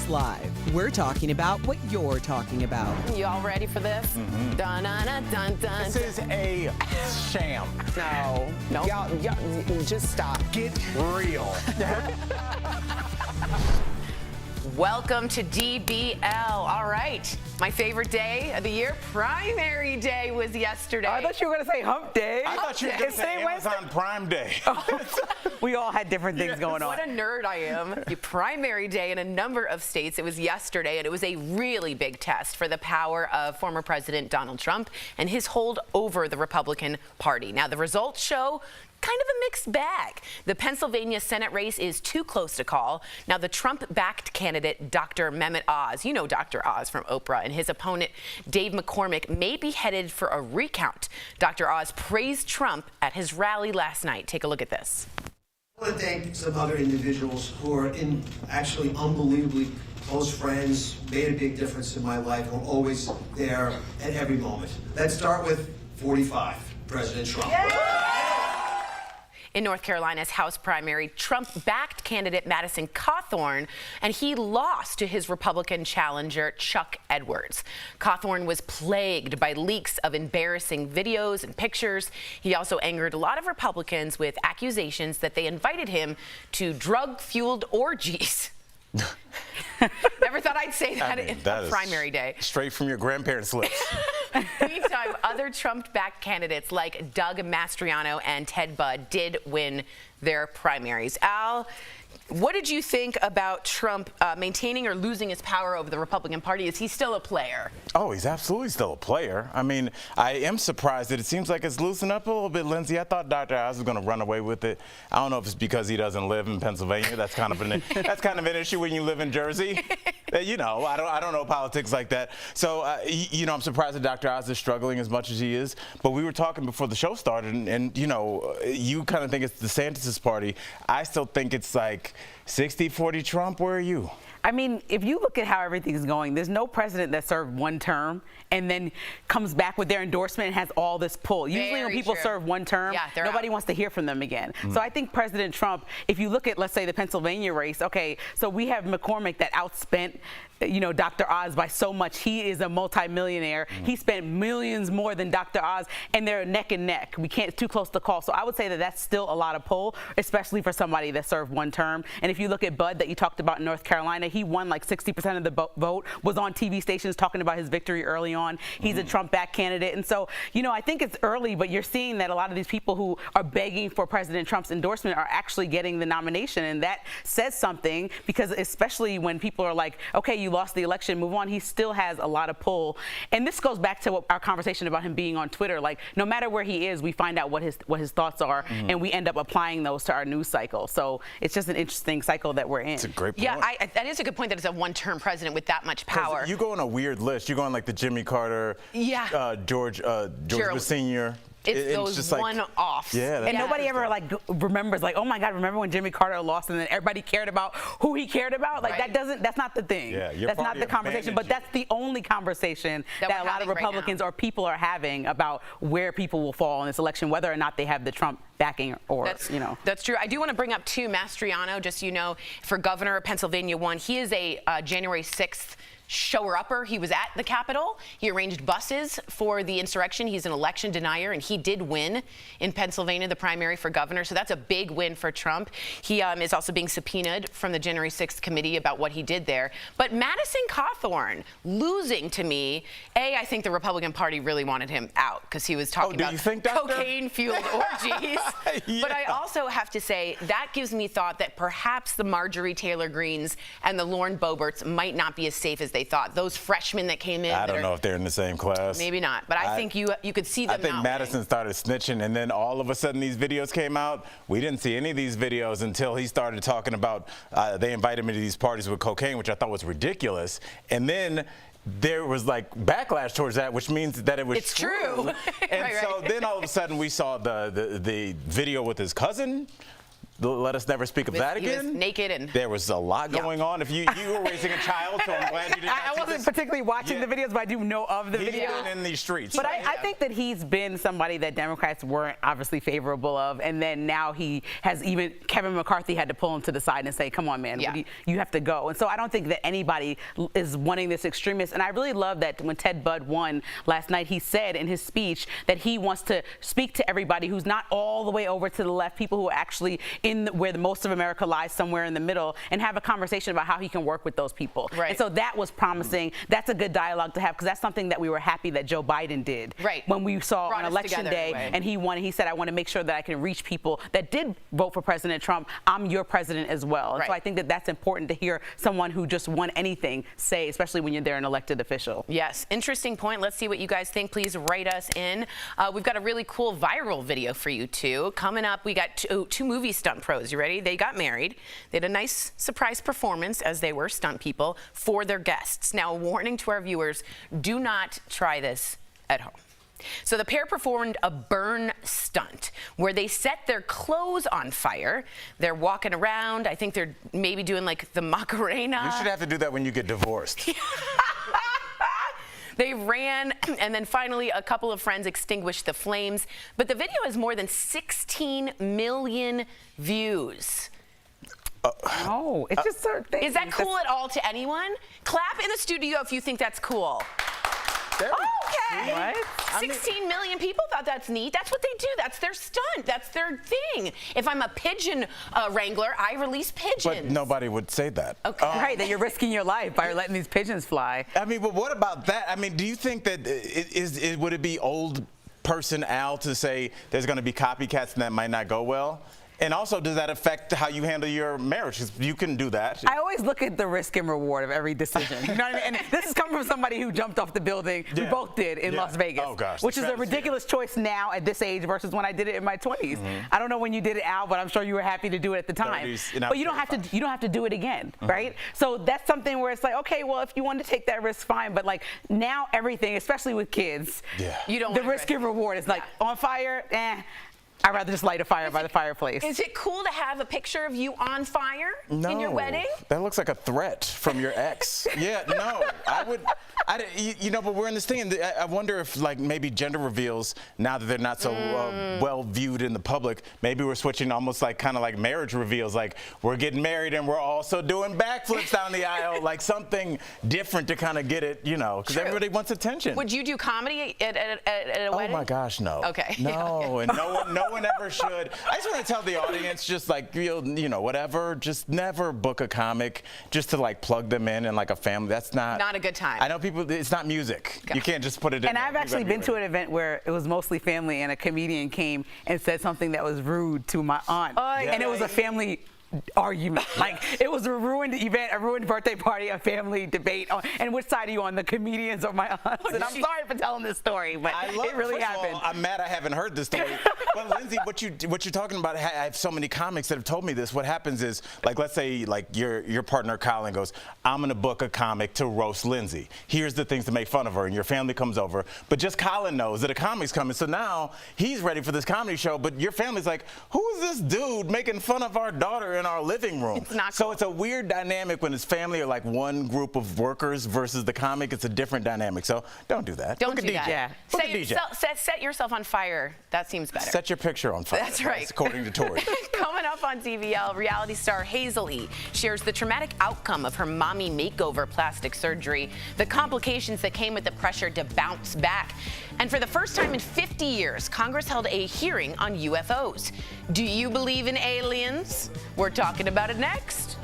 Politics Live. We're talking about what you're talking about. You all ready for this? Mm-hmm. Dun, dun, dun, dun, dun. This is a sham. No. Nope. Y'all, just stop. Get real. Welcome to DBL. All right. My favorite day of the year, primary day, was yesterday. I thought you were going to say hump day. I thought you were going to say Amazon Prime Day. We all had different things going on. What a nerd I am. The primary day in a number of states. It was yesterday, and it was a really big test for the power of former President Donald Trump and his hold over the Republican Party. Now, the results show kind of a mixed bag. The Pennsylvania Senate race is too close to call. Now, the Trump-backed candidate, Dr. Mehmet Oz, you know Dr. Oz from Oprah, and his opponent, Dave McCormick, may be headed for a recount. Dr. Oz praised Trump at his rally last night. Take a look at this. I want to thank some other individuals who are actually unbelievably close friends, made a big difference in my life, were always there at every moment. Let's start with 45, President Trump. Yeah. In North Carolina's House primary, Trump-backed candidate Madison Cawthorn, and he lost to his Republican challenger, Chuck Edwards. Cawthorn was plagued by leaks of embarrassing videos and pictures. He also angered a lot of Republicans with accusations that they invited him to drug-fueled orgies. Never thought I'd say that in a primary day. Straight from your grandparents' lips. Meantime, other Trump-backed candidates like Doug Mastriano and Ted Budd did win their primaries. Al, what did you think about Trump maintaining or losing his power over the Republican Party? Is he still a player? Oh, he's absolutely still a player. I mean, I am surprised that it seems like it's loosened up a little bit, Lindsay. I thought Dr. Oz was going to run away with it. I don't know if it's because he doesn't live in Pennsylvania. That's kind of an issue when you live in Jersey. You know, I don't know politics like that. So, you know, I'm surprised that Dr. Oz is struggling as much as he is. But we were talking before the show started, and you know, you kind of think it's DeSantis' party. I still think it's like 60-40 Trump. Where are you? I mean, if you look at how everything's going, there's no president that served one term and then comes back with their endorsement and has all this pull. Usually when people serve one term, nobody wants to hear from them again. So I think President Trump, if you look at, let's say, the Pennsylvania race, okay, so we have McCormick that outspent, you know, Dr. Oz by so much. He is a multimillionaire. He spent millions more than Dr. Oz, and they're neck and neck. We can't, it's too close to call. So I would say that that's still a lot of pull, especially for somebody that served one term. And if you look at Budd that you talked about in North Carolina, he won like 60% of the vote, was on TV stations talking about his victory early on. He's a Trump-backed candidate. And so, you know, I think it's early, but you're seeing that a lot of these people who are begging for President Trump's endorsement are actually getting the nomination. And that says something, because especially when people are like, okay, you lost the election, move on, he still has a lot of pull. And this goes back to our conversation about him being on Twitter. Like, no matter where he is, we find out what his thoughts are, and we end up applying those to our news cycle. So it's just an interesting cycle that we're in. It's a great point. Yeah, that is a good point, that it's a one-term president with that much power. You go on a weird list. You go on like the Jimmy Carter, George Bush Sr. It's those just one-offs. Yeah, and nobody ever like remembers, like, oh my God, remember when Jimmy Carter lost and then everybody cared about who he cared about? Like that's not the thing. Yeah, that's not the conversation. But that's the only conversation that a lot of Republicans or people are having about where people will fall in this election, whether or not they have the Trump backing or, you know. That's true. I do want to bring up too, Mastriano, just so you know, for governor of Pennsylvania won. He is a January 6th shower-upper. He was at the Capitol. He arranged buses for the insurrection. He's an election denier, and he did win in Pennsylvania, the primary for governor. So that's a big win for Trump. He is also being subpoenaed from the January 6th committee about what he did there. But Madison Cawthorn losing to me, I think the Republican Party really wanted him out because he was talking about cocaine-fueled orgies. But I also have to say that gives me thought that perhaps the Marjorie Taylor Greenes and the Lauren Boeberts might not be as safe as they thought. Those freshmen that came in. I don't know if they're in the same class. Maybe not, but I think you could see them. I think Madison started snitching, and then all of a sudden these videos came out. We didn't see any of these videos until he started talking about they invited me to these parties with cocaine, which I thought was ridiculous. And then there was like backlash towards that, which means that it was true. And so then all of a sudden we saw the video with his cousin. let us never speak of that again. He was naked and there was a lot going on. If you were raising a child, so I'm glad you did not. I wasn't particularly watching the videos, but I do know of the videos. He's been in these streets. But I think that he's been somebody that Democrats weren't obviously favorable of, and then now he has even Kevin McCarthy had to pull him to the side and say, "Come on, man, you have to go." And so I don't think that anybody is wanting this extremist. And I really love that when Ted Budd won last night, he said in his speech that he wants to speak to everybody who's not all the way over to the left, people who are actually in where most of America lies, somewhere in the middle, and have a conversation about how he can work with those people. Right. And so that was promising. That's a good dialogue to have, because that's something that we were happy that Joe Biden did. Right. When we saw Brought on us election together day, in a way. and he won, and he said, I want to make sure that I can reach people that did vote for President Trump. I'm your president as well. And so I think that that's important to hear someone who just won anything say, especially when they're an elected official. Yes, interesting point. Let's see what you guys think. Please write us in. We've got a really cool viral video for you too. Coming up, we got two movie stunt pros. You ready? They got married. They had a nice surprise performance, as they were stunt people, for their guests. Now, a warning to our viewers, do not try this at home. So the pair performed a burn stunt where they set their clothes on fire. They're walking around. I think they're maybe doing like the Macarena. You should have to do that when you get divorced. They ran, and then finally a couple of friends extinguished the flames. But the video has more than 16 million views. Oh, it's just certain things. Is that cool at all to anyone? Clap in the studio if you think that's cool. Okay. What? 16 million people thought that's neat. That's what they do. That's their stunt. That's their thing. If I'm a pigeon wrangler, I release pigeons. But nobody would say that. Okay. Right, that you're risking your life by letting these pigeons fly. I mean, but what about that? I mean, do you think that would it be old person Al to say there's going to be copycats and that might not go well? And also, does that affect how you handle your marriage? 'Cause you can do that. I always look at the risk and reward of every decision. You know what I mean? And this is coming from somebody who jumped off the building. We both did in Las Vegas. Oh, gosh. Which is a ridiculous choice now at this age versus when I did it in my 20s. I don't know when you did it, Al, but I'm sure you were happy to do it at the time. 30s, but you don't have to do it again, right? So that's something where it's like, okay, well, if you want to take that risk, fine. But like now everything, especially with kids, you don't the risk and reward is like on fire, I'd rather just light a fire by the fireplace. Is it cool to have a picture of you on fire in your wedding? That looks like a threat from your ex. Yeah, no, but we're in this thing, and I wonder if like maybe gender reveals, now that they're not so well viewed in the public, maybe we're switching almost like kind of like marriage reveals, like we're getting married and we're also doing backflips down the aisle, like something different to kind of get it, because everybody wants attention. Would you do comedy at a wedding? Oh my gosh, no. Okay. No, and no one ever should. I just want to tell the audience, just like, whatever, just never book a comic just to like plug them in like a family. That's not a good time. I know people, it's not music. Okay. You can't just put it in. And I've actually been to an event where it was mostly family, and a comedian came and said something that was rude to my aunt. And it was a family argument. Like, it was a ruined event, a ruined birthday party, a family debate. And which side are you on, the comedians or my aunts? And I'm sorry for telling this story, but it really happened. All, I'm mad I haven't heard this story. But Lindsay, what you're talking about, I have so many comics that have told me this. What happens is, like, let's say like your partner Colin goes, I'm gonna book a comic to roast Lindsay. Here's the things to make fun of her, and your family comes over. But just Colin knows that a comic's coming, so now he's ready for this comedy show, but your family's like, who is this dude making fun of our daughter in our living room? It's not so cool. It's a weird dynamic when it's family or like one group of workers versus the comic. It's a different dynamic. So don't do that. Don't book do a DJ. that. Book a DJ. Set yourself on fire. That seems better. Set your picture on fire. That's right. That's according to Tori. Coming up on DBL, reality star Hazel E. shares the traumatic outcome of her mommy makeover plastic surgery, the complications that came with the pressure to bounce back. And for the first time in 50 years, Congress held a hearing on UFOs. Do you believe in aliens? We're talking about it next.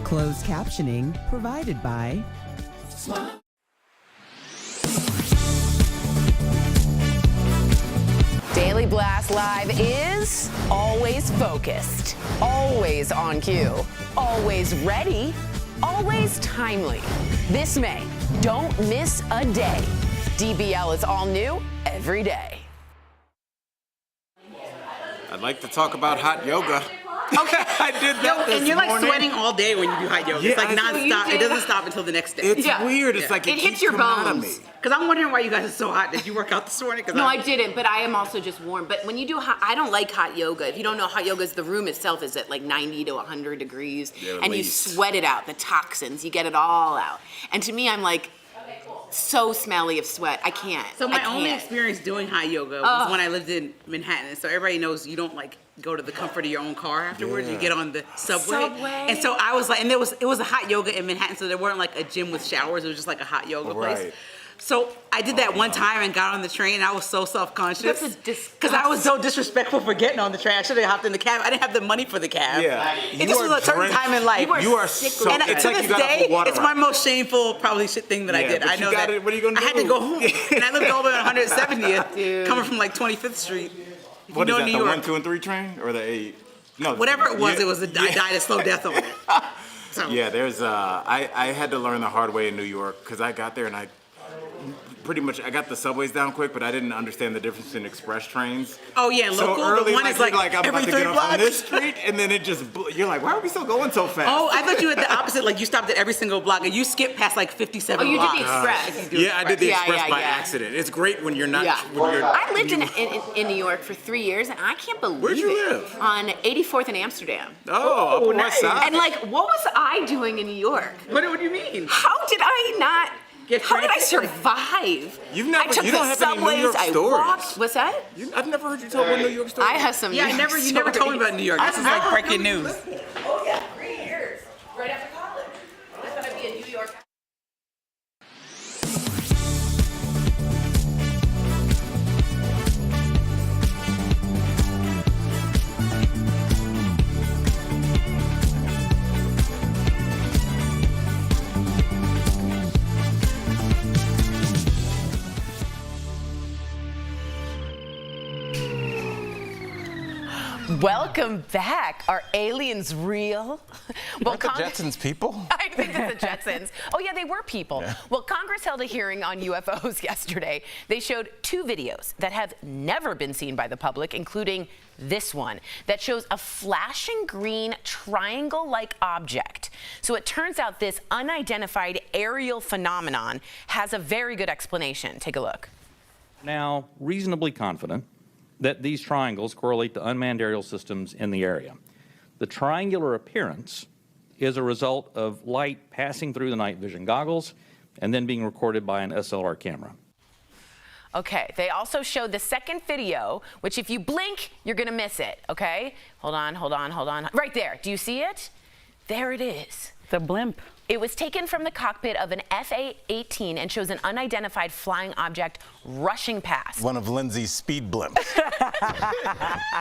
Closed captioning provided by Daily Blast Live is always focused, always on cue, always ready, always timely. This May, don't miss a day. DBL is all new every day. I'd like to talk about hot yoga. Okay. I did that this And you're like morning. sweating all day when you do hot yoga. Yeah, It's like I- nonstop. It doesn't stop until the next day. It's weird. It's like It hits keeps your coming out of bones. me. Because I'm wondering why you guys are so hot. Did you work out this morning? No, I didn't, but I am also just warm. But when you do hot, I don't like hot yoga. If you don't know, hot yoga is the room itself is at like 90 to 100 degrees. Yeah, at and least. you sweat it out, the toxins, you get it all out. And to me, I'm like so smelly of sweat. I can't. So my I only can't. experience doing hot yoga was when I lived in Manhattan. So everybody knows you don't like go to the comfort of your own car afterwards. You get on the subway. And so I was like, and it was a hot yoga in Manhattan. So there weren't like a gym with showers. It was just like a hot yoga place. Right. So I did that one time and got on the train. I was so self-conscious That's a because I was so disrespectful for getting on the train. I should have hopped in the cab. I didn't have the money for the cab. Yeah. It just was a certain time in life. You are so. And It's to like this you got day, a water it's my most shameful, probably shit thing that I did. but I you know got that. it. What are you gonna do? I had to go home, and I lived all the way on 170th, coming from like 25th Street. If What you is know that? New The York, 1, 2, and 3 train or the 8? No, whatever it was, yeah. I died a slow death on it. So. Yeah, there's. I had to learn the hard way in New York because I got there and I got the subways down quick, but I didn't understand the difference in express trains. Oh yeah, So local. early, the one is like I'm every about to 3 get off on blocks. this street, and then it just you're like, why are we still going so fast? Oh, I thought you had the opposite. Like you stopped at every single block, and you skipped past like 57 Oh, you blocks. did the express. Yeah, I did the Yeah, express yeah, by yeah. accident. It's great when you're not. Yeah. When you're, I lived in New York for 3 years, and I can't believe Where'd you it. live? On 84th in Amsterdam. Oh, Upper West Side. And like, what was I doing in New York? What do you mean? How did I not? How did I transit? survive? You've never- I took you the don't have any New subways. York I stories. walked. What's that? I've never heard you tell one New York story. I have some. Yeah, New York you never told me stories. about New York. This is like breaking news. Oh yeah, 3 years right after college. I thought I'd be in New York. Welcome back. Are aliens real? Aren't the Jetsons people? I think it's the Jetsons. Oh, yeah, they were people. Yeah. Well, Congress held a hearing on UFOs yesterday. They showed 2 videos that have never been seen by the public, including this one that shows a flashing green triangle-like object. So it turns out this unidentified aerial phenomenon has a very good explanation. Take a look. Now reasonably confident that these triangles correlate to unmanned aerial systems in the area. The triangular appearance is a result of light passing through the night vision goggles and then being recorded by an SLR camera. Okay, they also showed the second video, which if you blink, you're gonna miss it, okay? Hold on. Right there, do you see it? There it is. The blimp. It was taken from the cockpit of an F-18 and shows an unidentified flying object rushing past. One of Lindsay's speed blimps.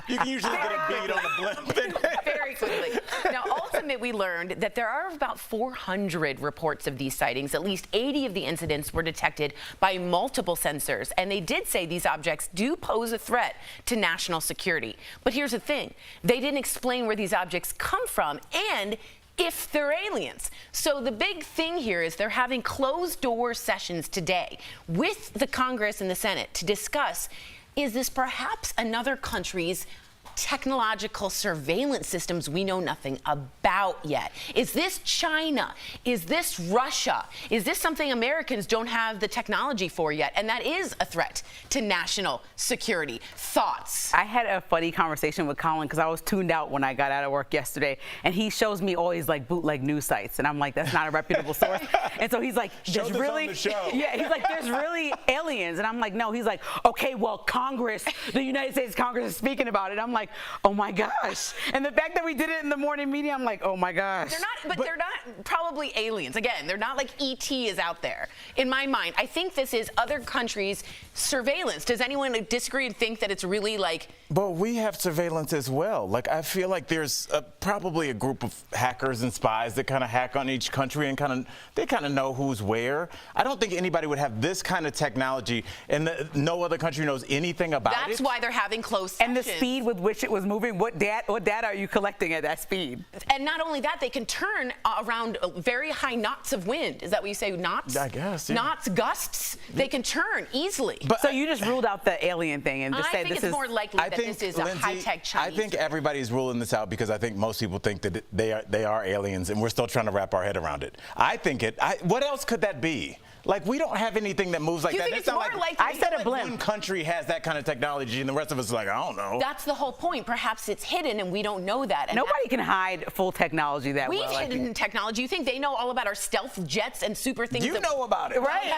You can usually get a bead on a blimp. Very quickly. Now, ultimately, we learned that there are about 400 reports of these sightings. At least 80 of the incidents were detected by multiple sensors. And they did say these objects do pose a threat to national security. But here's the thing. They didn't explain where these objects come from and if they're aliens. So the big thing here is they're having closed-door sessions today with the Congress and the Senate to discuss, is this perhaps another country's technological surveillance systems we know nothing about yet? Is this China? Is this Russia? Is this something Americans don't have the technology for yet? And that is a threat to national security. Thoughts? I had a funny conversation with Colin because I was tuned out when I got out of work yesterday, and he shows me all these like bootleg news sites, and I'm like, that's not a reputable source. And so he's like, there's this really, on the show. yeah, he's like, there's really aliens, and I'm like, no. He's like, okay, well, Congress, the United States Congress is speaking about it. I'm like, oh my gosh. And the fact that we did it in the morning meeting, I'm like, oh my gosh. They're not, but they're not probably aliens. Again, they're not like E.T. is out there. In my mind, I think this is other countries' surveillance. Does anyone disagree and think that it's really like? But we have surveillance as well. Like, I feel like there's probably a group of hackers and spies that kind of hack on each country and they kind of know who's where. I don't think anybody would have this kind of technology and no other country knows anything about it. That's why they're having closed sessions. And the speed with which which it was moving? What data are you collecting at that speed? And not only that, they can turn around very high knots of wind. Is that what you say, knots? I guess, yeah. Knots, gusts. They can turn easily. But so you just ruled out the alien thing and just said this is... I think it's more likely that this is a high-tech Chinese. I think everybody's ruling this out because I think most people think that they are aliens, and we're still trying to wrap our head around it. I think what else could that be? Like, we don't have anything that moves like you that. Think it's more likely I said a blimp. One country has that kind of technology, and the rest of us are like, I don't know. That's the whole point. Perhaps it's hidden, and we don't know that. And nobody can hide full technology that well. We've hidden technology. You think they know all about our stealth jets and super things? You know about it. Right.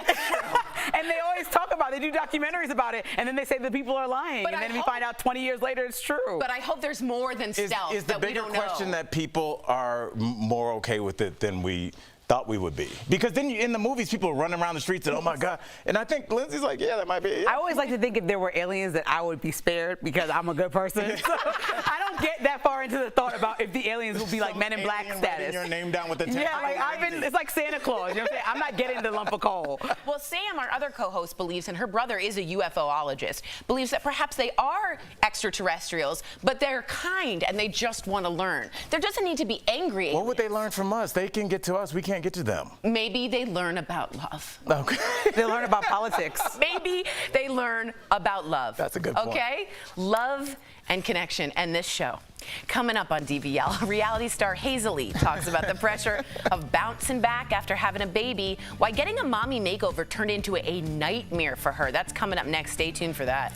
And they always talk about it. They do documentaries about it, and then they say the people are lying. But and then we find out 20 years later it's true. But I hope there's more than stealth is the that we bigger don't know. question that people are more okay with it than we thought we would be? Because then in the movies, people are running around the streets and, oh my God. And I think Lindsay's like, yeah, that might be it. I always like to think if there were aliens that I would be spared because I'm a good person. So I don't get that far into the thought about if the aliens will be like Men in Black status. Your name down with the yeah, like it's like Santa Claus. You know what I'm saying? I'm not getting the lump of coal. Well, Sam, our other co-host, believes, and her brother is a UFOologist, believes that perhaps they are extraterrestrials, but they're kind and they just want to learn. There doesn't need to be angry aliens. What would they learn from us? They can get to us. We can't get to them. Maybe they learn about love. Okay. They learn about politics. Maybe they learn about love. That's a good point. Okay? Love and connection. And this show. Coming up on DBL, reality star Hazel talks about the pressure of bouncing back after having a baby, why getting a mommy makeover turned into a nightmare for her. That's coming up next. Stay tuned for that.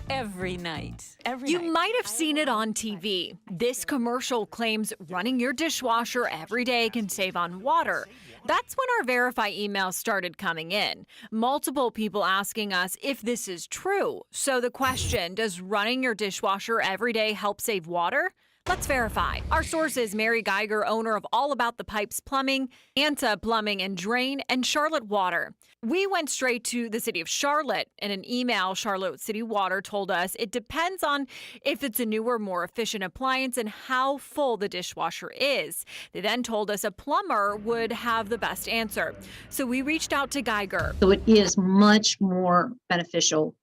Every night. You might have seen it on TV. This commercial claims running your dishwasher every day can save on water. That's when our Verify emails started coming in. Multiple people asking us if this is true. So the question, does running your dishwasher every day help save water? Let's verify. Our source is Mary Geiger, owner of All About the Pipes Plumbing, Anta Plumbing and Drain, and Charlotte Water. We went straight to the city of Charlotte. In an email, Charlotte City Water told us it depends on if it's a newer, more efficient appliance and how full the dishwasher is. They then told us a plumber would have the best answer. So we reached out to Geiger. So it is much more beneficial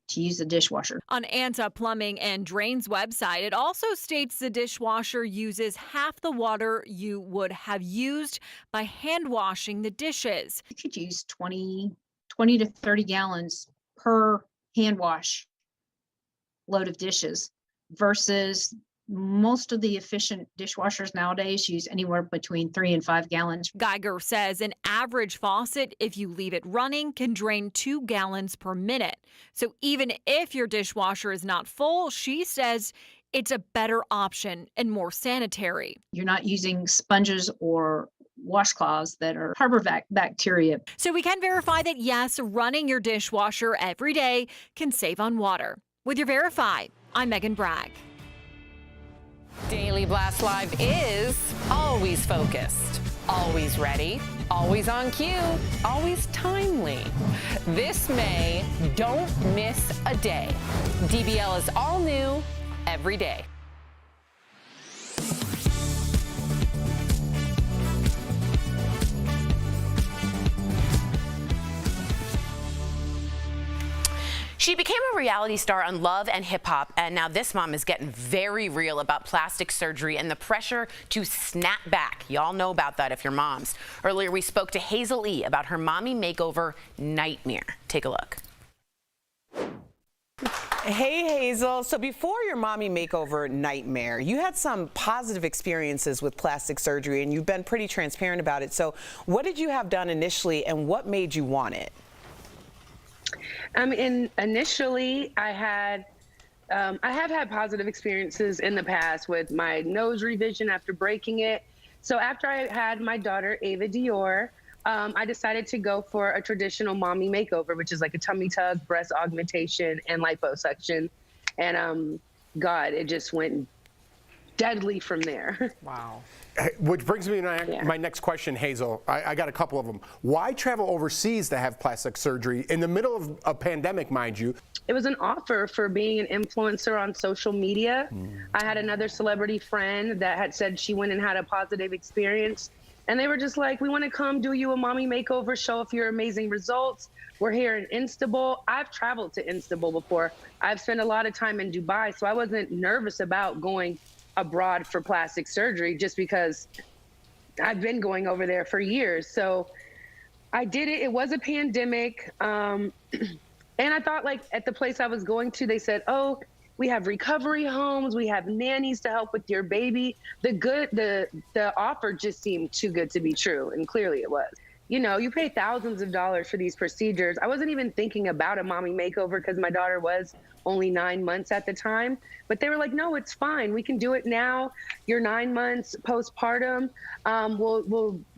to use the dishwasher. On Anta Plumbing and Drain's website, it also states the dishwasher uses half the water you would have used by hand washing the dishes. You could use 20 to 30 gallons per hand wash load of dishes versus most of the efficient dishwashers nowadays use anywhere between 3 and 5 gallons. Geiger says an average faucet, if you leave it running, can drain 2 gallons per minute. So even if your dishwasher is not full, she says it's a better option and more sanitary. You're not using sponges or washcloths that are harbor bacteria. So we can verify that, yes, running your dishwasher every day can save on water. With your Verify, I'm Megan Bragg. Daily Blast Live is always focused, always ready, always on cue, always timely. This May, don't miss a day. DBL is all new every day. She became a reality star on Love and Hip Hop, and now this mom is getting very real about plastic surgery and the pressure to snap back. Y'all know about that if you're moms. Earlier, we spoke to Hazel E. about her mommy makeover nightmare. Take a look. Hey, Hazel. So before your mommy makeover nightmare, you had some positive experiences with plastic surgery, and you've been pretty transparent about it. So what did you have done initially, and what made you want it? Initially, I have had positive experiences in the past with my nose revision after breaking it. So after I had my daughter, Ava Dior, I decided to go for a traditional mommy makeover, which is like a tummy tuck, breast augmentation, and liposuction. And God, it just went deadly from there. Wow. Which brings me to my next question, Hazel. I got a couple of them. Why travel overseas to have plastic surgery in the middle of a pandemic, mind you? It was an offer for being an influencer on social media. I had another celebrity friend that had said she went and had a positive experience, And they were just like, we want to come do you a mommy makeover, show off your amazing results. We're here in Istanbul. I've traveled to Istanbul before. I've spent a lot of time in Dubai, so I wasn't nervous about going abroad for plastic surgery just because I've been going over there for years. So I did it. It was a pandemic. And I thought, like, at the place I was going to, they said, oh, we have recovery homes. We have nannies to help with your baby. The offer just seemed too good to be true. And clearly it was. You know, you pay thousands of dollars for these procedures. I wasn't even thinking about a mommy makeover because my daughter was only 9 months at the time. But they were like, no, it's fine. We can do it now. You're 9 months postpartum.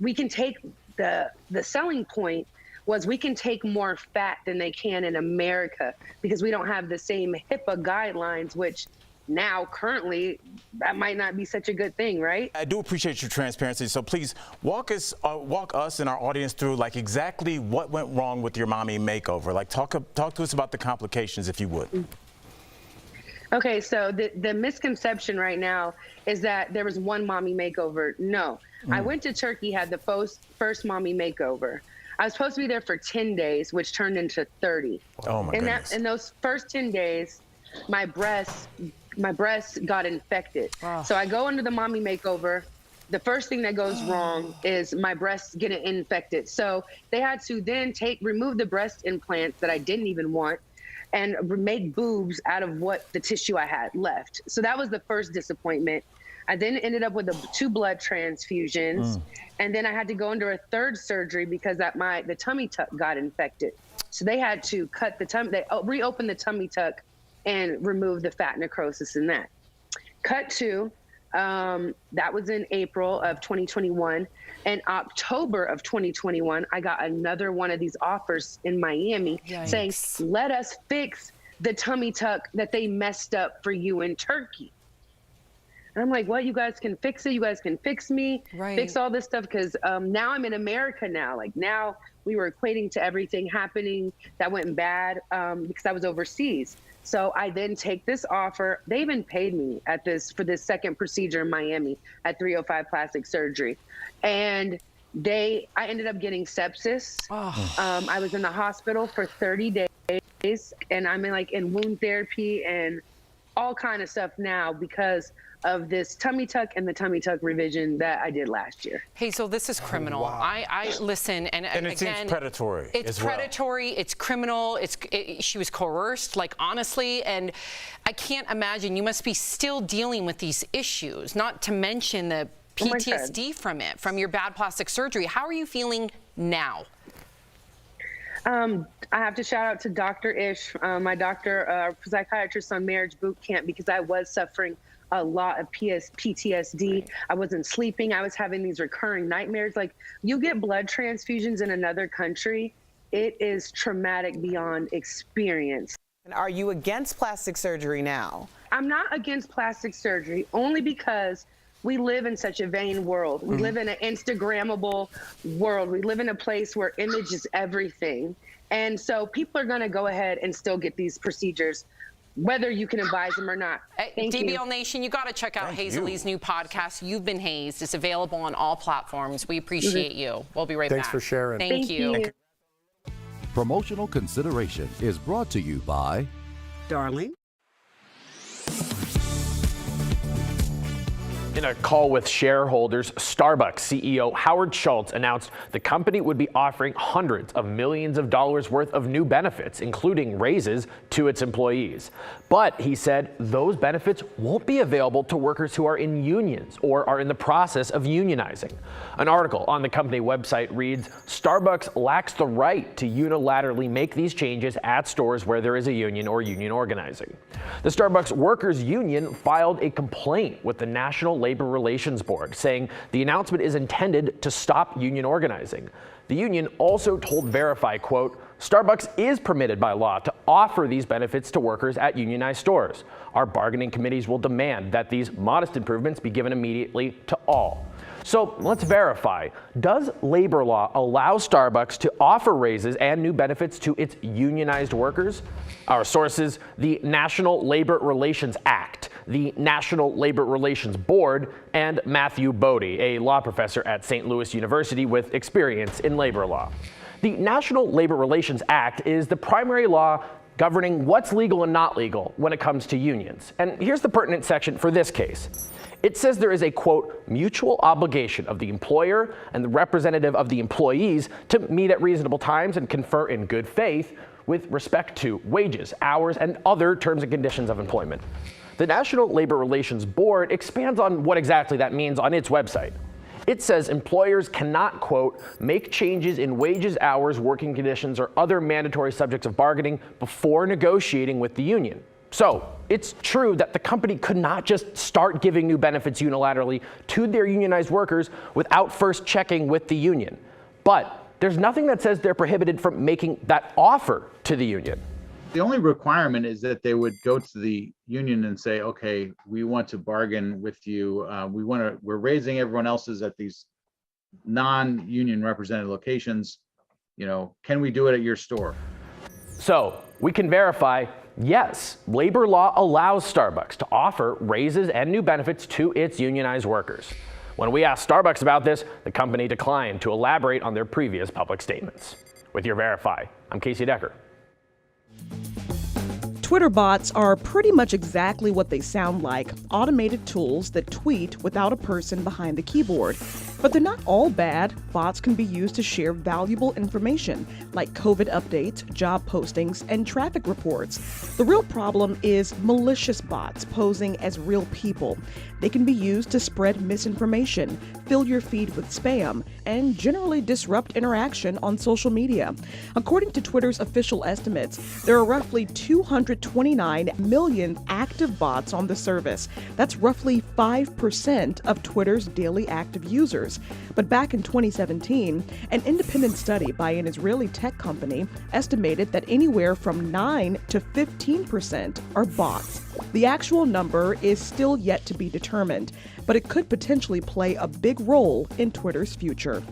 We can take the selling point was we can take more fat than they can in America because we don't have the same HIPAA guidelines, which now currently that might not be such a good thing, right? I do appreciate your transparency. So please walk us and our audience through like exactly what went wrong with your mommy makeover. Like talk to us about the complications, if you would. Okay, so the misconception right now is that there was one mommy makeover. No, I went to Turkey, had the first mommy makeover. I was supposed to be there for 10 days, which turned into 30. Oh my goodness. In those first 10 days, my breast got infected. Wow. So I go into the mommy makeover. The first thing that goes wrong is my breasts getting infected. So they had to then remove the breast implants that I didn't even want and make boobs out of what the tissue I had left. So that was the first disappointment. I then ended up with 2 blood transfusions, and then I had to go under a 3rd surgery because the tummy tuck got infected. So they had to cut the tummy, they reopened the tummy tuck and remove the fat necrosis in that. Cut to, that was in April of 2021. In October of 2021, I got another one of these offers in Miami saying, let us fix the tummy tuck that they messed up for you in Turkey. And I'm like, what? You guys can fix it? You guys can fix me? Right. Fix all this stuff? Because now I'm in America now. Like now we were equating to everything happening that went bad because I was overseas. So I then take this offer. They even paid me for this second procedure in Miami at 305 Plastic Surgery. And I ended up getting sepsis. Oh. I was in the hospital for 30 days and I'm in wound therapy and all kind of stuff now because of this tummy tuck and the tummy tuck revision that I did last year. Hazel, this is criminal. Wow. I listen, and it again, seems predatory. It's predatory. It's criminal. She was coerced, like honestly, and I can't imagine. You must be still dealing with these issues, not to mention the PTSD from your bad plastic surgery. How are you feeling now? I have to shout out to Dr. Ish, my doctor, psychiatrist on marriage boot camp, because I was suffering a lot of PTSD. I wasn't sleeping. I was having these recurring nightmares. Like, you get blood transfusions in another country, it is traumatic beyond experience. And are you against plastic surgery now? I'm not against plastic surgery, only because we live in such a vain world. We live in an Instagrammable world. We live in a place where image is everything. And so people are gonna go ahead and still get these procedures, whether you can advise them or not. DBL Nation, you got to check out Hazel Lee's new podcast, You've Been Hazed. It's available on all platforms. We appreciate you. We'll be right back. Thanks for sharing. Thank you. Promotional consideration is brought to you by Darling. In a call with shareholders, Starbucks CEO Howard Schultz announced the company would be offering hundreds of millions of dollars worth of new benefits, including raises to its employees. But he said those benefits won't be available to workers who are in unions or are in the process of unionizing. An article on the company website reads, Starbucks lacks the right to unilaterally make these changes at stores where there is a union or union organizing. The Starbucks Workers Union filed a complaint with the National Labor Relations Board, saying the announcement is intended to stop union organizing. The union also told Verify, quote, Starbucks is permitted by law to offer these benefits to workers at unionized stores. Our bargaining committees will demand that these modest improvements be given immediately to all. So let's verify. Does labor law allow Starbucks to offer raises and new benefits to its unionized workers? Our sources, the National Labor Relations Act the National Labor Relations Board, and Matthew Bodie, a law professor at St. Louis University with experience in labor law. The National Labor Relations Act is the primary law governing what's legal and not legal when it comes to unions. And here's the pertinent section for this case. It says there is a, quote, mutual obligation of the employer and the representative of the employees to meet at reasonable times and confer in good faith with respect to wages, hours, and other terms and conditions of employment. The National Labor Relations Board expands on what exactly that means on its website. It says employers cannot, quote, make changes in wages, hours, working conditions, or other mandatory subjects of bargaining before negotiating with the union. So it's true that the company could not just start giving new benefits unilaterally to their unionized workers without first checking with the union. But there's nothing that says they're prohibited from making that offer to the union. The only requirement is that they would go to the union and say, okay, we want to bargain with you. We're raising everyone else's at these non-union represented locations. You know, can we do it at your store? So we can verify, yes, labor law allows Starbucks to offer raises and new benefits to its unionized workers. When we asked Starbucks about this, the company declined to elaborate on their previous public statements. With your Verify, I'm Casey Decker. Twitter bots are pretty much exactly what they sound like, automated tools that tweet without a person behind the keyboard. But they're not all bad. Bots can be used to share valuable information, like COVID updates, job postings, and traffic reports. The real problem is malicious bots posing as real people. They can be used to spread misinformation, fill your feed with spam, and generally disrupt interaction on social media. According to Twitter's official estimates, there are roughly 229 million active bots on the service. That's roughly 5% of Twitter's daily active users. But back in 2017, an independent study by an Israeli tech company estimated that anywhere from 9 to 15% are bots. The actual number is still yet to be determined, but it could potentially play a big role in Twitter's future.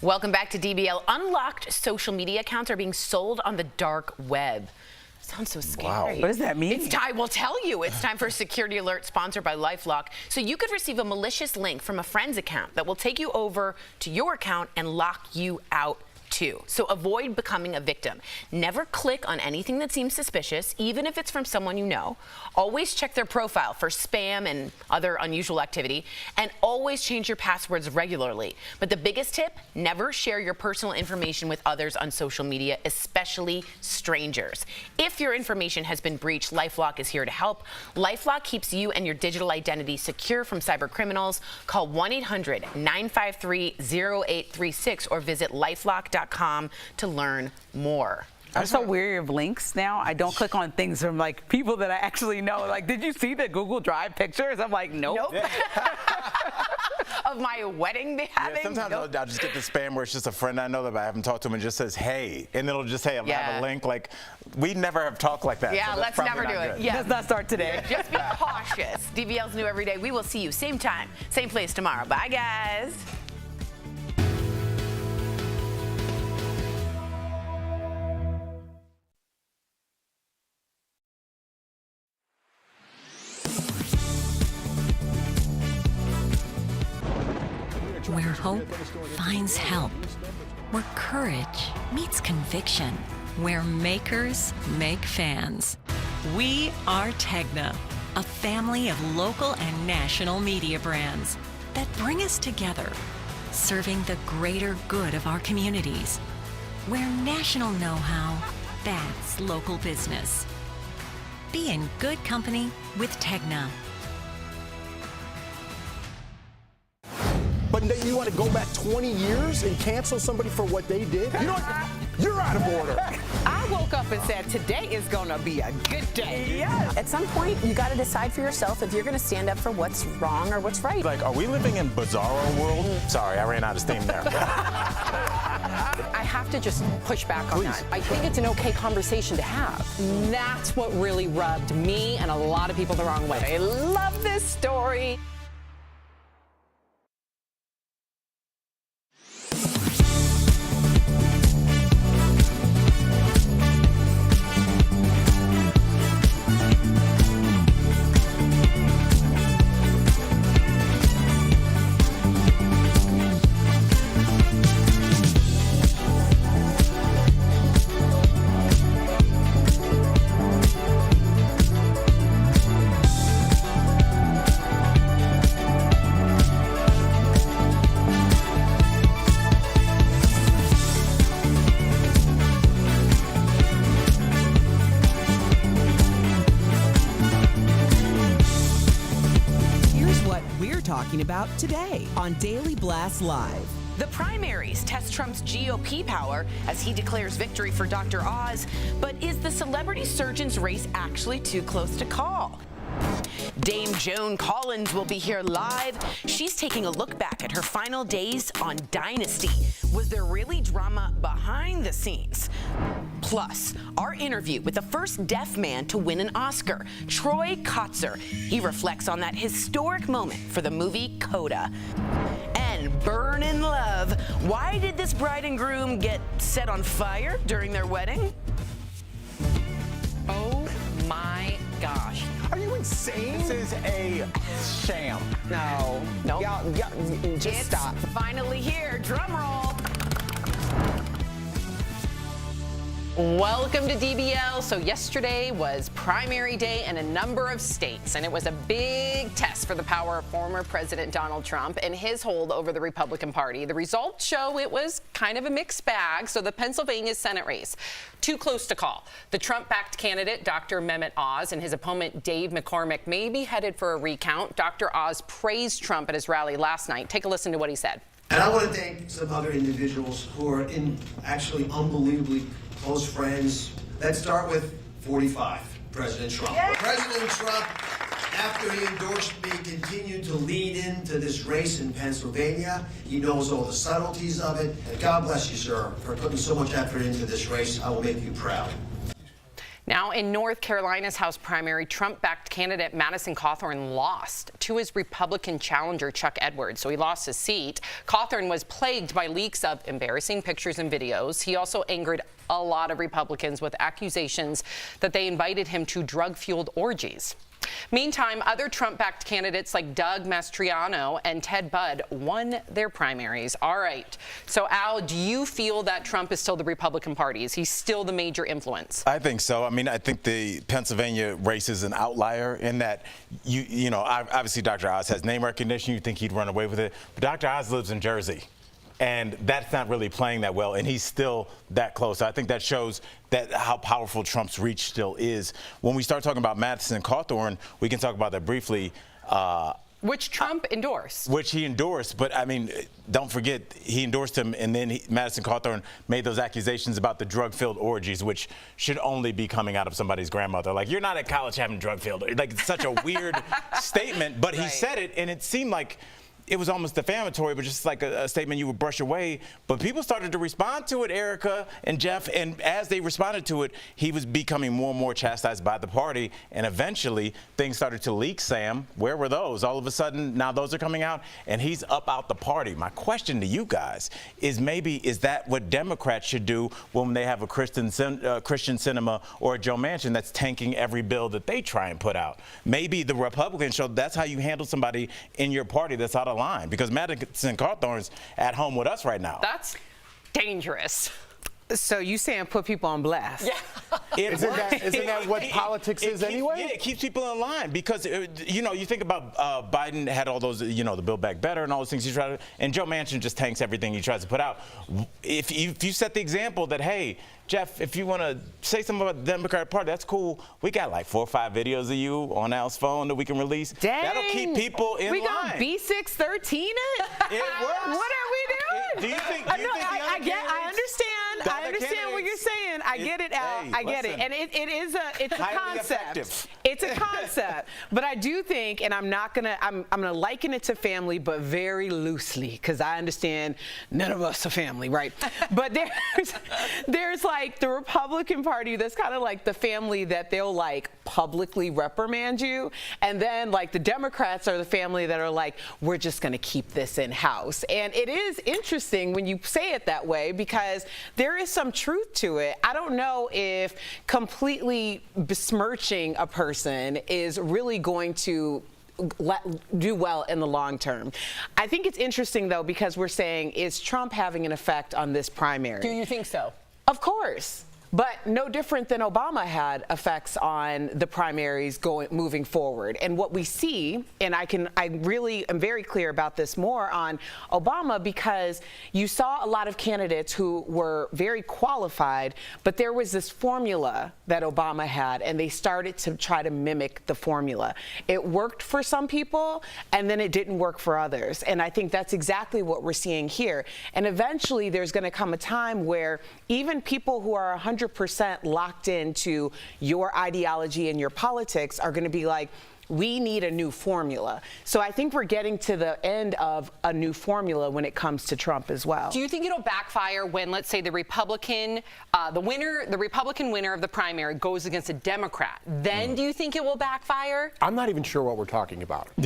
Welcome back to DBL. Unlocked social media accounts are being sold on the dark web. Sounds so scary. Wow. What does that mean? It's time. We'll tell you. It's time for a security alert sponsored by Lifelock. So you could receive a malicious link from a friend's account that will take you over to your account and lock you out too. So avoid becoming a victim. Never click on anything that seems suspicious, even if it's from someone you know. Always check their profile for spam and other unusual activity, and always change your passwords regularly. But the biggest tip, never share your personal information with others on social media, especially strangers. If your information has been breached, LifeLock is here to help. LifeLock keeps you and your digital identity secure from cyber criminals. Call 1-800-953-0836 or visit lifelock.com to learn more. I'm so weary of links now. I don't click on things from like people that I actually know. Like, did you see the Google Drive pictures? I'm like, nope. Of my wedding having. Yeah, sometimes I'll just get the spam where it's just a friend I know that I haven't talked to him and just says, hey, and it'll just say, I have a link. Like, we never have talked like that. Yeah, so let's never do it. Yeah. Let's not start today. Just be cautious. DBL's new every day. We will see you same time, same place tomorrow. Bye, guys. Where hope finds help. Where courage meets conviction. Where makers make fans. We are Tegna, a family of local and national media brands that bring us together, serving the greater good of our communities. Where national know-how backs local business. Be in good company with Tegna. But you want to go back 20 years and cancel somebody for what they did? You're out of order. I woke up and said, today is going to be a good day. Yes. At some point, you got to decide for yourself if you're going to stand up for what's wrong or what's right. Like, are we living in Bizarro world? Sorry, I ran out of steam there. I have to just push back on that. I think it's an okay conversation to have. That's what really rubbed me and a lot of people the wrong way. I love this story. about today on Daily Blast Live. The primaries test Trump's GOP power as he declares victory for Dr. Oz. But is the celebrity surgeon's race actually too close to call? Dame Joan Collins will be here live. She's taking a look back at her final days on Dynasty. Was there really drama behind the scenes? Plus, our interview with the first deaf man to win an Oscar, Troy Kotsur. He reflects on that historic moment for the movie Coda. And Burn in Love. Why did this bride and groom get set on fire during their wedding? Oh my gosh. Are you insane? This is a sham. No. No. Y'all, just stop. Finally here. Drum roll. Welcome to DBL. So yesterday was primary day in a number of states, and it was a big test for the power of former President Donald Trump and his hold over the Republican Party. The results show it was kind of a mixed bag. So the Pennsylvania Senate race, too close to call. The Trump-backed candidate, Dr. Mehmet Oz, and his opponent, Dave McCormick, may be headed for a recount. Dr. Oz praised Trump at his rally last night. Take a listen to what he said. And I want to thank some other individuals who are actually unbelievably close friends. Let's start with 45, President Trump. Yeah. President Trump, after he endorsed me, continued to lean into this race in Pennsylvania. He knows all the subtleties of it. And God bless you, sir, for putting so much effort into this race. I will make you proud. Now, in North Carolina's House primary, Trump-backed candidate Madison Cawthorn lost to his Republican challenger, Chuck Edwards. So he lost his seat. Cawthorn was plagued by leaks of embarrassing pictures and videos. He also angered a lot of Republicans with accusations that they invited him to drug-fueled orgies. Meantime, other Trump-backed candidates like Doug Mastriano and Ted Budd won their primaries. All right. So, Al, do you feel that Trump is still the Republican Party? Is he still the major influence? I think so. I mean, I think the Pennsylvania race is an outlier in that, you know, obviously Dr. Oz has name recognition. You think he'd run away with it. But Dr. Oz lives in Jersey. And that's not really playing that well, and he's still that close. So I think that shows that how powerful Trump's reach still is. When we start talking about Madison Cawthorn, we can talk about that briefly. Which Trump endorsed. Which he endorsed, but I mean, don't forget, he endorsed him, and then Madison Cawthorn made those accusations about the drug-filled orgies, which should only be coming out of somebody's grandmother. Like, you're not at college having drug-filled. Like, it's such a weird statement, but he said it, and it seemed like it was almost defamatory, but just like a statement you would brush away. But people started to respond to it, Erica and Jeff, and as they responded to it, he was becoming more and more chastised by the party, and eventually things started to leak, Sam. Where were those? All of a sudden, now those are coming out, and he's up out the party. My question to you guys is is that what Democrats should do when they have a Christian cinema or a Joe Manchin that's tanking every bill that they try and put out? Maybe the Republicans show that's how you handle somebody in your party that's out of line, because Madison Cawthorn's at home with us right now. That's dangerous. So you saying put people on blast? Yeah. Isn't that what politics is anyway? Yeah, it keeps people in line because, you know, you think about Biden had all those, you know, the Build Back Better and all those things he tried to, and Joe Manchin just tanks everything he tries to put out. If you set the example that, hey, Jeff, if you want to say something about the Democratic Party, that's cool. We got like 4 or 5 videos of you on Al's phone that we can release. Dang. That'll keep people in line. We got B613 it? It works. What are we doing? Do you think I understand. I understand what you're saying. I get it, Al. I get it. And it's a concept. Effective. It's a concept. But I do think, and I'm gonna liken it to family, but very loosely, because I understand none of us are family, right? But there's like the Republican Party that's kind of like the family that they'll like publicly reprimand you, and then like the Democrats are the family that are like, we're just gonna keep this in house. And it is interesting when you say it that way, because there is some truth to it. I don't know if completely besmirching a person is really going to do well in the long term. I think it's interesting, though, because we're saying, is Trump having an effect on this primary? Do you think so? Of course. But no different than Obama had effects on the primaries moving forward. And what we see, and I really am very clear about this more on Obama, because you saw a lot of candidates who were very qualified, but there was this formula that Obama had, and they started to try to mimic the formula. It worked for some people, and then it didn't work for others. And I think that's exactly what we're seeing here. And eventually there's going to come a time where even people who are 100% locked into your ideology and your politics are going to be like, we need a new formula. So I think we're getting to the end of a new formula when it comes to Trump as well. Do you think it'll backfire when, let's say, the Republican winner of the primary goes against a Democrat? Then do you think it will backfire? I'm not even sure what we're talking about. In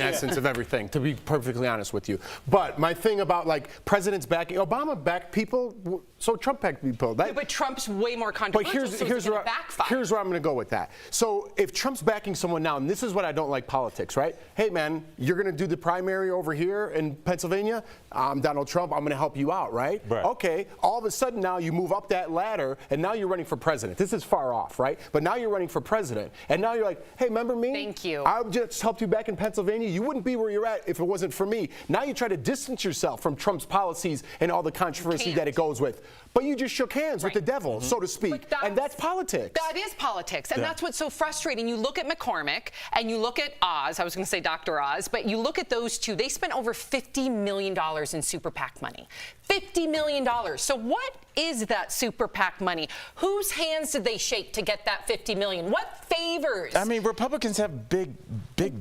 essence of everything, to be perfectly honest with you. But my thing about like presidents backing, Obama backed people, so Trump backed people. But Trump's way more controversial. But here's where I'm going to go with that. So if Trump's backing someone now, and this is what I don't like politics, right? Hey, man, you're going to do the primary over here in Pennsylvania. I'm Donald Trump. I'm going to help you out, right? Okay. All of a sudden now you move up that ladder, and now you're running for president. This is far off, right? But now you're running for president, and now you're like, hey, remember me? Thank you. I just helped you back in Pennsylvania. You wouldn't be where you're at if it wasn't for me. Now you try to distance yourself from Trump's policies and all the controversy that it goes with. But you just shook hands with the devil, so to speak, and that's politics. That is politics, and that's what's so frustrating. You look at McCormick, and you look at Oz, I was going to say Dr. Oz, but you look at those two, they spent over $50 million in super PAC money. $50 million. So what is that super PAC money? Whose hands did they shake to get that $50 million? What favors? I mean, Republicans have big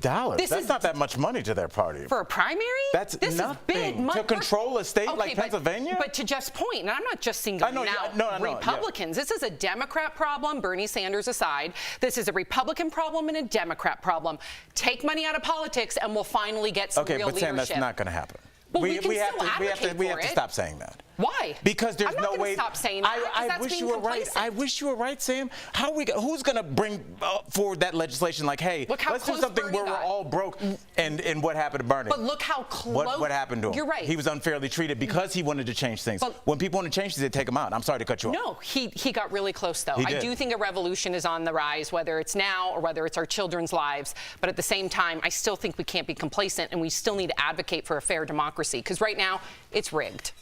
dollars. That's not that much money to their party. For a primary? This is big money. To control a state like Pennsylvania? But to just point, and I'm not just singling out Republicans. This is a Democrat problem, Bernie Sanders aside. This is a Republican problem and a Democrat problem. Take money out of politics and we'll finally get some real leadership. Sam, that's not going to happen. Well, we have to stop saying that. Why? Because there's no way. Stop saying that. I wish you were right. I wish you were right, Sam. Who's going to bring forward that legislation? Like, hey, let's do something where we're all broke. And what happened to Bernie? But look how close. What happened to him? You're right. He was unfairly treated because he wanted to change things. When people want to change things, they take him out. I'm sorry to cut you off. No, he got really close though. I do think a revolution is on the rise, whether it's now or whether it's our children's lives. But at the same time, I still think we can't be complacent, and we still need to advocate for a fair democracy, because right now it's rigged.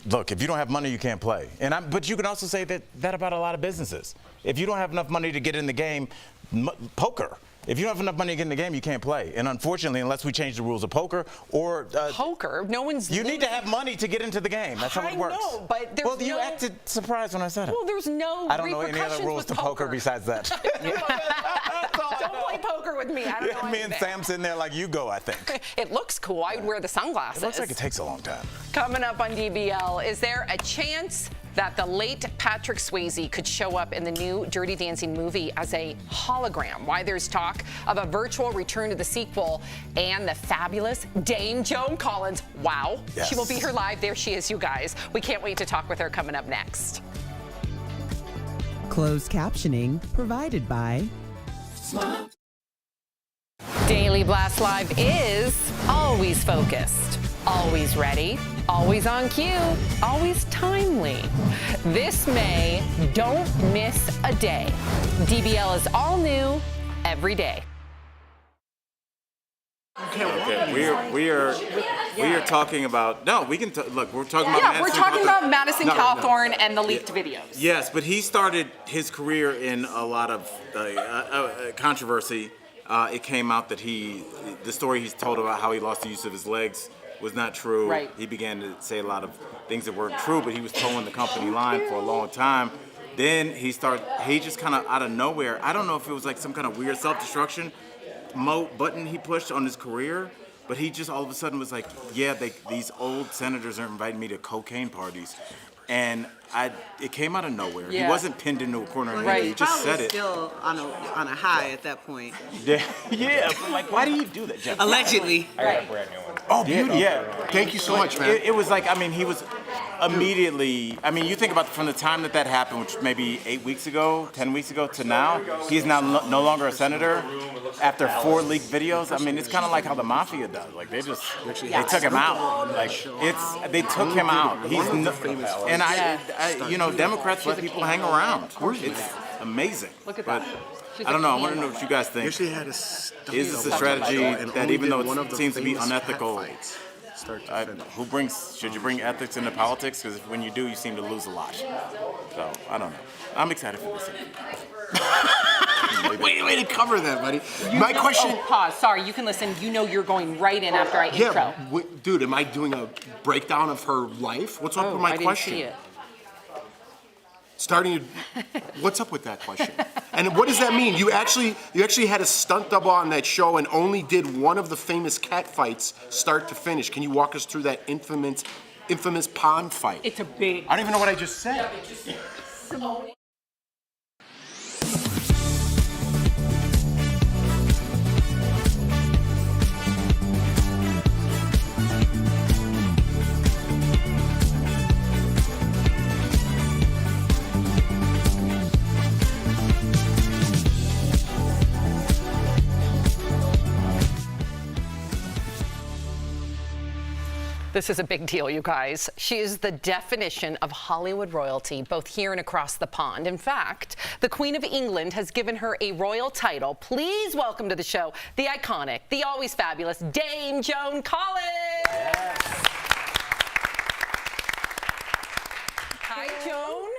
Look, if you don't have money, you can't play. But you can also say that about a lot of businesses. If you don't have enough money to get in the game, poker. If you don't have enough money to get in the game, you can't play. And unfortunately, unless we change the rules of poker or poker, no one's. You need to have money to get into the game. That's how it works. I know, but there's you acted surprised when I said it. Well, there's no. I don't know any other rules to poker besides that. Don't play poker with me. I don't know me and Sam sitting there like, you go, I think. It looks cool. I would wear the sunglasses. It looks like it takes a long time. Coming up on DBL, is there a chance that the late Patrick Swayze could show up in the new Dirty Dancing movie as a hologram? Why there's talk of a virtual return to the sequel, and the fabulous Dame Joan Collins. Wow. Yes. She will be here live. There she is, you guys. We can't wait to talk with her coming up next. Closed captioning provided by Daily Blast Live is always focused, always ready, always on cue, always timely. This May, don't miss a day. DBL is all new every day. Okay, we are talking about we can look. We're talking about we're talking about Madison Cawthorn and the leaked videos. Yes, but he started his career in a lot of controversy. It came out that the story he's told about how he lost the use of his legs was not true. Right. He began to say a lot of things that weren't true, but he was towing the company line for a long time. Then he just kind of out of nowhere. I don't know if it was like some kind of weird self-destruction button he pushed on his career, but he just all of a sudden was like, these old senators are inviting me to cocaine parties. And it came out of nowhere. Yeah. He wasn't pinned into a corner or anything. He just said it. Still on a high at that point. Yeah. But like, why do you do that, Jeff? Allegedly. I got a brand new one. Oh, beautiful. Yeah. Thank you so much, man. It was like, I mean, he was immediately, I mean, you think about from the time that happened, which maybe 8 weeks ago, 10 weeks ago to now, he's now no longer a senator after 4 leaked videos. I mean, it's kind of like how the mafia does. Like, they took him out. Like, they took him out. You know, Democrats let people hang around. It's amazing. Look at that. I don't know. I want to know what you guys think. Is this a strategy that, even though it seems to be unethical, should you bring ethics into politics? Because when you do, you seem to lose a lot. So I don't know. I'm excited for this. Way to cover that, buddy. My question. Oh, pause. Sorry, you can listen. You know you're going right in after I intro. Dude, am I doing a breakdown of her life? What's up with my question? I didn't see it. What's up with that question? And what does that mean? You actually had a stunt double on that show and only did one of the famous cat fights start to finish. Can you walk us through that infamous pond fight? It's a big. I don't even know what I just said. This is a big deal, you guys. She is the definition of Hollywood royalty, both here and across the pond. In fact, the Queen of England has given her a royal title. Please welcome to the show the iconic, the always fabulous Dame Joan Collins. Yes. Hi, Joan.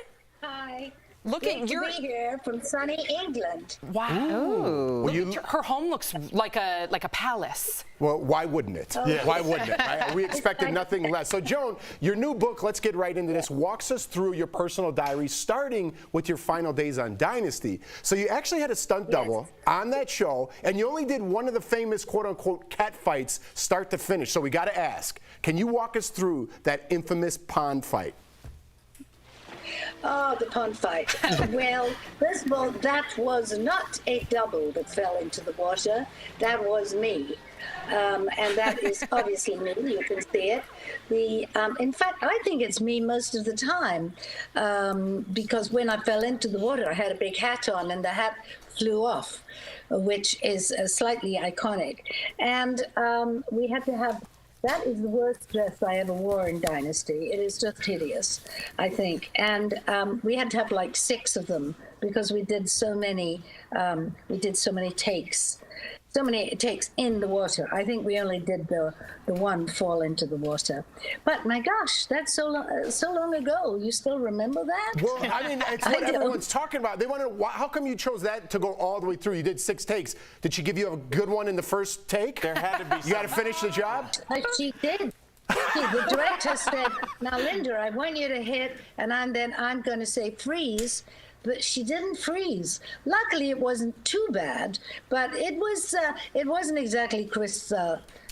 Hi. Look at your. Be here from sunny England. Wow. Her home looks like a palace. Well, why wouldn't it? Oh. Yeah. Why wouldn't it? Right? We expected nothing less. So, Joan, your new book, let's get right into this, walks us through your personal diary, starting with your final days on Dynasty. So you actually had a stunt double on that show, and you only did one of the famous quote-unquote cat fights start to finish. So we got to ask, can you walk us through that infamous pond fight? Oh, the pond fight. Well, first of all, that was not a double that fell into the water. That was me. And that is obviously me. You can see it. In fact, I think it's me most of the time because when I fell into the water, I had a big hat on and the hat flew off, which is slightly iconic. And we had to have. That is the worst dress I ever wore in Dynasty. It is just hideous, I think. And we had to have like 6 of them because we did so many takes. So many takes in the water. I think we only did the one fall into the water. But my gosh, that's so long ago. You still remember that? Well, I mean, it's what everyone's talking about. They want to. How come you chose that to go all the way through? You did 6 takes. Did she give you a good one in the first take? There had to be. You got to finish the job. She did. The director said, "Now, Linda, I want you to hit," and then I'm going to say freeze. But she didn't freeze. Luckily, it wasn't too bad, but it wasn't exactly Chris.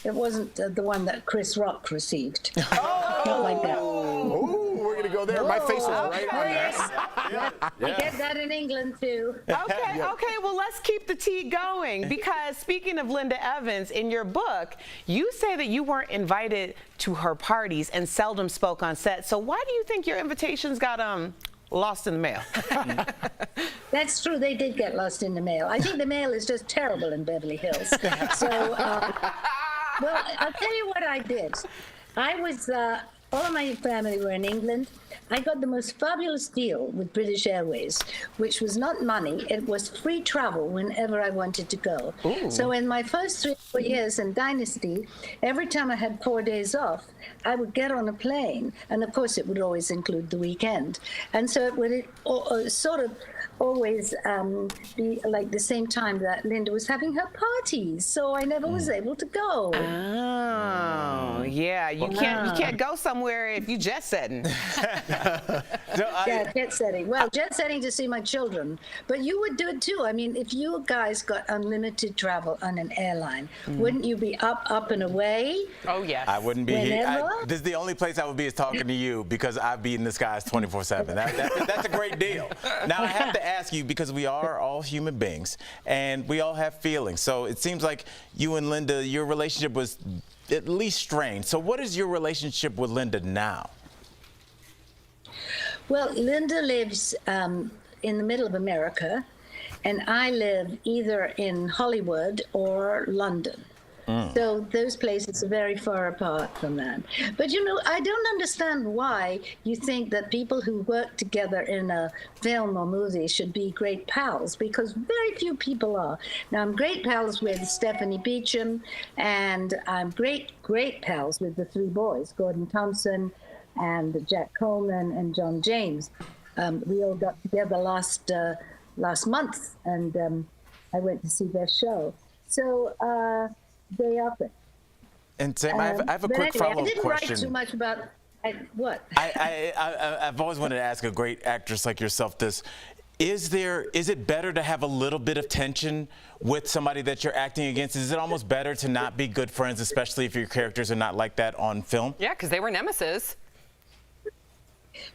It wasn't the one that Chris Rock received. Not like that. Oh, we're gonna go there. My face was right on that. We get that in England too. Okay. Well, let's keep the tea going because speaking of Linda Evans, in your book, you say that you weren't invited to her parties and seldom spoke on set. So why do you think your invitations got lost in the mail? That's true. They did get lost in the mail. I think the mail is just terrible in Beverly Hills. So, well, I'll tell you what I did. I was, all of my family were in England. I got the most fabulous deal with British Airways, which was not money. It was free travel whenever I wanted to go. Ooh. So in my first 3 or 4 years in Dynasty, every time I had 4 days off, I would get on a plane. And of course, it would always include the weekend. And so it would sort of always be like the same time that Linda was having her parties. So I never was able to go. Oh, yeah. You can't go somewhere if you jet setting. Yeah, jet setting. Well, jet setting to see my children. But you would do it too. I mean, if you guys got unlimited travel on an airline, wouldn't you be up and away? Oh, yes. I wouldn't be here. This is the only place I would be is talking to you because I've been in the skies 24/7. That's a great deal. Now, I have to ask you, because we are all human beings and we all have feelings. So it seems like you and Linda, your relationship was at least strained. So what is your relationship with Linda now? Well, Linda lives in the middle of America, and I live either in Hollywood or London. So those places are very far apart from that. But you know, I don't understand why you think that people who work together in a film or movie should be great pals, because very few people are. Now, I'm great pals with Stephanie Beacham, and I'm great pals with the three boys, Gordon Thompson and Jack Coleman and John James. We all got together last month, and I went to see their show. So they often. And Sam, I have a quick follow-up question. I didn't write too much about what. I've always wanted to ask a great actress like yourself this. Is it better to have a little bit of tension with somebody that you're acting against? Is it almost better to not be good friends, especially if your characters are not like that on film? Yeah, because they were nemesis.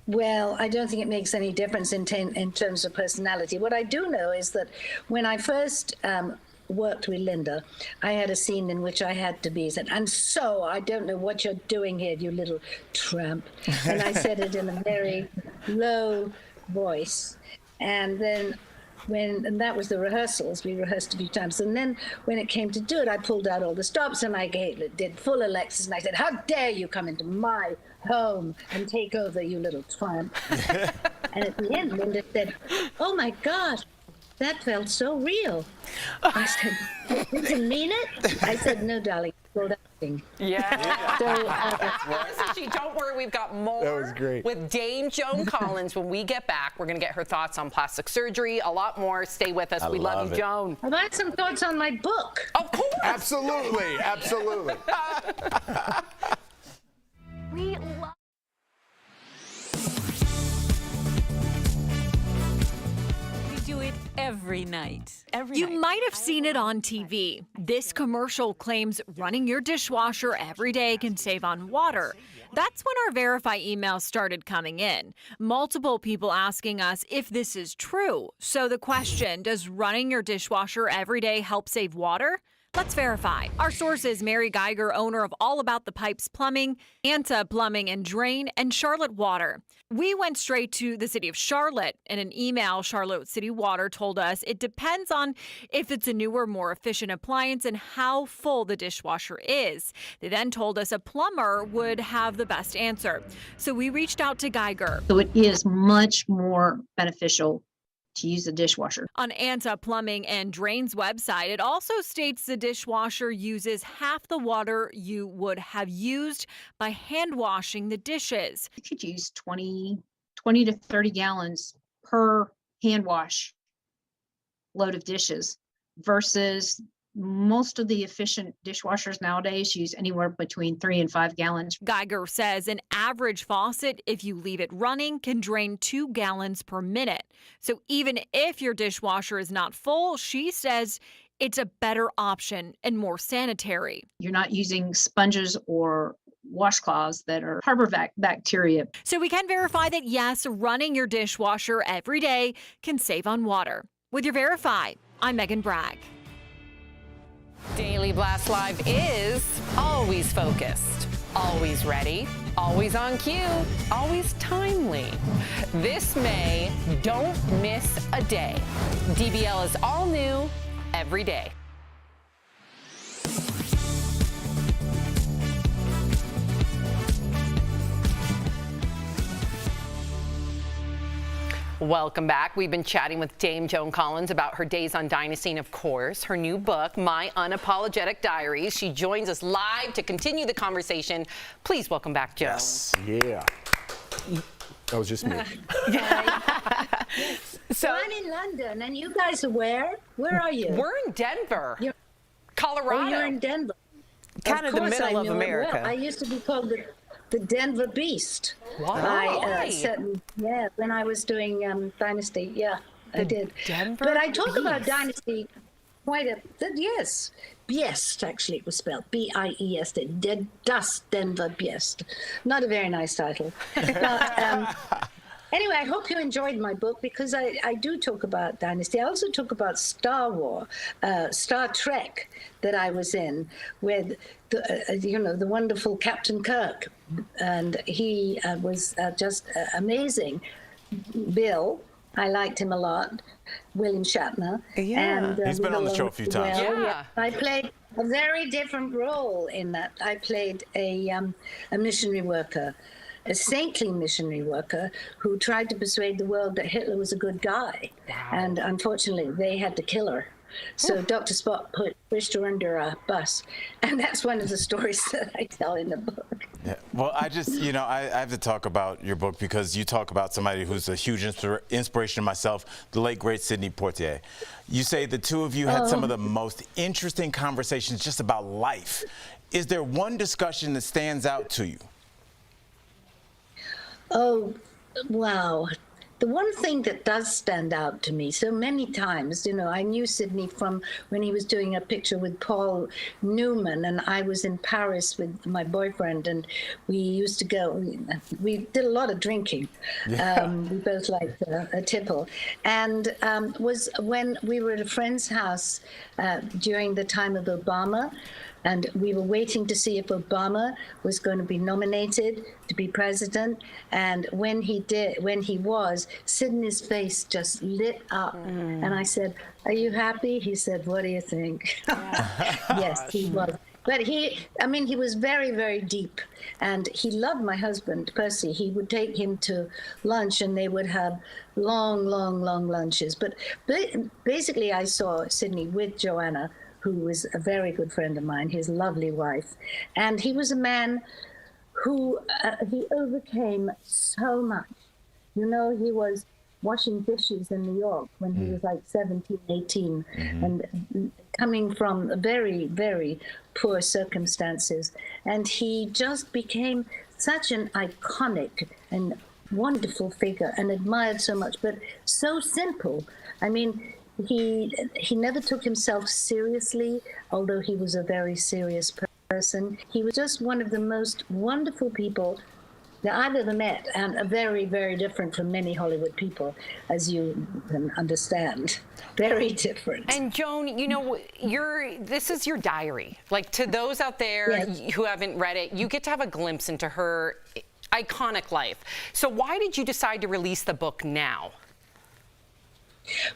Well, I don't think it makes any difference in terms of personality. What I do know is that when I first worked with Linda, I had a scene in which I had to be said, and so I don't know what you're doing here, you little tramp. And I said it in a very low voice. And then and that was the rehearsals, we rehearsed a few times. And then when it came to do it, I pulled out all the stops and I did full Alexis, and I said, how dare you come into my home and take over, you little tramp. And at the end, Linda said, oh my God, that felt so real. I said, you didn't mean it? I said, no, darling, it's called acting. Yeah. So, don't worry, we've got more that was great. with Dame Joan Collins. When we get back, we're going to get her thoughts on plastic surgery, a lot more. Stay with us. We love you, Joan. I've had some thoughts on my book. Of course. Absolutely, absolutely. We love. Do it every night. You might have seen it on TV. This commercial claims running your dishwasher every day can save on water. That's when our Verify emails started coming in. Multiple people asking us if this is true. So the question, does running your dishwasher every day help save water? Let's verify. Our source is Mary Geiger, owner of All About the Pipes Plumbing, Anta Plumbing and Drain, and Charlotte Water. We went straight to the city of Charlotte. In an email, Charlotte City Water told us it depends on if it's a newer, more efficient appliance and how full the dishwasher is. They then told us a plumber would have the best answer. So we reached out to Geiger. So it is much more beneficial to use the dishwasher. On Anta Plumbing and Drain's website, it also states the dishwasher uses half the water you would have used by hand washing the dishes. You could use 20 to 30 gallons per hand wash load of dishes versus most of the efficient dishwashers nowadays use anywhere between 3 and 5 gallons. Geiger says an average faucet, if you leave it running, can drain 2 gallons per minute. So even if your dishwasher is not full, she says it's a better option and more sanitary. You're not using sponges or washcloths that are harbor bacteria. So we can verify that yes, running your dishwasher every day can save on water. With your Verify, I'm Megan Bragg. Daily Blast Live is always focused, always ready, always on cue, always timely. This May, don't miss a day. DBL is all new every day. Welcome back. We've been chatting with Dame Joan Collins about her days on Dynasty and, of course, her new book, My Unapologetic Diaries. She joins us live to continue the conversation. Please welcome back, Joan. Yes. Yeah. That was just me. So I'm in London, and you guys are where? Where are you? We're in Denver, Colorado. Oh, you're in Denver. Kind of the middle of America. Well. I used to be called the Denver Beast. Why? When I was doing Dynasty, I did. Denver but I talk Beast. about Dynasty quite a bit. Yes, Biest actually it was spelled B-I-E-S-T. Das Denver Biest. Not a very nice title. But, Anyway, I hope you enjoyed my book because I do talk about Dynasty. I also talk about Star Trek that I was in with, the wonderful Captain Kirk. And he was just amazing. Bill, I liked him a lot. William Shatner. Yeah. And, he's been on the show a few times. Yeah. I played a very different role in that. I played a missionary worker, a saintly missionary worker who tried to persuade the world that Hitler was a good guy. Wow. And unfortunately, they had to kill her. So Dr. Spock pushed her under a bus. And that's one of the stories that I tell in the book. Yeah. Well, I just, I have to talk about your book because you talk about somebody who's a huge inspiration to myself, the late, great Sidney Poitier. You say the two of you had some of the most interesting conversations just about life. Is there one discussion that stands out to you? Oh, wow. The one thing that does stand out to me so many times, I knew Sidney from when he was doing a picture with Paul Newman, and I was in Paris with my boyfriend, and we used to go, we did a lot of drinking. Yeah. We both liked a tipple. And was when we were at a friend's house during the time of Obama, and we were waiting to see if Obama was going to be nominated to be president. And when he was, Sidney's face just lit up. And I said, "Are you happy?" He said, "What do you think?" Yes, he was. But he was very, very deep. And he loved my husband, Percy. He would take him to lunch, and they would have long, long, long lunches. But basically, I saw Sidney with Joanna, who was a very good friend of mine, his lovely wife. And he was a man who, he overcame so much. He was washing dishes in New York when he was like 17, 18, and coming from very, very poor circumstances. And he just became such an iconic and wonderful figure and admired so much, but so simple. He never took himself seriously, although he was a very serious person. He was just one of the most wonderful people that I've ever met, and very, very different from many Hollywood people, as you can understand. Very different. And Joan, this is your diary. Like, to those out there who haven't read it, you get to have a glimpse into her iconic life. So why did you decide to release the book now?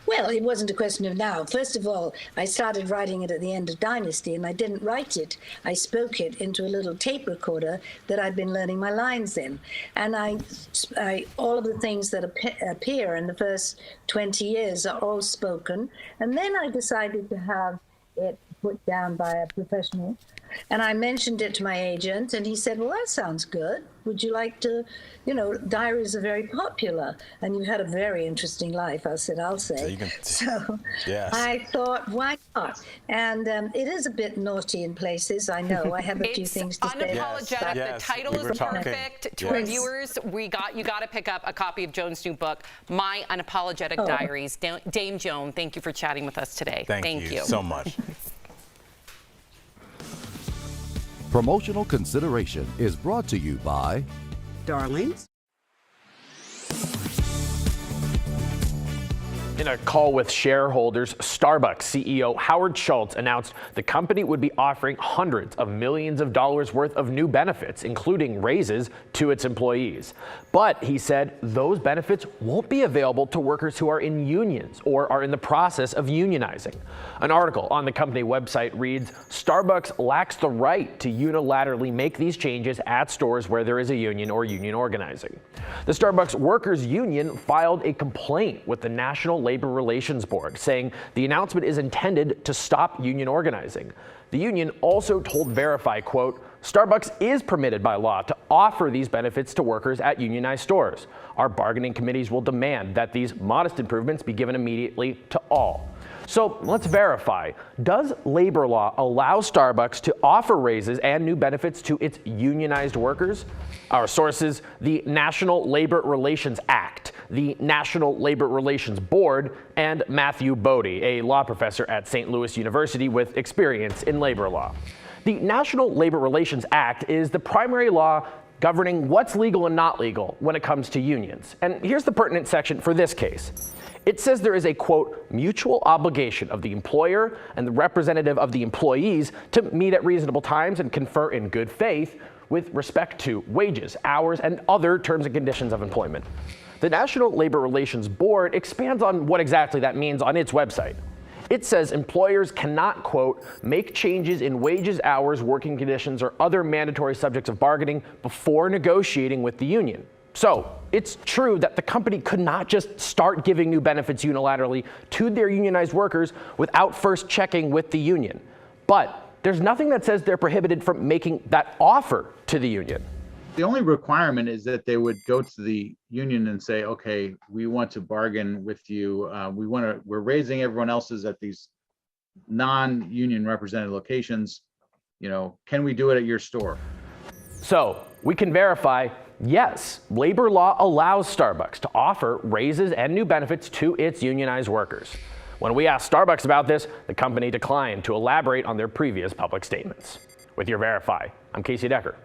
Well, it wasn't a question of now. First of all, I started writing it at the end of Dynasty, and I didn't write it. I spoke it into a little tape recorder that I'd been learning my lines in. And all of the things that appear in the first 20 years are all spoken. And then I decided to have it put down by a professional. And I mentioned it to my agent, and he said, "Well, that sounds good. Would you like to, diaries are very popular, and you've had a very interesting life." I said, "I'll say." So yes. I thought, why not? And it is a bit naughty in places, I know. I have a few things to say. It's unapologetic. Yes. The title is perfect. To our viewers, you got to pick up a copy of Joan's new book, My Unapologetic Diaries. Dame Joan, thank you for chatting with us today. Thank you so much. Promotional consideration is brought to you by Darlings. In a call with shareholders, Starbucks CEO Howard Schultz announced the company would be offering hundreds of millions of dollars worth of new benefits, including raises to its employees. But he said those benefits won't be available to workers who are in unions or are in the process of unionizing. An article on the company website reads, Starbucks lacks the right to unilaterally make these changes at stores where there is a union or union organizing. The Starbucks Workers Union filed a complaint with the National Labor Relations Board, saying the announcement is intended to stop union organizing. The union also told Verify, quote, Starbucks is permitted by law to offer these benefits to workers at unionized stores. Our bargaining committees will demand that these modest improvements be given immediately to all. So let's verify. Does labor law allow Starbucks to offer raises and new benefits to its unionized workers? Our sources, the National Labor Relations Act, the National Labor Relations Board, and Matthew Bodie, a law professor at St. Louis University with experience in labor law. The National Labor Relations Act is the primary law governing what's legal and not legal when it comes to unions. And here's the pertinent section for this case. It says there is a, quote, mutual obligation of the employer and the representative of the employees to meet at reasonable times and confer in good faith with respect to wages, hours, and other terms and conditions of employment. The National Labor Relations Board expands on what exactly that means on its website. It says employers cannot, quote, make changes in wages, hours, working conditions, or other mandatory subjects of bargaining before negotiating with the union. So it's true that the company could not just start giving new benefits unilaterally to their unionized workers without first checking with the union. But there's nothing that says they're prohibited from making that offer to the union. The only requirement is that they would go to the union and say, okay, we want to bargain with you. We're raising everyone else's at these non-union represented locations. You know, can we do it at your store? So we can verify, yes, labor law allows Starbucks to offer raises and new benefits to its unionized workers. When we asked Starbucks about this, the company declined to elaborate on their previous public statements. With your Verify, I'm Casey Decker.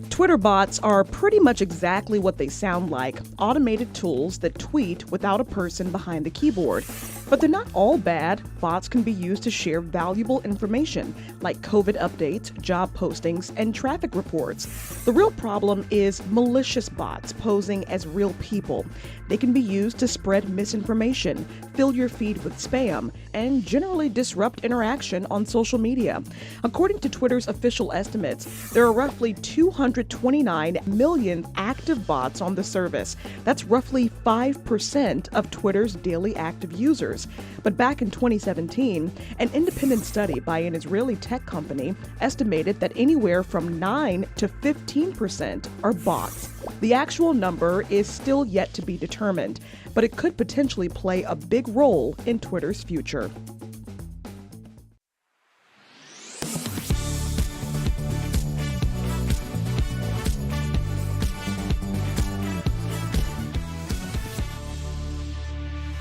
Twitter bots are pretty much exactly what they sound like, automated tools that tweet without a person behind the keyboard. But they're not all bad. Bots can be used to share valuable information, like COVID updates, job postings, and traffic reports. The real problem is malicious bots posing as real people. They can be used to spread misinformation, fill your feed with spam, and generally disrupt interaction on social media. According to Twitter's official estimates, there are roughly 229 million active bots on the service. That's roughly 5% of Twitter's daily active users. But back in 2017, an independent study by an Israeli tech company estimated that anywhere from 9 to 15% are bots. The actual number is still yet to be determined, but it could potentially play a big role in Twitter's future.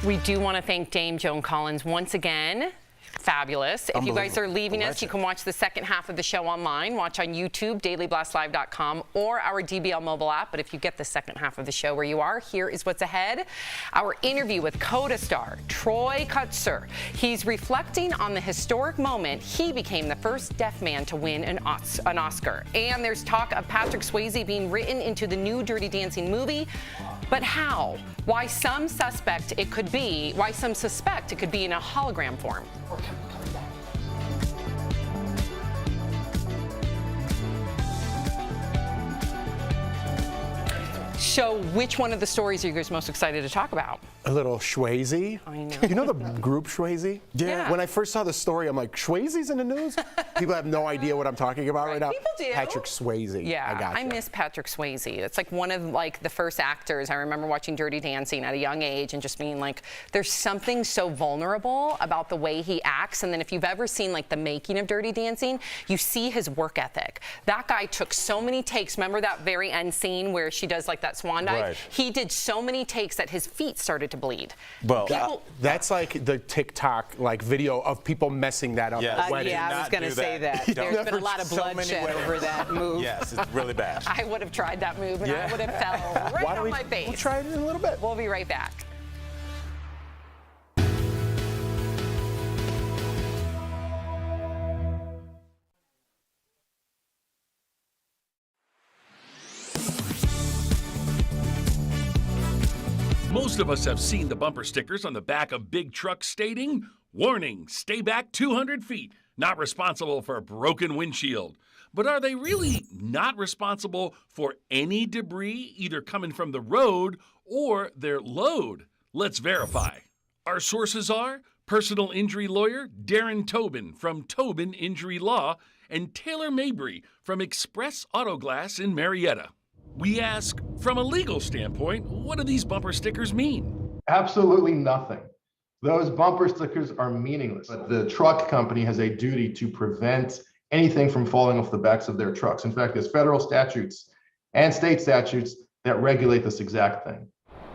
We do want to thank Dame Joan Collins once again. Fabulous. If you guys are leaving us, you can watch the second half of the show online. Watch on YouTube, dailyblastlive.com, or our DBL mobile app. But if you get the second half of the show where you are, here is what's ahead. Our interview with Coda star Troy Kotsur. He's reflecting on the historic moment he became the first deaf man to win an Oscar. And there's talk of Patrick Swayze being written into the new Dirty Dancing movie. But how? Why some suspect it could be in a hologram form. So which one of the stories are you guys most excited to talk about? A little Swayze. I know. You know the group Swayze? Yeah. When I first saw the story, I'm like, Swayze's in the news? People have no idea what I'm talking about right now. People do. Patrick Swayze. Yeah, I miss Patrick Swayze. It's like one of the first actors. I remember watching Dirty Dancing at a young age and just being like, there's something so vulnerable about the way he acts. And then if you've ever seen like the making of Dirty Dancing, you see his work ethic. That guy took so many takes. Remember that very end scene where she does like that swan dive? Right. He did so many takes that his feet started to bleed. Well, that's like the TikTok video of people messing that up at weddings. Yeah, I was going to say that. There's been a lot of bloodshed over that move. Yes, it's really bad. I would have tried that move and I would have fell right on my face. We'll try it in a little bit. We'll be right back. Most of us have seen the bumper stickers on the back of big trucks stating, "Warning, stay back 200 feet, not responsible for a broken windshield." But are they really not responsible for any debris either coming from the road or their load? Let's verify. Our sources are personal injury lawyer Darren Tobin from Tobin Injury Law and Taylor Mabry from Express Auto Glass in Marietta. We ask, from a legal standpoint, what do these bumper stickers mean? Absolutely nothing. Those bumper stickers are meaningless. But the truck company has a duty to prevent anything from falling off the backs of their trucks. In fact, there's federal statutes and state statutes that regulate this exact thing.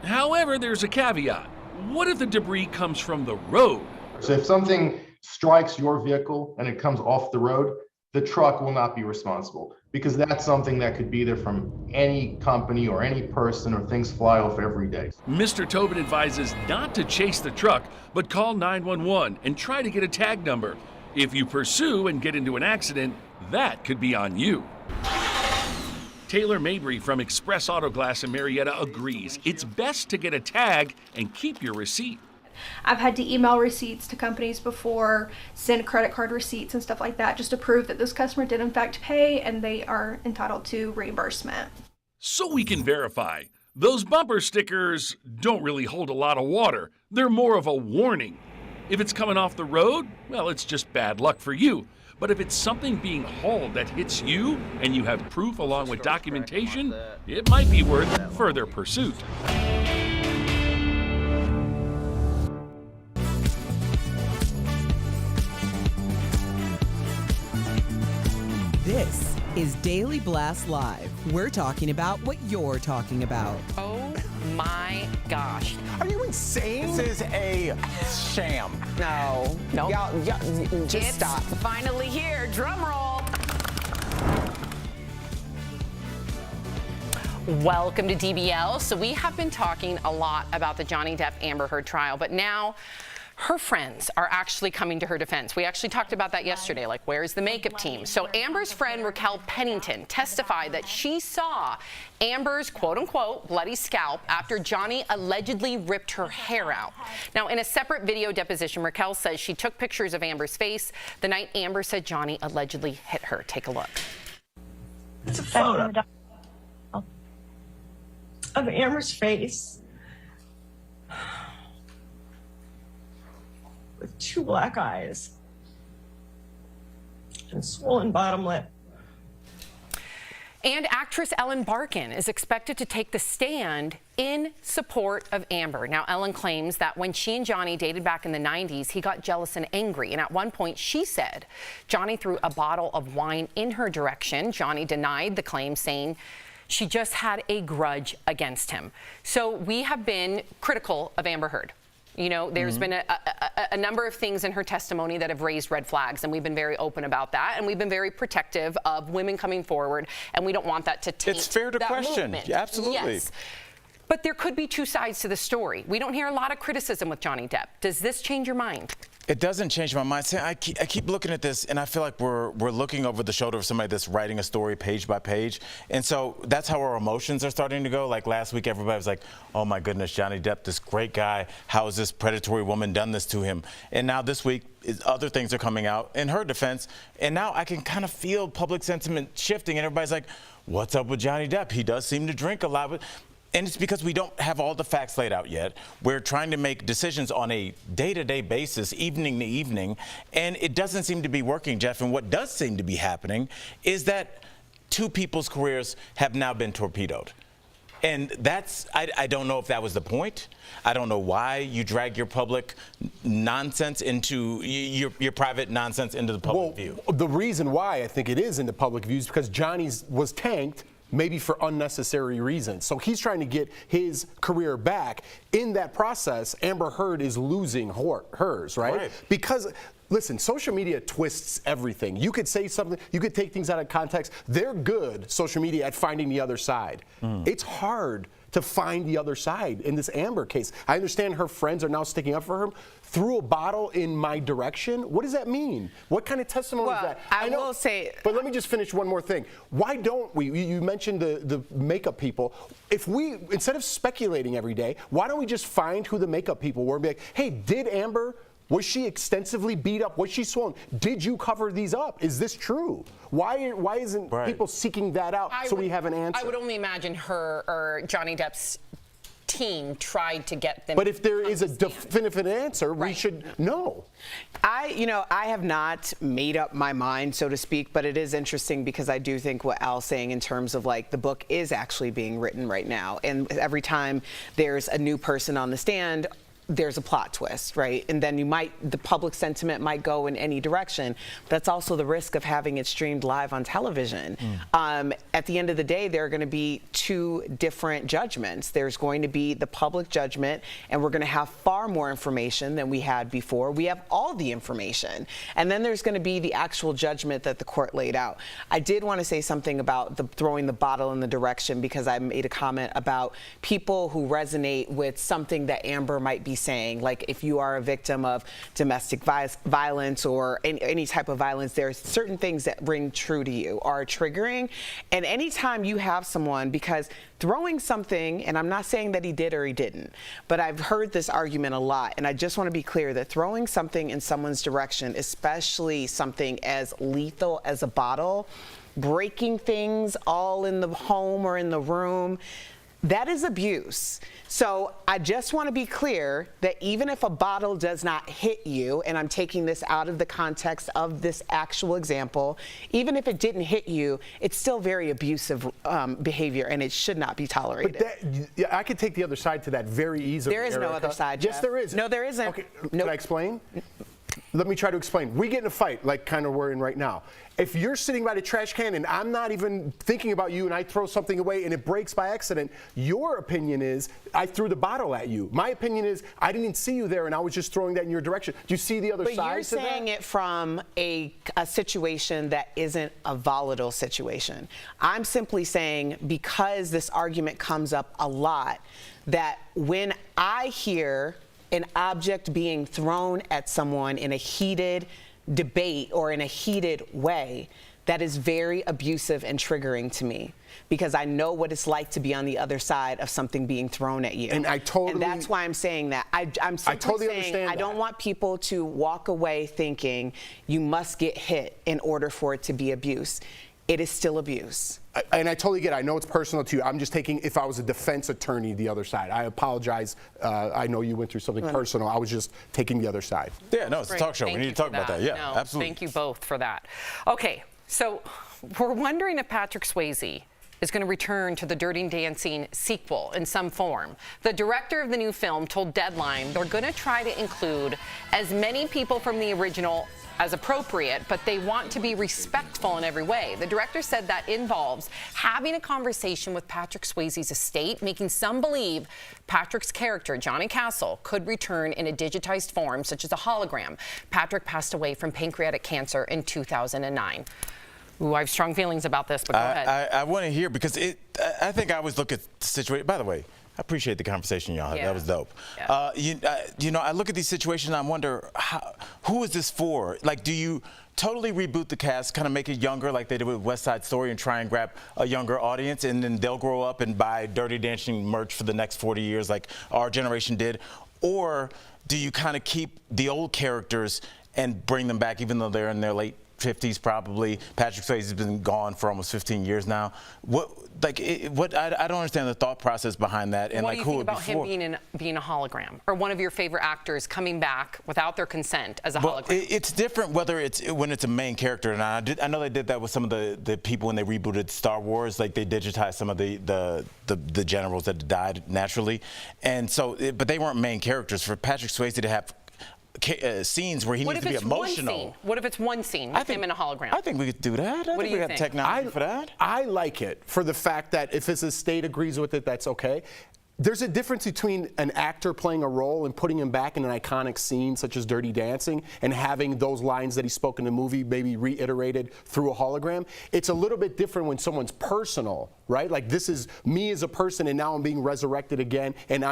However, there's a caveat. What if the debris comes from the road? So if something strikes your vehicle and it comes off the road, the truck will not be responsible, because that's something that could be there from any company or any person, or things fly off every day. Mr. Tobin advises not to chase the truck, but call 911 and try to get a tag number. If you pursue and get into an accident, that could be on you. Taylor Mabry from Express Auto Glass in Marietta agrees it's best to get a tag and keep your receipt. I've had to email receipts to companies before, send credit card receipts and stuff like that, just to prove that this customer did in fact pay and they are entitled to reimbursement. So we can verify, those bumper stickers don't really hold a lot of water. They're more of a warning. If it's coming off the road, well, it's just bad luck for you. But if it's something being hauled that hits you and you have proof along with documentation, it might be worth further pursuit. This is Daily Blast Live. We're talking about what you're talking about. Oh my gosh. Are you insane? This is a sham. No. No. Y'all, just it's stop. Finally here. Drum roll. Welcome to DBL. So we have been talking a lot about the Johnny Depp Amber Heard trial, but now her friends are actually coming to her defense. We actually talked about that yesterday, like where's the makeup team? So Amber's friend Raquel Pennington testified that she saw Amber's quote-unquote bloody scalp after Johnny allegedly ripped her hair out. Now, in a separate video deposition, Raquel says she took pictures of Amber's face the night Amber said Johnny allegedly hit her. Take a look. It's a photo of Amber's face with 2 black eyes and swollen bottom lip. And actress Ellen Barkin is expected to take the stand in support of Amber. Now, Ellen claims that when she and Johnny dated back in the 90s, he got jealous and angry. And at one point, she said Johnny threw a bottle of wine in her direction. Johnny denied the claim, saying she just had a grudge against him. So we have been critical of Amber Heard. You know, there's been a number of things in her testimony that have raised red flags, and we've been very open about that, and we've been very protective of women coming forward, and we don't want that to taint It's fair to that question. movement. Yeah, absolutely. Yes. But there could be 2 sides to the story. We don't hear a lot of criticism with Johnny Depp. Does this change your mind? It doesn't change my mind. See, I keep looking at this, and I feel like we're looking over the shoulder of somebody that's writing a story page by page. And so that's how our emotions are starting to go. Like last week, everybody was like, oh my goodness, Johnny Depp, this great guy. How has this predatory woman done this to him? And now this week, other things are coming out in her defense. And now I can kind of feel public sentiment shifting, and everybody's like, what's up with Johnny Depp? He does seem to drink a lot. And it's because we don't have all the facts laid out yet. We're trying to make decisions on a day-to-day basis, evening to evening, and it doesn't seem to be working, Jeff. And what does seem to be happening is that 2 people's careers have now been torpedoed. And that's, I don't know if that was the point. I don't know why you drag your public nonsense into, your private nonsense into the public view. The reason why I think it is in the public view is because Johnny's was tanked, maybe for unnecessary reasons. So he's trying to get his career back. In that process, Amber Heard is losing hers, right? Because, listen, social media twists everything. You could say something, you could take things out of context. They're good, social media, at finding the other side. It's hard to find the other side in this Amber case. I understand her friends are now sticking up for her. Threw a bottle in my direction? What does that mean? What kind of testimony is that? I will say, but let me just finish one more thing. Why don't we, you mentioned the makeup people, if we, instead of speculating every day, why don't we just find who the makeup people were and be like, hey, did Amber, was she extensively beat up? Was she swollen? Did you cover these up? Is this true? Why isn't people seeking that out so we have an answer? I would only imagine her or Johnny Depp's team tried to get them. But if there is a definitive answer, we should know. I have not made up my mind, so to speak, but it is interesting because I do think what Al's saying in terms of like the book is actually being written right now. And every time there's a new person on the stand, there's a plot twist, right? And then the public sentiment might go in any direction. That's also the risk of having it streamed live on television. At the end of the day, there are going to be two different judgments. There's going to be the public judgment, and we're going to have far more information than we had before. We have all the information. And then there's going to be the actual judgment that the court laid out. I did want to say something about throwing the bottle in the direction, because I made a comment about people who resonate with something that Amber might be saying. Like, if you are a victim of domestic violence or any type of violence, there are certain things that ring true to you, are triggering. And anytime you have someone, because throwing something, and I'm not saying that he did or he didn't, but I've heard this argument a lot, and I just want to be clear that throwing something in someone's direction, especially something as lethal as a bottle, breaking things all in the home or in the room, that is abuse. So I just want to be clear that even if a bottle does not hit you, and I'm taking this out of the context of this actual example, even if it didn't hit you, it's still very abusive behavior, and it should not be tolerated. But I could take the other side to that very easily. There is no other side, Yes, Jeff. there is. No, there isn't. Okay, can I explain? Let me try to explain. We get in a fight, like kind of we're in right now. If you're sitting by the trash can and I'm not even thinking about you and I throw something away and it breaks by accident, your opinion is I threw the bottle at you. My opinion is I didn't see you there and I was just throwing that in your direction. Do you see the other side to that? But you're saying it from a situation that isn't a volatile situation. I'm simply saying, because this argument comes up a lot, that when I hear an object being thrown at someone in a heated debate or in a heated way, that is very abusive and triggering to me, because I know what it's like to be on the other side of something being thrown at you. And that's why I'm saying that. I'm simply saying I don't want people to walk away thinking you must get hit in order for it to be abuse. It is still abuse. And I totally get it. I know it's personal to you. I'm just taking, if I was a defense attorney, the other side. I apologize. I know you went through something personal. I was just taking the other side. Yeah, no, it's a talk show. We need to talk about that. Yeah, No, absolutely. Thank you both for that. Okay, so we're wondering if Patrick Swayze is going to return to the Dirty Dancing sequel in some form. The director of the new film told Deadline they're going to try to include as many people from the original as appropriate, but they want to be respectful in every way. The director said that involves having a conversation with Patrick Swayze's estate, making some believe Patrick's character, Johnny Castle, could return in a digitized form, such as a hologram. Patrick passed away from pancreatic cancer in 2009. Ooh, I have strong feelings about this, but go ahead. I want to hear, because I think I always look at the situation. By the way, I appreciate the conversation y'all had. Yeah. That was dope. Yeah. You know, I look at these situations and I wonder, who is this for? Like, do you totally reboot the cast, kind of make it younger like they did with West Side Story and try and grab a younger audience, and then they'll grow up and buy Dirty Dancing merch for the next 40 years like our generation did? Or do you kind of keep the old characters and bring them back even though they're in their late 50s probably? Patrick Swayze has been gone for almost 15 years now. I don't understand the thought process behind that. And what like, do you who think about him being a hologram, or one of your favorite actors coming back without their consent as a hologram? It's different whether when it's a main character or not. I know they did that with some of the people when they rebooted Star Wars. Like, they digitized some of the generals that died naturally, and so but they weren't main characters. For Patrick Swayze to have scenes where he needs to be emotional. What if it's one scene with him in a hologram? I think we could do that. I think we have technology for that. I like it for the fact that if his estate agrees with it, that's okay. There's a difference between an actor playing a role and putting him back in an iconic scene such as Dirty Dancing and having those lines that he spoke in the movie maybe reiterated through a hologram. It's a little bit different when someone's personal, right? Like, this is me as a person and now I'm being resurrected again, and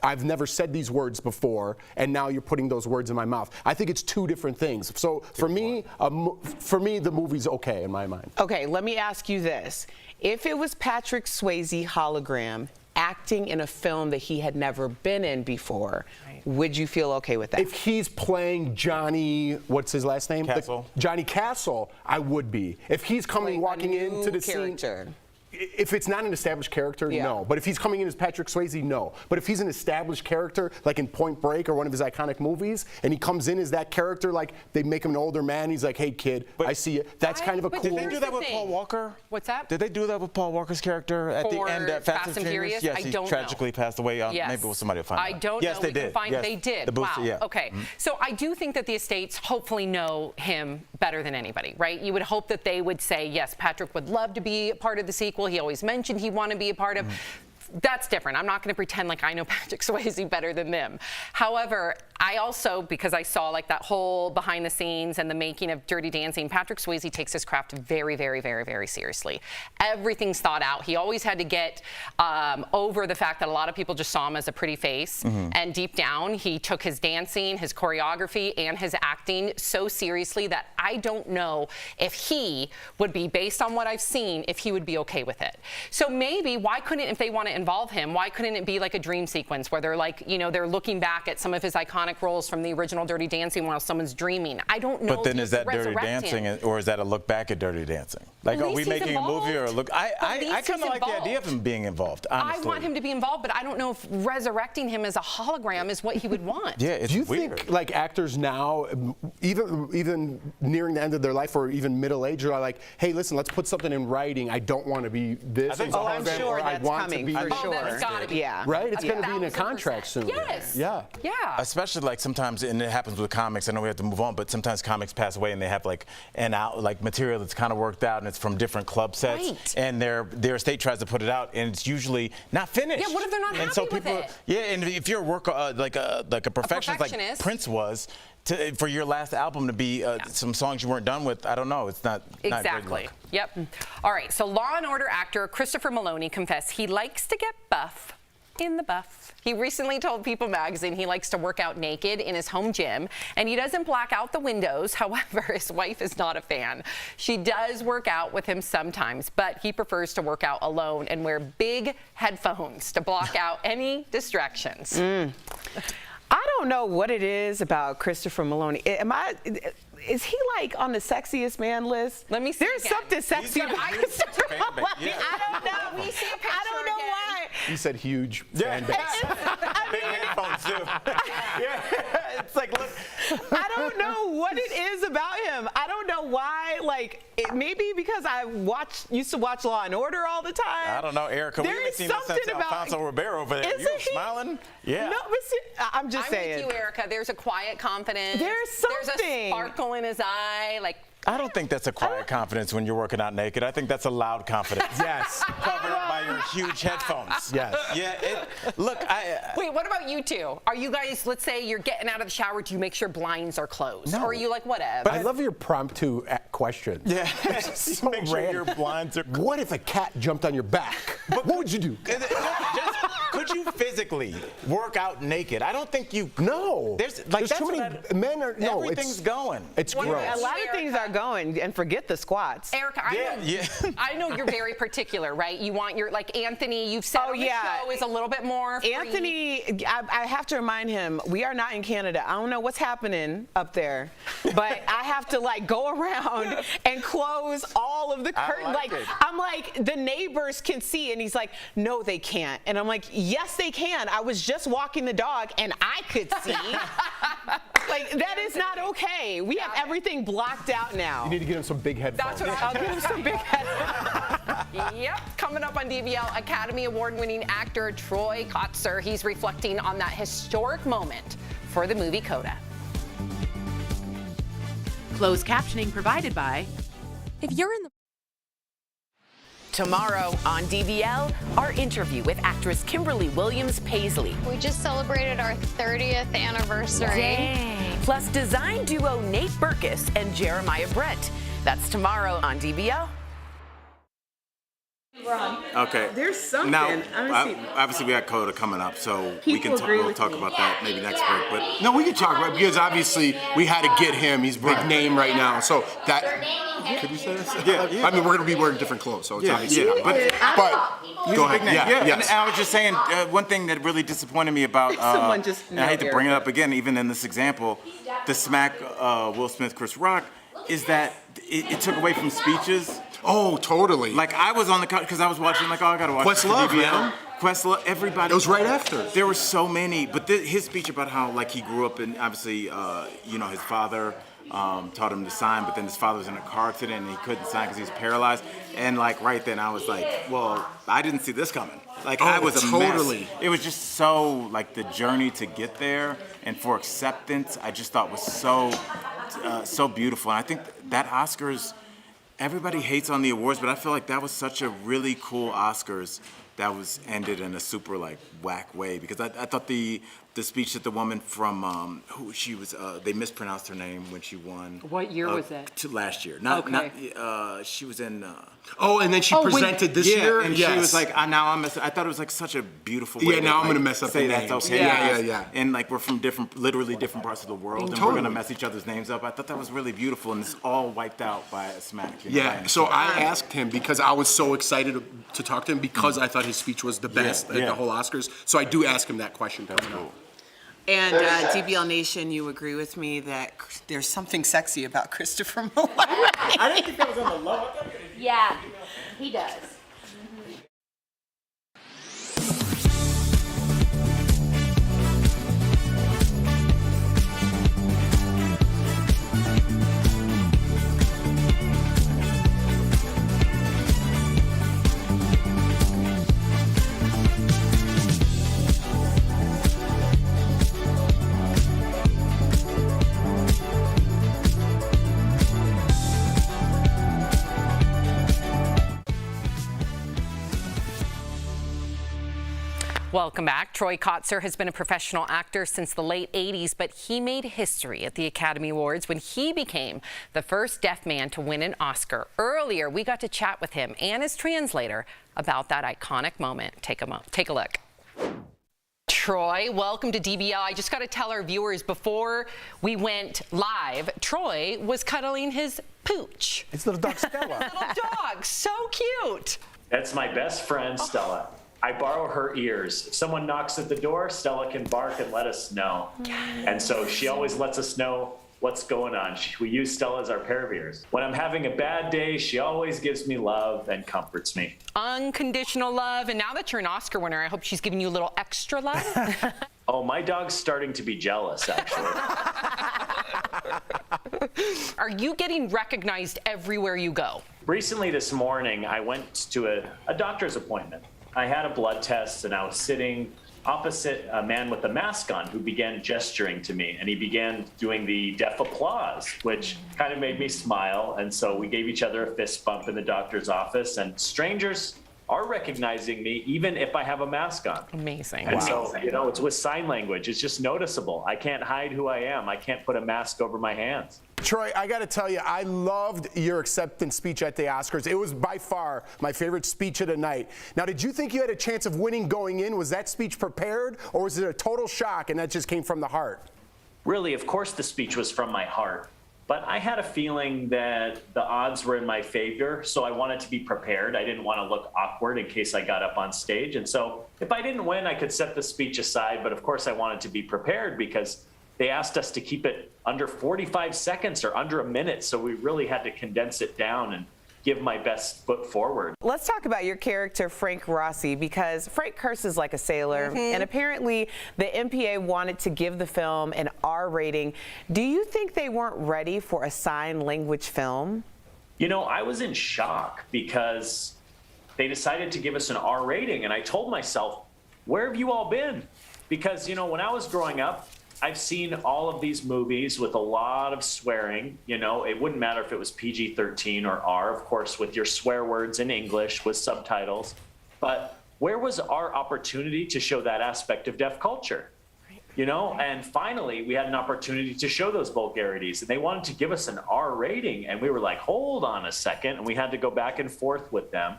I've never said these words before and now you're putting those words in my mouth. I think it's two different things. So for me, the movie's okay in my mind. Okay, let me ask you this. If it was Patrick Swayze hologram acting in a film that he had never been in before, would you feel okay with that? If he's playing Johnny, what's his last name? Castle. Johnny Castle, I would be. If he's walking into the character. scene. if it's not an established character, no. But if he's coming in as Patrick Swayze, no. But if he's an established character, like in Point Break or one of his iconic movies, and he comes in as that character, like they make him an older man, he's like, hey kid, I see you. That's kind of a cool. Did they do that with Paul Walker? What's that? Did they do that with Paul Walker's character at the end of Fast and Furious? Yes, he tragically passed away. Yes. Maybe it was somebody will find out. I don't know. Yes, they did. Yes. They did. The booster, wow. Okay. So I do think that the estates hopefully know him better than anybody, right? You would hope that they would say, yes, Patrick would love to be a part of the sequel. He always mentioned he'd want to be a part of. That's different. I'm not going to pretend like I know Patrick Swayze better than them. However, I also, because I saw like that whole behind the scenes and the making of Dirty Dancing, Patrick Swayze takes his craft very, very, very, very seriously. Everything's thought out. He always had to get over the fact that a lot of people just saw him as a pretty face. And deep down, he took his dancing, his choreography, and his acting so seriously that I don't know if he would be, based on what I've seen, if he would be okay with it. So maybe, why couldn't, if they want to involve him, why couldn't it be like a dream sequence where they're like, you know, they're looking back at some of his iconic roles from the original Dirty Dancing while someone's dreaming? I don't know. But then is that Dirty Dancing, or is that a look back at Dirty Dancing? Like, are we making a movie or a look? I kind of like the idea of him being involved, honestly. I want him to be involved, but I don't know if resurrecting him as a hologram is what he would want. Yeah, it's Do you weird. think like actors now, even nearing the end of their life or even middle age, are like, hey, listen, let's put something in writing. I don't want to be this. I think as a I'm hologram, sure or I that's want coming to be. for sure. That's gotta be. Yeah. Right? It's going to be in a 1000%. contract soon. Yes. Yeah. Yeah. Especially like sometimes, and it happens with comics. I know we have to move on, but sometimes comics pass away and they have like material that's kind of worked out and it's from different club sets, and their estate tries to put it out and it's usually not finished. Yeah. What if they're not happy with it? Yeah, and if you're a worker like a perfectionist like Prince was, for your last album to be some songs you weren't done with, I don't know. It's not Exactly. Not Yep. All right. So Law and Order actor Christopher Meloni confessed he likes to get buff in the buff. He recently told People magazine he likes to work out naked in his home gym, and he doesn't black out the windows. However, his wife is not a fan. She does work out with him sometimes, but he prefers to work out alone and wear big headphones to block out any distractions. I don't know what it is about Christopher Meloni. Is he like on the sexiest man list? Let me see. There's something sexy about Christopher Meloni. Yeah. I don't know. I don't know why. He said huge fan base. Big headphones too. Yeah. It's like, look. I don't know what it is about him. I don't know why. Like, maybe because I used to watch Law and Order all the time. I don't know, Erica. We haven't seen this since Alfonso Ribeiro over there. You were smiling? Yeah. No, but see, I'm just saying. I'm with you, Erica. There's a quiet confidence. There's something. There's a sparkle in his eye. Like, I don't think that's a quiet confidence when you're working out naked. I think that's a loud confidence. Yes. Covered up by your huge headphones. Yes. Yeah. Look, wait, what about you two? Are you guys, let's say you're getting out of the shower, do you make sure blinds are closed? No. Or are you like, whatever? But I love your promptu questions. Yeah. So make sure your blinds are closed. What if a cat jumped on your back? What would you do? Could you physically work out naked? I don't think you. No. There's too many men are. No, everything's going. It's gross. A lot of things are going, and forget the squats. Erica, I know you're very particular, right? You want your, like Anthony, you've said on the show is a little bit more free. Anthony, I have to remind him, we are not in Canada. I don't know what's happening up there, but I have to like go around and close all of the curtains. I'm like, the neighbors can see, and he's like, no, they can't. And I'm like, yes, they can. I was just walking the dog, and I could see. Like, that is not okay. We have everything blocked out now. You need to get him some big headphones. That's what I'll give him some big headphones. Yep. Coming up on DBL, Academy Award-winning actor Troy Kotsur. He's reflecting on that historic moment for the movie Coda. Closed captioning provided by. If you're in the Tomorrow on DBL, our interview with actress Kimberly Williams Paisley. We just celebrated our 30th anniversary. Dang. Plus design duo Nate Berkus and Jeremiah Brent. That's tomorrow on DBL. Okay. There's something. Now, obviously we got Coda coming up, so we'll talk about that maybe next break. But no, we can talk about it because obviously we had to get him. He's a big name right now, so that. Could you say this? Yeah. I mean, we're going to be wearing different clothes, so it's obviously. Yeah. But go ahead. Yeah. And I was just saying one thing that really disappointed me about. And I hate to bring it up again, even in this example, the smack Will Smith, Chris Rock, is that it took away from speeches Oh, totally. Like, I was on the couch because I was watching, like, oh, I got to watch Questlove, DBL. man. Questlove, everybody. It was right after. There were so many. But his speech about how, like, he grew up and obviously, you know, his father taught him to sign, but then his father was in a car accident and he couldn't sign because he was paralyzed. And, like, right then I was like, well, I didn't see this coming. Like, I was a mess. It was just so, like, the journey to get there and for acceptance, I just thought was so beautiful. And I think that Oscars, everybody hates on the awards, but I feel like that was such a really cool Oscars that was ended in a super, like, whack way. Because I thought the speech that the woman from, who she was, they mispronounced her name when she won. What year was that? Last year. She was in... oh, and then she presented this year? And she was like, now I'm messing... I thought it was, like, such a beautiful way now I'm going to mess up the names. That's okay. Yeah. And, like, we're from literally different parts of the world, and we're going to mess each other's names up. I thought that was really beautiful, and it's all wiped out by a smack. You know, so I asked him because I was so excited to talk to him because I thought his speech was the best at the whole Oscars. So I do ask him that question coming up. And DBL Nation, you agree with me that there's something sexy about Christopher Meloni? I didn't think that was on the low. Yeah, he does. Welcome back. Troy Kotsur has been a professional actor since the late 80s, but he made history at the Academy Awards when he became the first deaf man to win an Oscar. Earlier, we got to chat with him and his translator about that iconic moment. Take a look. Troy, welcome to DBL. I just got to tell our viewers, before we went live, Troy was cuddling his pooch. It's little dog Stella. Little dog, so cute. That's my best friend, Stella. I borrow her ears. If someone knocks at the door, Stella can bark and let us know. And so she always lets us know what's going on. We use Stella as our pair of ears. When I'm having a bad day, she always gives me love and comforts me. Unconditional love. And now that you're an Oscar winner, I hope she's giving you a little extra love. Oh, my dog's starting to be jealous, actually. Are you getting recognized everywhere you go? Recently this morning, I went to a doctor's appointment. I had a blood test and I was sitting opposite a man with a mask on who began gesturing to me, and he began doing the deaf applause, which kind of made me smile. And so we gave each other a fist bump in the doctor's office, and strangers are recognizing me even if I have a mask on. Amazing. And so, you know, it's with sign language. It's just noticeable. I can't hide who I am. I can't put a mask over my hands. Troy, I got to tell you, I loved your acceptance speech at the Oscars. It was by far my favorite speech of the night. Now, did you think you had a chance of winning going in? Was that speech prepared, or was it a total shock and that just came from the heart? Really, of course the speech was from my heart. But I had a feeling that the odds were in my favor, so I wanted to be prepared. I didn't want to look awkward in case I got up on stage. And so if I didn't win, I could set the speech aside. But of course, I wanted to be prepared because they asked us to keep it under 45 seconds or under a minute. So we really had to condense it down and give my best foot forward. Let's talk about your character, Frank Rossi, because Frank curses like a sailor, and apparently the MPA wanted to give the film an R rating. Do you think they weren't ready for a sign language film? You know, I was in shock because they decided to give us an R rating, and I told myself, where have you all been? Because, you know, when I was growing up, I've seen all of these movies with a lot of swearing. You know, it wouldn't matter if it was PG-13 or R, of course, with your swear words in English with subtitles. But where was our opportunity to show that aspect of deaf culture? You know, and finally, we had an opportunity to show those vulgarities, and they wanted to give us an R rating. And we were like, hold on a second. And we had to go back and forth with them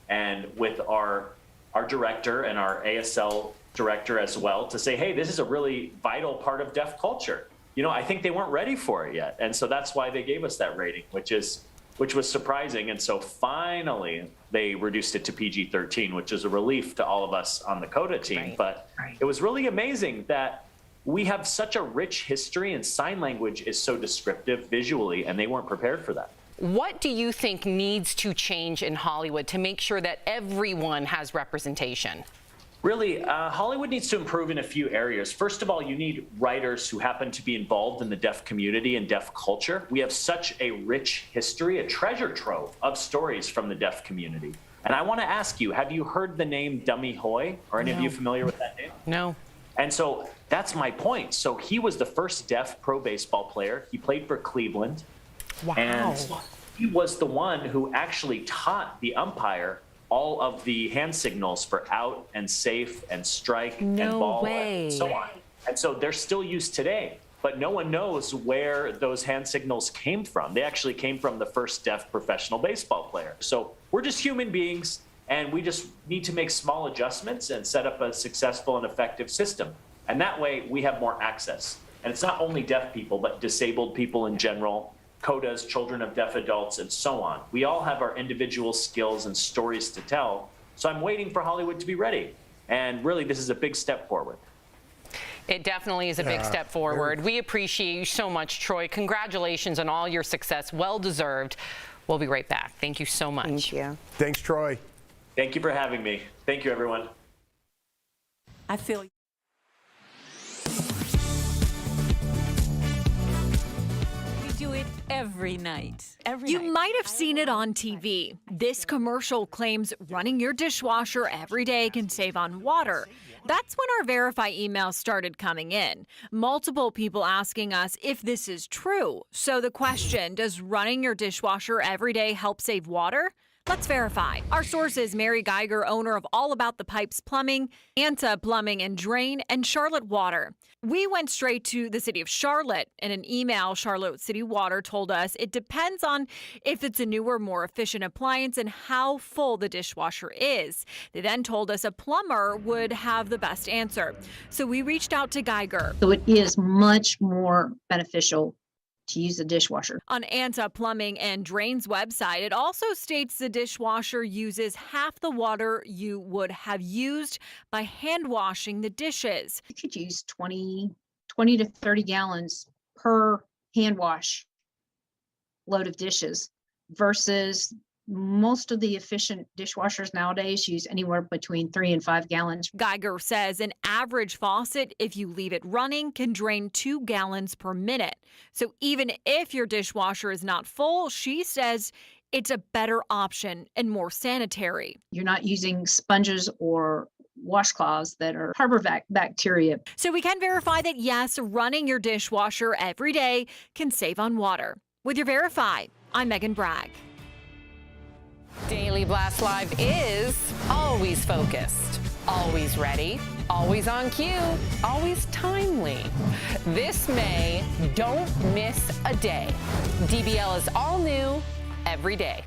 and with our director and our ASL director as well to say, hey, this is a really vital part of deaf culture. You know, I think they weren't ready for it yet. And so that's why they gave us that rating, which was surprising. And so finally they reduced it to PG-13, which is a relief to all of us on the CODA team. But it was really amazing that we have such a rich history, and sign language is so descriptive visually, and they weren't prepared for that. What do you think needs to change in Hollywood to make sure that everyone has representation? Really, Hollywood needs to improve in a few areas. First of all, you need writers who happen to be involved in the deaf community and deaf culture. We have such a rich history, a treasure trove of stories from the deaf community. And I want to ask you, have you heard the name Dummy Hoy? Are any of you familiar with that name? No. And so that's my point. So he was the first deaf pro baseball player. He played for Cleveland. Wow. And he was the one who actually taught the umpire all of the hand signals for out and safe and strike and ball and so on. And so they're still used today, but no one knows where those hand signals came from. They actually came from the first deaf professional baseball player. So we're just human beings, and we just need to make small adjustments and set up a successful and effective system. And that way we have more access. And it's not only deaf people, but disabled people in general, CODAs, children of deaf adults, and so on. We all have our individual skills and stories to tell. So I'm waiting for Hollywood to be ready. And really, this is a big step forward. It definitely is a big step forward. We appreciate you so much, Troy. Congratulations on all your success. Well deserved. We'll be right back. Thank you so much. Thank you. Thanks, Troy. Thank you for having me. Thank you, everyone. I feel do it every night. You might have seen it on TV. This commercial claims running your dishwasher every day can save on water. That's when our Verify emails started coming in. Multiple people asking us if this is true. So the question, does running your dishwasher every day help save water? Let's verify. Our source is Mary Geiger, owner of All About the Pipes Plumbing, Anta Plumbing and Drain, and Charlotte Water. We went straight to the city of Charlotte. In an email, Charlotte City Water told us it depends on if it's a newer, more efficient appliance and how full the dishwasher is. They then told us a plumber would have the best answer. So we reached out to Geiger. So it is much more beneficial to use the dishwasher. On Anta Plumbing and Drain's website, it also states the dishwasher uses half the water you would have used by hand washing the dishes. You could use 20 to 30 gallons per hand wash load of dishes versus most of the efficient dishwashers nowadays use anywhere between 3 and 5 gallons. Geiger says an average faucet, if you leave it running, can drain 2 gallons per minute. So even if your dishwasher is not full, she says it's a better option and more sanitary. You're not using sponges or washcloths that are harbor bacteria. So we can verify that yes, running your dishwasher every day can save on water. With your Verify, I'm Megan Bragg. Daily Blast Live is always focused, always ready, always on cue, always timely. This May, don't miss a day. DBL is all new every day.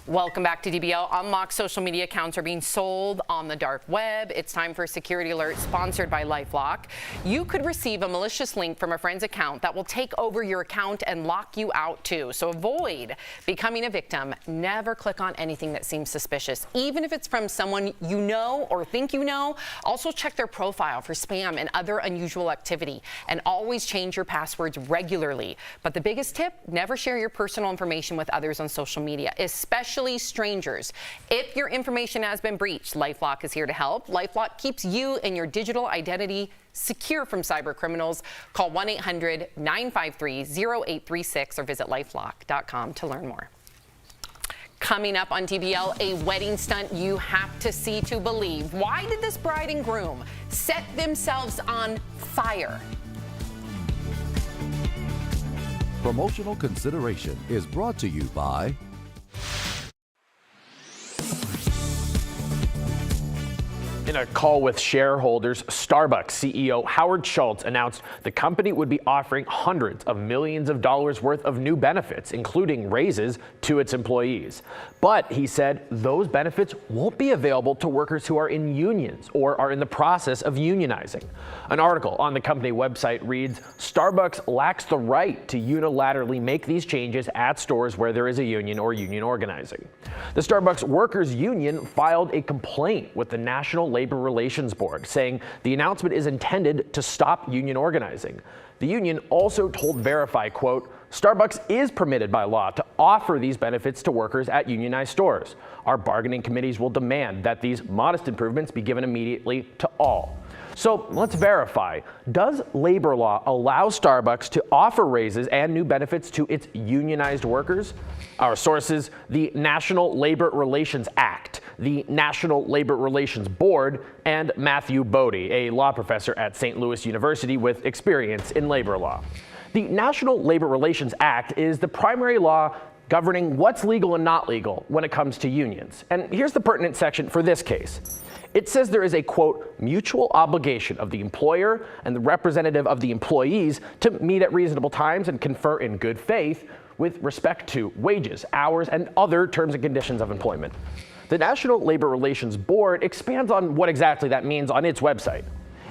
Welcome back to DBL. Unlocked social media accounts are being sold on the dark web. It's time for a security alert sponsored by Lifelock. You could receive a malicious link from a friend's account that will take over your account and lock you out too. So avoid becoming a victim. Never click on anything that seems suspicious, even if it's from someone you know or think you know. Also check their profile for spam and other unusual activity, and always change your passwords regularly. But the biggest tip, never share your personal information with others on social media, especially strangers. If your information has been breached, LifeLock is here to help. LifeLock keeps you and your digital identity secure from cyber criminals. Call 1-800-953-0836 or visit lifelock.com to learn more. Coming up on DBL, a wedding stunt you have to see to believe. Why did this bride and groom set themselves on fire? Promotional consideration is brought to you by In a call with shareholders, Starbucks CEO Howard Schultz announced the company would be offering hundreds of millions of dollars worth of new benefits, including raises, to its employees. But he said those benefits won't be available to workers who are in unions or are in the process of unionizing. An article on the company website reads, Starbucks lacks the right to unilaterally make these changes at stores where there is a union or union organizing. The Starbucks Workers Union filed a complaint with the National Labor Relations Board, saying the announcement is intended to stop union organizing. The union also told Verify, quote, Starbucks is permitted by law to offer these benefits to workers at unionized stores. Our bargaining committees will demand that these modest improvements be given immediately to all. So let's verify. Does labor law allow Starbucks to offer raises and new benefits to its unionized workers? Our sources, the National Labor Relations Act, the National Labor Relations Board, and Matthew Bodie, a law professor at St. Louis University with experience in labor law. The National Labor Relations Act is the primary law governing what's legal and not legal when it comes to unions. And here's the pertinent section for this case. It says there is a, quote, mutual obligation of the employer and the representative of the employees to meet at reasonable times and confer in good faith with respect to wages, hours, and other terms and conditions of employment. The National Labor Relations Board expands on what exactly that means on its website.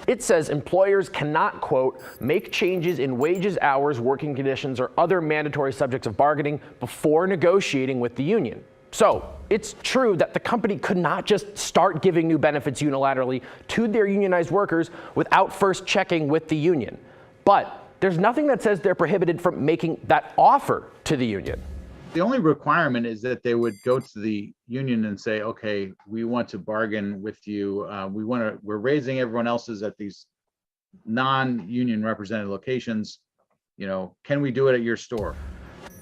It says employers cannot, quote, make changes in wages, hours, working conditions, or other mandatory subjects of bargaining before negotiating with the union. So it's true that the company could not just start giving new benefits unilaterally to their unionized workers without first checking with the union. But there's nothing that says they're prohibited from making that offer to the union. The only requirement is that they would go to the union and say, okay, we want to bargain with you. We're raising everyone else's at these non-union represented locations. You know, can we do it at your store?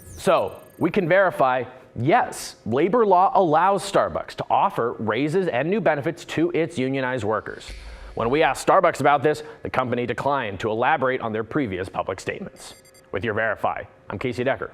So we can verify, yes, labor law allows Starbucks to offer raises and new benefits to its unionized workers. When we asked Starbucks about this, the company declined to elaborate on their previous public statements. With your Verify, I'm Casey Decker.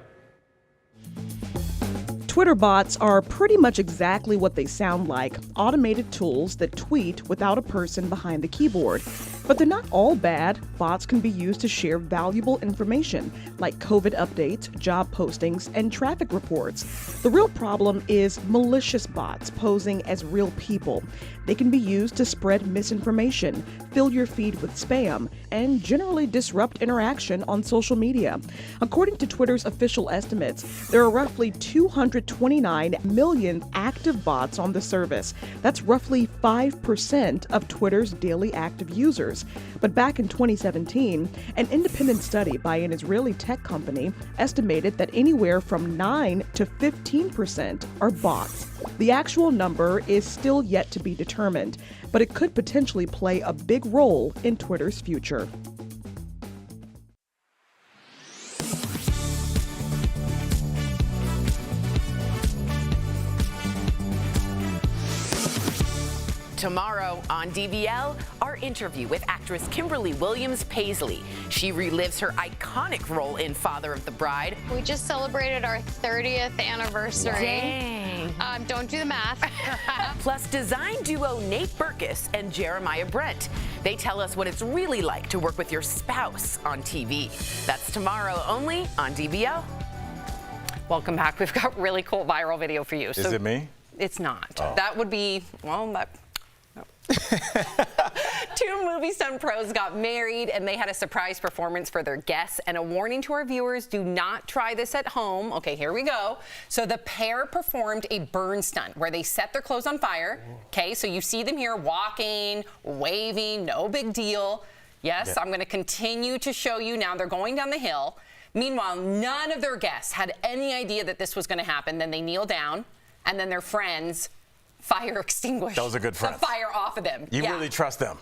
Twitter bots are pretty much exactly what they sound like, automated tools that tweet without a person behind the keyboard. But they're not all bad. Bots can be used to share valuable information, like COVID updates, job postings, and traffic reports. The real problem is malicious bots posing as real people. They can be used to spread misinformation, fill your feed with spam, and generally disrupt interaction on social media. According to Twitter's official estimates, there are roughly 229 million active bots on the service. That's roughly 5% of Twitter's daily active users. But back in 2017, an independent study by an Israeli tech company estimated that anywhere from 9 to 15% are bots. The actual number is still yet to be determined, but it could potentially play a big role in Twitter's future. Tomorrow on DBL, our interview with actress Kimberly Williams Paisley. She relives her iconic role in Father of the Bride. We just celebrated our 30th anniversary. Dang. Don't do the math. Plus, design duo Nate Berkus and Jeremiah Brent. They tell us what it's really like to work with your spouse on TV. That's tomorrow only on DBL. Welcome back. We've got really cool viral video for you. Is it me? It's not. Oh. That would be, well, that... Two movie stunt pros got married and they had a surprise performance for their guests, and a warning to our viewers, do not try this at home. Okay, here we go. So the pair performed a burn stunt where they set their clothes on fire. Okay, so you see them here walking, waving, no big deal. Yes, yeah. I'm going to continue to show you now. They're going down the hill. Meanwhile, none of their guests had any idea that this was going to happen. Then they kneel down, and then their friends fire extinguish Those are good friends. the fire off of them. You really trust them?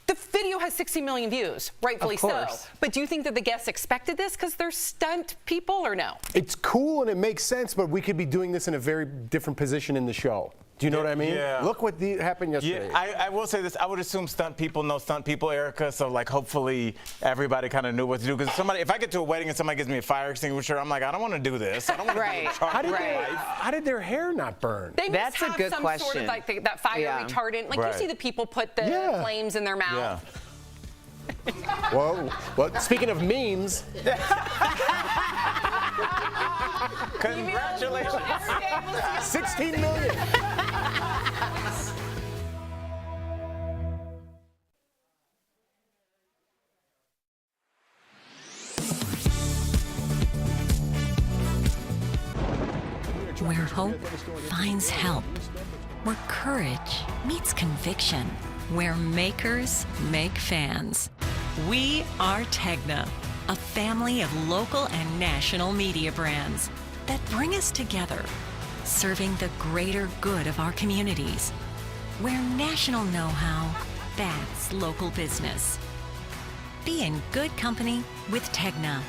The video has 60 million views, rightfully so. But do you think that the guests expected this because they're stunt people, or no? It's cool and it makes sense, but we could be doing this in a very different position in the show. Do you know what I mean? Yeah. Look what happened yesterday. Yeah, I will say this. I would assume stunt people know stunt people, Erica. So, like, hopefully everybody kind of knew what to do. Because if I get to a wedding and somebody gives me a fire extinguisher, I'm like, I don't want to do this. I don't want to be in charge of my life. How did their hair not burn? They must have some sort of like that fire retardant. Like you see the people put the flames in their mouth. Well, speaking of memes. Congratulations. 16 million. Where hope finds help. Where courage meets conviction. Where makers make fans. We are Tegna, a family of local and national media brands that bring us together, serving the greater good of our communities. Where national know-how backs local business. Be in good company with Tegna.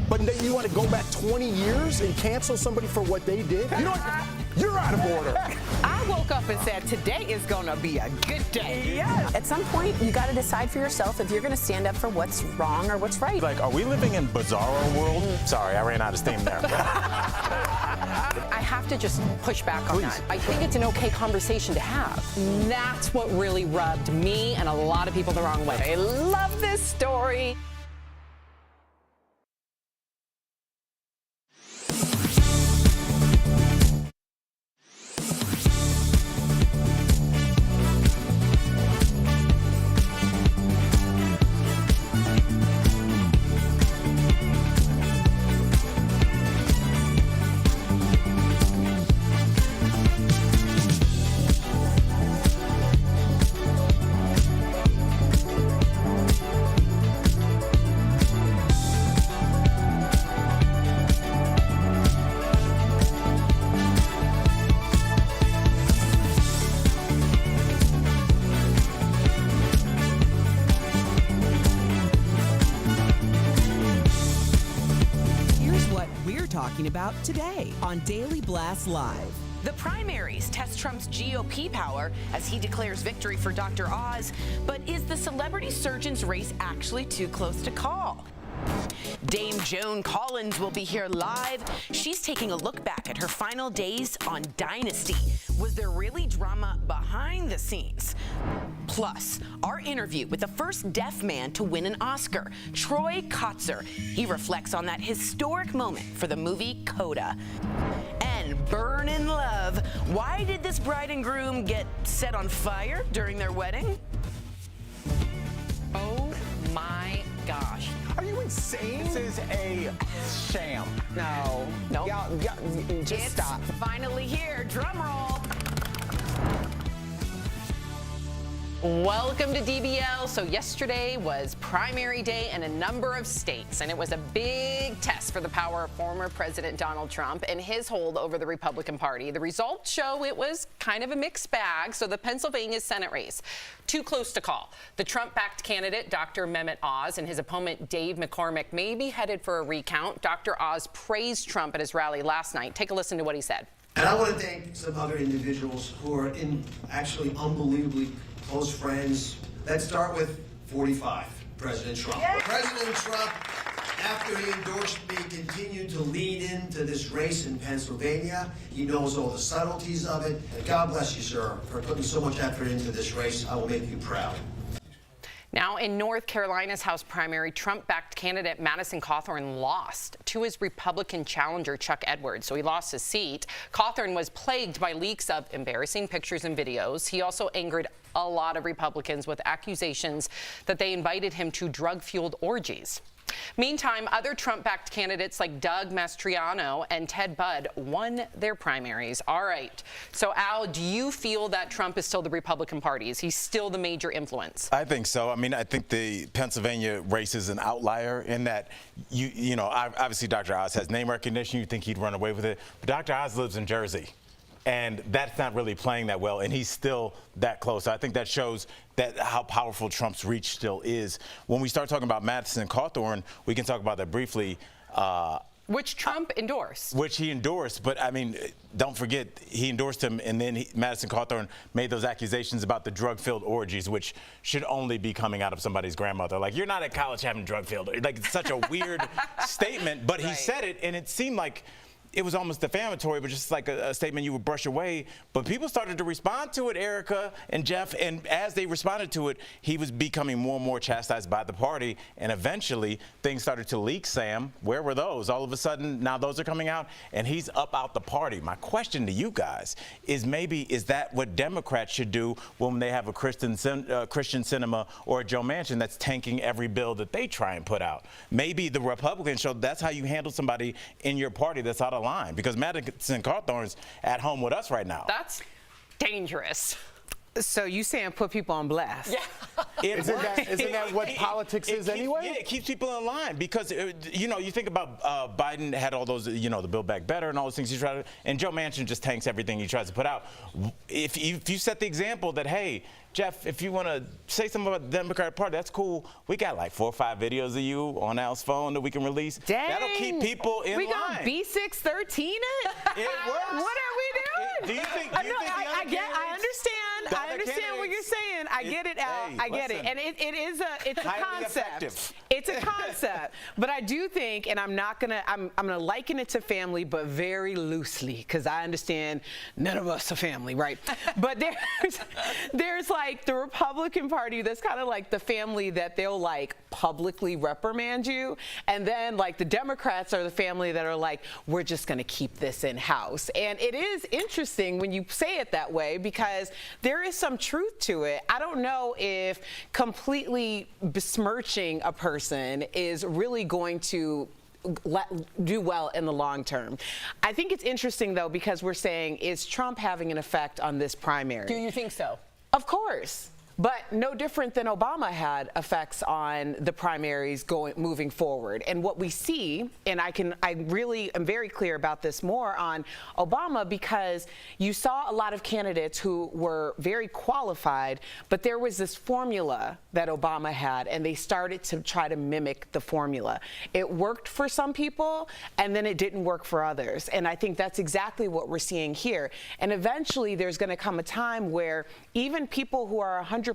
But you want to go back 20 years and cancel somebody for what they did? You know what? You're out of order. I woke up and said, today is going to be a good day. Yeah. At some point, you got to decide for yourself if you're going to stand up for what's wrong or what's right. Like, are we living in bizarro world? Sorry, I ran out of steam there. I have to just push back on that. I think it's an okay conversation to have. That's what really rubbed me and a lot of people the wrong way. I love this story. About today on Daily Blast Live. The primaries test Trump's GOP power as he declares victory for Dr. Oz. But is the celebrity surgeon's race actually too close to call? Dame Joan Collins will be here live. She's taking a look back at her final days on Dynasty. Was there really drama behind the scenes? Plus, our interview with the first deaf man to win an Oscar, Troy Kotsur. He reflects on that historic moment for the movie Coda. And Burn in Love. Why did this bride and groom get set on fire during their wedding? Oh my gosh. Are you insane? This is a sham. No. Nope. Y'all, just stop. Finally here. Drum roll. Welcome to DBL. So yesterday was primary day in a number of states, and it was a big test for the power of former President Donald Trump and his hold over the Republican Party. The results show it was kind of a mixed bag. So the Pennsylvania Senate race, too close to call. The Trump-backed candidate, Dr. Mehmet Oz, and his opponent, Dave McCormick, may be headed for a recount. Dr. Oz praised Trump at his rally last night. Take a listen to what he said. And I want to thank some other individuals who are actually unbelievably close friends. Let's start with 45, President Trump. Yes. President Trump, after he endorsed me, continued to lead into this race in Pennsylvania. He knows all the subtleties of it. And God bless you, sir, for putting so much effort into this race. I will make you proud. Now, in North Carolina's House primary, Trump-backed candidate Madison Cawthorn lost to his Republican challenger, Chuck Edwards. So he lost his seat. Cawthorn was plagued by leaks of embarrassing pictures and videos. He also angered a lot of Republicans with accusations that they invited him to drug-fueled orgies. Meantime, other Trump-backed candidates like Doug Mastriano and Ted Budd won their primaries. All right. So, Al, do you feel that Trump is still the Republican Party? Is he still the major influence? I think so. I mean, I think the Pennsylvania race is an outlier in that, you know, obviously Dr. Oz has name recognition. You think he'd run away with it. But Dr. Oz lives in Jersey. And that's not really playing that well, and he's still that close. I think that shows that how powerful Trump's reach still is. When we start talking about Madison Cawthorn, we can talk about that briefly. Which Trump endorsed. Which he endorsed, but I mean, don't forget, he endorsed him, and then Madison Cawthorn made those accusations about the drug-filled orgies, which should only be coming out of somebody's grandmother. Like, you're not at college having drug-filled. Like, it's such a weird statement, but he said it, and it seemed like it was almost defamatory, but just like a statement you would brush away. But people started to respond to it, Erica and Jeff, and as they responded to it, he was becoming more and more chastised by the party, and eventually things started to leak, Sam. Where were those? All of a sudden, now those are coming out, and he's up out the party. My question to you guys is, maybe is that what Democrats should do when they have a Christian cinema or a Joe Manchin that's tanking every bill that they try and put out? Maybe the Republicans show that's how you handle somebody in your party that's out of line, because Madison Cawthorn's at home with us right now. That's dangerous. So you saying put people on blast? Yeah. Isn't that what politics is anyway? Yeah, it keeps people in line, because you know, you think about Biden had all those, you know, the Build Back Better and all those things he tried to, and Joe Manchin just tanks everything he tries to put out. If you set the example that, hey, Jeff, if you want to say something about the Democratic Party, that's cool. We got like 4 or 5 videos of you on Al's phone that we can release. Dang. That'll keep people in line. We got B613 it? It works. What are we doing? Do you think I understand what you're saying. I get it, Al. I get it. And it's a concept. Effective. It's a concept. But I do think, and I'm gonna liken it to family, but very loosely, because I understand none of us are family, right? But there's like the Republican Party that's kind of like the family that they'll like publicly reprimand you, and then like the Democrats are the family that are like, we're just gonna keep this in house. And it is interesting when you say it that way, because there is some truth to it. I don't know if completely besmirching a person is really going to do well in the long term. I think it's interesting, though, because we're saying, is Trump having an effect on this primary? Do you think so? Of course. But no different than Obama had effects on the primaries moving forward. And what we see, and I really am very clear about this more on Obama, because you saw a lot of candidates who were very qualified, but there was this formula that Obama had, and they started to try to mimic the formula. It worked for some people, and then it didn't work for others. And I think that's exactly what we're seeing here. And eventually there's going to come a time where even people who are 100%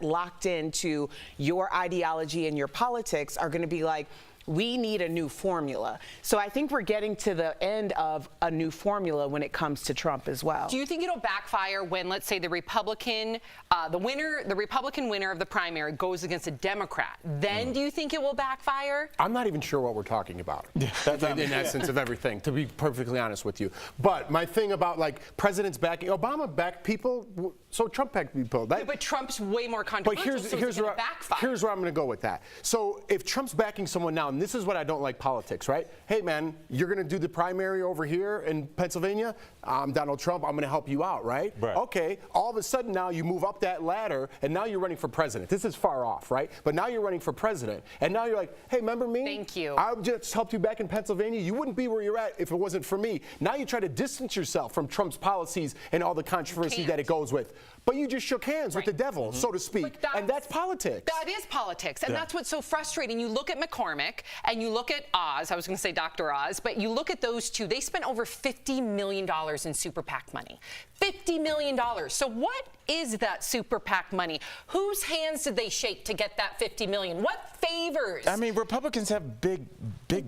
locked into your ideology and your politics are going to be like, we need a new formula. So I think we're getting to the end of a new formula when it comes to Trump as well. Do you think it'll backfire when, let's say, the Republican winner of the primary goes against a Democrat? Then do you think it will backfire? I'm not even sure what we're talking about. That's in essence of everything, to be perfectly honest with you. But my thing about like presidents backing, Obama backed people, so Trump backed people. Yeah, but Trump's way more controversial, so it's going to backfire. Here's where I'm going to go with that. So if Trump's backing someone now, and this is what I don't like politics, right? Hey, man, you're going to do the primary over here in Pennsylvania. I'm Donald Trump. I'm going to help you out, right? Okay. All of a sudden now you move up that ladder, and now you're running for president. This is far off, right? But now you're running for president, and now you're like, hey, remember me? Thank you. I just helped you back in Pennsylvania. You wouldn't be where you're at if it wasn't for me. Now you try to distance yourself from Trump's policies and all the controversy that it goes with. But you just shook hands with the devil, so to speak, and that's politics. That is politics, and that's what's so frustrating. You look at McCormick, and you look at Oz, I was going to say Dr. Oz, but you look at those two, they spent over $50 million in super PAC money. $50 million. So what is that super PAC money? Whose hands did they shake to get that $50 million? What favors? I mean, Republicans have big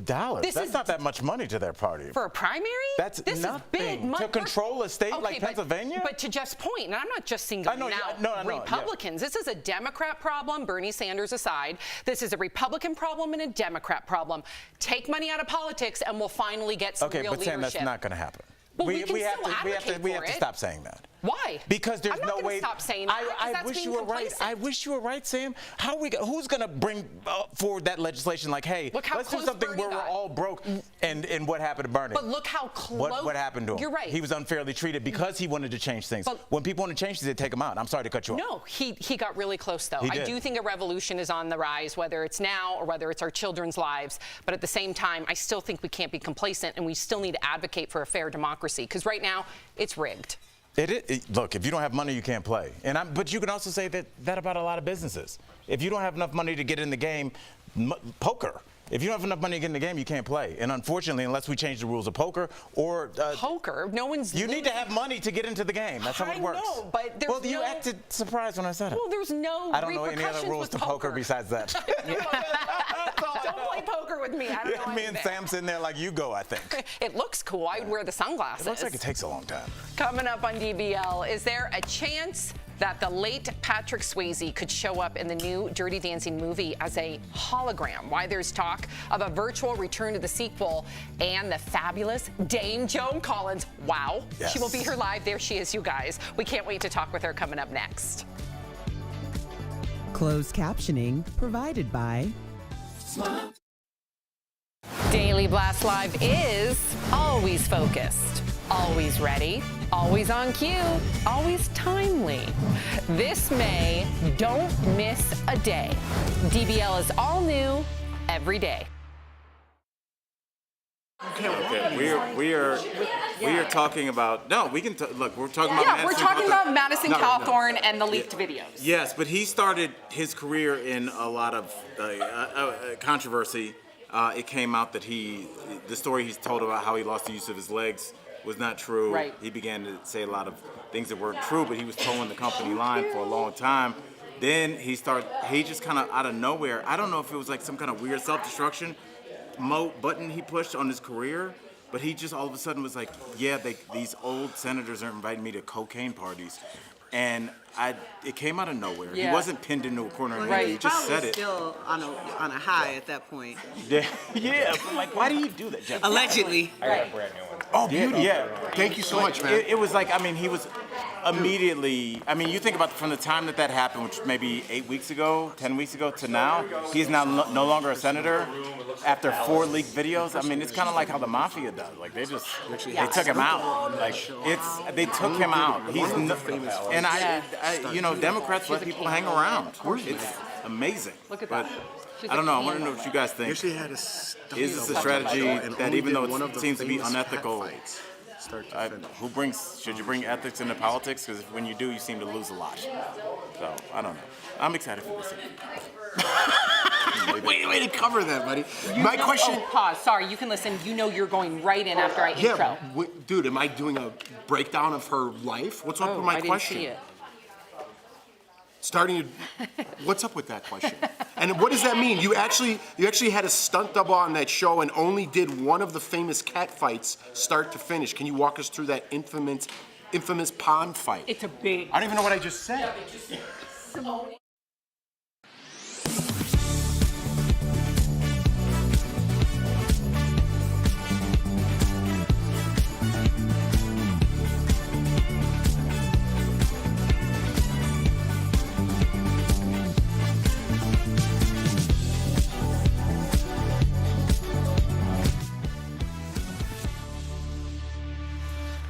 dollars. That's not that much money to their party. For a primary? That's this nothing. Is big money. To control a state like Pennsylvania? But to Jeff's point, and I'm not just singling out Republicans. This is a Democrat problem, Bernie Sanders aside. This is a Republican problem and a Democrat problem. Take money out of politics, and we'll finally get some real leadership. Okay, but Sam, that's not going to happen. Well, we have to stop saying that. Why? Because there's no way. Stop saying that. I wish you were right. I wish you were right, Sam. Who's going to bring forward that legislation? Like, hey, let's do something where we're all broke. And what happened to Bernie? But look how close. What happened to him? You're right. He was unfairly treated because he wanted to change things. But when people want to change things, they take him out. I'm sorry to cut you off. No, he got really close though. I do think a revolution is on the rise, whether it's now or whether it's our children's lives. But at the same time, I still think we can't be complacent, and we still need to advocate for a fair democracy, because right now it's rigged. Look, if you don't have money, you can't play. But you can also say that about a lot of businesses. If you don't have enough money to get in the game, poker If you don't have enough money to get in the game, you can't play. And unfortunately, unless we change the rules of poker or poker, no one's. You need to have money to get into the game. That's how it works. I know, but there's well, you acted surprised when I said it. Well, there's no. I don't know any other rules to poker besides that. Don't play poker with me. I don't know. Me and Sam sitting there like you go, I think. It looks cool. I would wear the sunglasses. It looks like it takes a long time. Coming up on DBL, is there a chance that the late Patrick Swayze could show up in the new Dirty Dancing movie as a hologram? Why there's talk of a virtual return to the sequel, and the fabulous Dame Joan Collins. Wow. Yes. She will be here live. There she is, you guys. We can't wait to talk with her coming up next. Closed captioning provided by Daily Blast Live is always focused, always ready, always on cue, always timely. This May, don't miss a day. DBL is all new every day. Okay, we are talking about we can look. We're talking about Yeah, we're talking about Madison Cawthorn and the leaked videos. Yes, but he started his career in a lot of controversy. It came out that the story he's told about how he lost the use of his legs was not true. Right. He began to say a lot of things that weren't true, but he was towing the company line for a long time. Then he just kind of out of nowhere, I don't know if it was like some kind of weird self-destruction button he pushed on his career, but he just all of a sudden was like, yeah, these old senators are inviting me to cocaine parties. And it came out of nowhere. Yeah. He wasn't pinned into a corner. Right. He just said it. Still on a high at that point. Yeah, but like, why do you do that, Jeff? Allegedly. I got a brand new one. Oh, beauty. Yeah. Thank you so much, man. It was like, I mean, he was immediately, I mean, you think about from the time that happened, which maybe 8 weeks ago, 10 weeks ago to now, he's now no longer a senator after 4 leaked videos. I mean, it's kind of like how the mafia does. Like, they took him out. Like, they took him out. And you know, Democrats let people hang around. It's amazing. Look at that. I don't know. I want to know what you guys think. Is this a strategy that, even though it seems to be unethical, should you bring ethics into politics? Because when you do, you seem to lose a lot. So I don't know. I'm excited for this. Way to cover that, buddy. My question. Oh, pause. Sorry, you can listen. You know you're going right in after I intro. Dude, am I doing a breakdown of her life? What's up with my question? I didn't see it. What's up with that question? And what does that mean? You actually had a stunt double on that show and only did one of the famous cat fights start to finish. Can you walk us through that infamous pond fight? It's a big. I don't even know what I just said.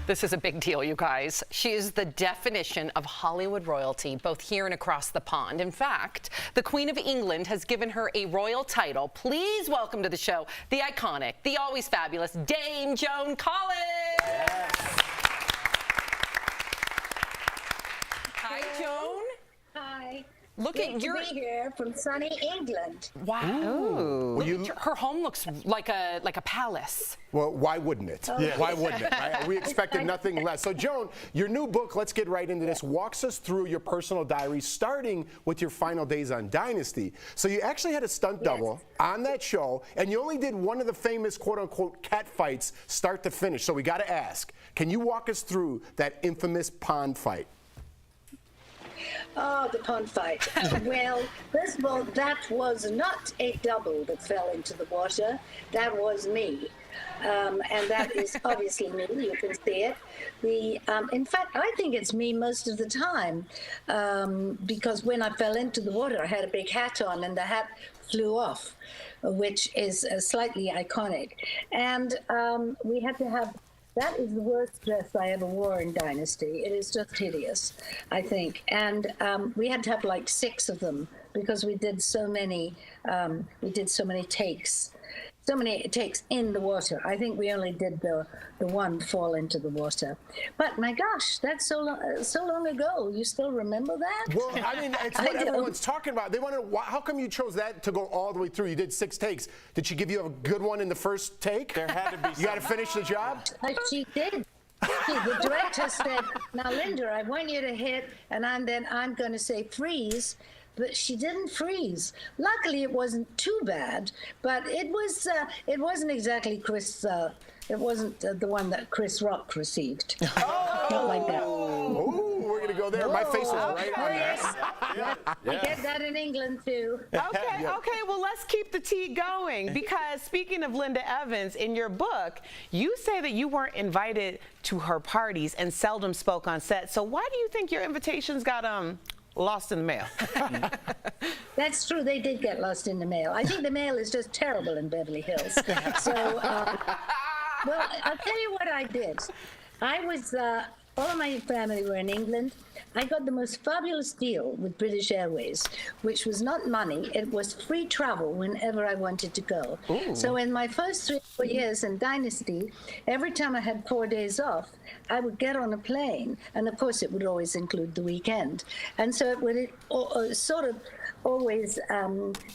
This is a big deal, you guys. She is the definition of Hollywood royalty, both here and across the pond. In fact, the Queen of England has given her a royal title. Please welcome to the show the iconic, the always fabulous Dame Joan Collins. Yes. Hi, Joan. Hi. Look Great at to be here from sunny England. Wow. Her home looks like a palace. Well, why wouldn't it? Yeah. Why wouldn't it? Right? We expected nothing less. So, Joan, your new book, let's get right into this, walks us through your personal diary, starting with your final days on Dynasty. So you actually had a stunt double on that show, and you only did one of the famous quote-unquote cat fights start to finish. So we got to ask, can you walk us through that infamous pond fight? Oh, the pond fight. Well, first of all, that was not a double that fell into the water. That was me. And that is obviously me. You can see it. In fact, I think it's me most of the time because when I fell into the water, I had a big hat on and the hat flew off, which is slightly iconic. And we had to have. That is the worst dress I ever wore in Dynasty. It is just hideous, I think. And we had to have like 6 of them because we did so many takes. so many takes in the water. I think we only did the one fall into the water. But my gosh, that's so long ago. You still remember that? Well, I mean, it's what everyone's talking about. They want to. How come you chose that to go all the way through? You did 6 takes. Did she give you a good one in the first take? There had to be. You got to finish the job. She did. The director said, "Now, Linda, I want you to hit, and then I'm going to say freeze." But she didn't freeze. Luckily, it wasn't too bad, but it wasn't exactly Chris. It wasn't the one that Chris Rock received. Not like that. Oh, we're gonna go there. My face is right on Yeah. I get that in England too. Okay, well, let's keep the tea going, because speaking of Linda Evans, in your book, you say that you weren't invited to her parties and seldom spoke on set. So why do you think your invitations got lost in the mail? That's true. They did get lost in the mail. I think the mail is just terrible in Beverly Hills. So, well, I'll tell you what I did. I was, all of my family were in England. I got the most fabulous deal with British Airways, which was not money. It was free travel whenever I wanted to go. Ooh. So in my first 3 or 4 years in Dynasty, every time I had 4 days off, I would get on a plane. And of course, it would always include the weekend. And so it would sort of always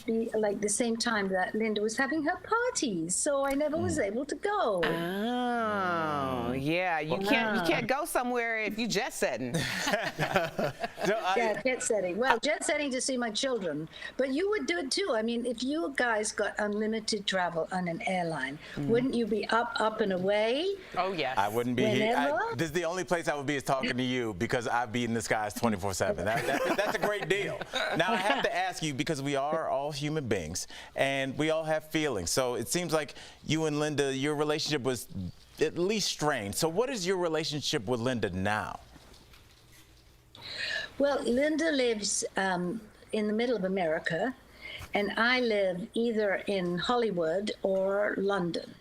be like the same time that Linda was having her parties. So I never was able to go. Oh, yeah. You can't go somewhere if you jet setting. Yeah, jet setting. Well, jet setting to see my children. But you would do it too. I mean, if you guys got unlimited travel on an airline, wouldn't you be up and away? Oh, yes. I wouldn't be here. Whenever? This is the only place I would be is talking to you, because I'd be in the skies 24/7. That's a great deal. Now, I have to ask you, because we are all human beings and we all have feelings. So it seems like you and Linda, your relationship was at least strained. So what is your relationship with Linda now? Well, Linda lives in the middle of America, and I live either in Hollywood or London.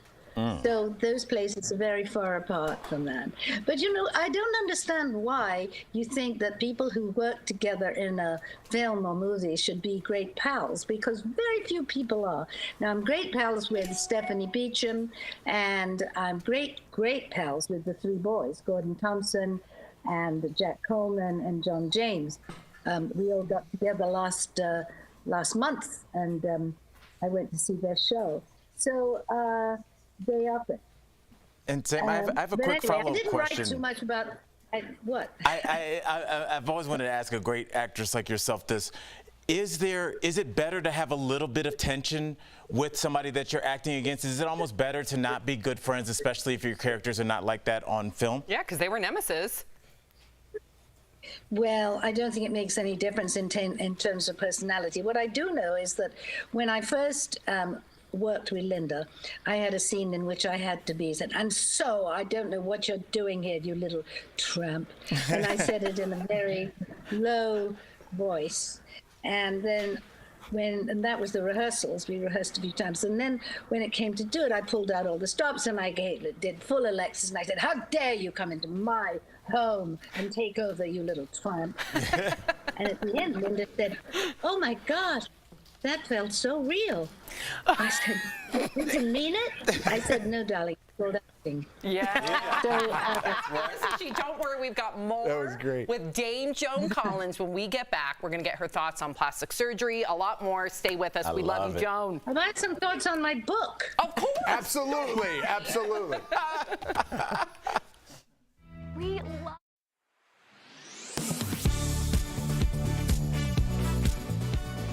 So those places are very far apart from that. But you know, I don't understand why you think that people who work together in a film or movie should be great pals, because very few people are. Now, I'm great pals with Stephanie Beacham, and I'm great pals with the 3 boys, Gordon Thompson and Jack Coleman and John James. We all got together last month, and I went to see their show. So they up it. And Sam, I have a quick follow-up question. I didn't write too much about what. I've always wanted to ask a great actress like yourself this. Is it better to have a little bit of tension with somebody that you're acting against? Is it almost better to not be good friends, especially if your characters are not like that on film? Yeah, because they were nemesis. Well, I don't think it makes any difference in terms of personality. What I do know is that when I first worked with Linda, I had a scene in which I had to be said, "And so I don't know what you're doing here, you little tramp." And I said it in a very low voice. And then and that was the rehearsals, we rehearsed a few times. And then when it came to do it, I pulled out all the stops and I did full Alexis, and I said, "How dare you come into my home and take over, you little tramp." And at the end, Linda said, "Oh my God, that felt so real." I said, "Did you mean it?" I said, "No, darling, it's called acting." Yeah. So, don't worry, we've got more. That was great. With Dame Joan Collins when we get back. We're going to get her thoughts on plastic surgery, a lot more. Stay with us. We love you, Joan. I've had some thoughts on my book. Of course. Absolutely, absolutely. We love.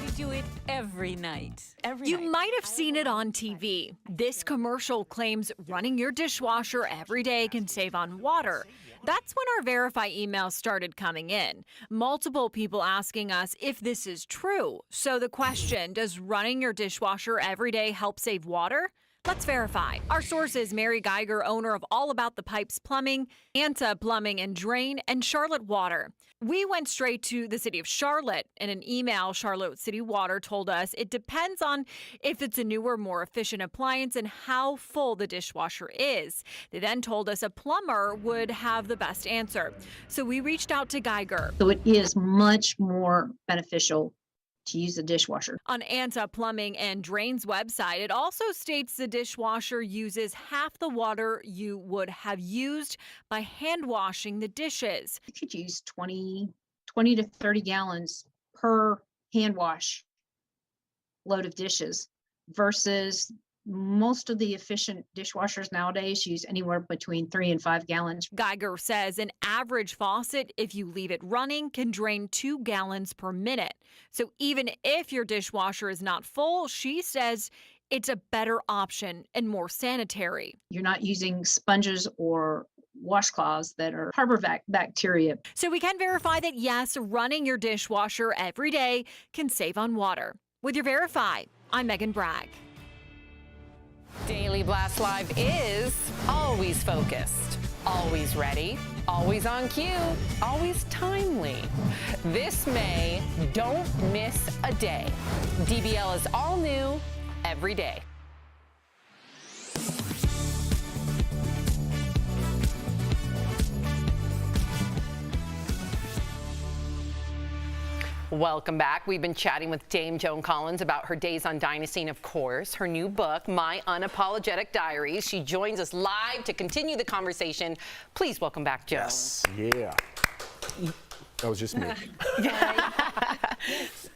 We do it every night. You might have seen it on TV. This commercial claims running your dishwasher every day can save on water. That's when our Verify emails started coming in. Multiple people asking us if this is true. So the question, does running your dishwasher every day help save water? Let's verify. Our source is Mary Geiger, owner of All About the Pipes Plumbing, Anta Plumbing and Drain, and Charlotte Water. We went straight to the city of Charlotte. In an email, Charlotte City Water told us it depends on if it's a newer, more efficient appliance and how full the dishwasher is. They then told us a plumber would have the best answer. So we reached out to Geiger. So it is much more beneficial to use the dishwasher. On Anta Plumbing and Drains website, it also states the dishwasher uses half the water you would have used by hand washing the dishes. You could use 20 to 30 gallons per hand wash load of dishes versus most of the efficient dishwashers nowadays use anywhere between 3 and 5 gallons. Geiger says an average faucet, if you leave it running, can drain 2 gallons per minute. So even if your dishwasher is not full, she says it's a better option and more sanitary. You're not using sponges or washcloths that are harbor bacteria. So we can verify that yes, running your dishwasher every day can save on water. With your Verify, I'm Megan Bragg. Daily Blast Live is always focused, always ready, always on cue, always timely. This May, don't miss a day. DBL is all new every day. Welcome back. We've been chatting with Dame Joan Collins about her days on Dynasty and, of course, her new book, My Unapologetic Diaries. She joins us live to continue the conversation. Please welcome back, Joan. Yes. Yeah. That was just me.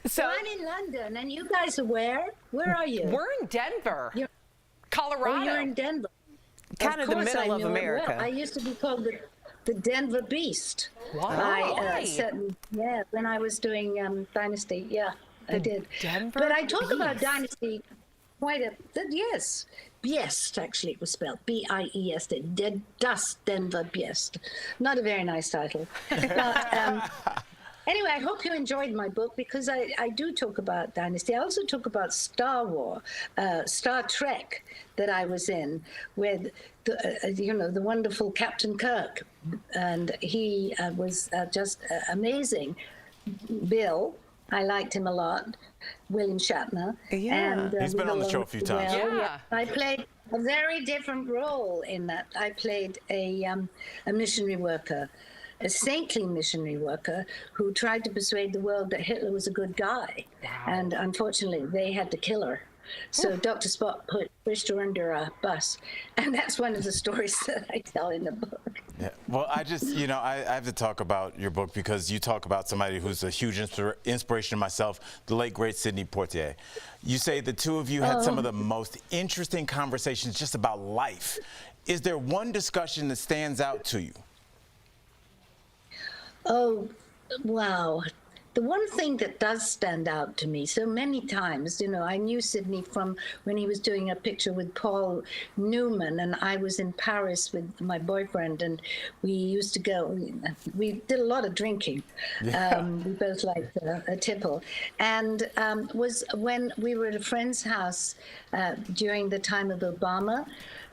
So I'm in London, and you guys are where? Where are you? We're in Denver, Colorado. Oh, you're in Denver. Kind of the middle of America. I used to be called the Denver Beast. Why? When I was doing Dynasty, I did. Denver But I talk about Beast. Dynasty quite a yes. Biest, actually, it was spelled B-I-E-S-T. Dust Denver Biest. Not a very nice title. But, anyway, I hope you enjoyed my book because I do talk about Dynasty. I also talk about Star Trek that I was in with the wonderful Captain Kirk, and he was just amazing. Bill, I liked him a lot. William Shatner. Yeah. And, He's been on the show a few times. Yeah. I played a very different role in that. I played a missionary worker, a saintly missionary worker who tried to persuade the world that Hitler was a good guy. Wow. And unfortunately, they had to kill her. So Dr. Spock pushed her under a bus. And that's one of the stories that I tell in the book. Yeah. Well, I just, I have to talk about your book because you talk about somebody who's a huge inspiration to myself, the late, great Sidney Poitier. You say the two of you had some of the most interesting conversations just about life. Is there one discussion that stands out to you? Oh, wow. The one thing that does stand out to me so many times, I knew Sidney from when he was doing a picture with Paul Newman, and I was in Paris with my boyfriend, and we used to go, we did a lot of drinking. Yeah. We both liked a tipple. And was when we were at a friend's house during the time of Obama,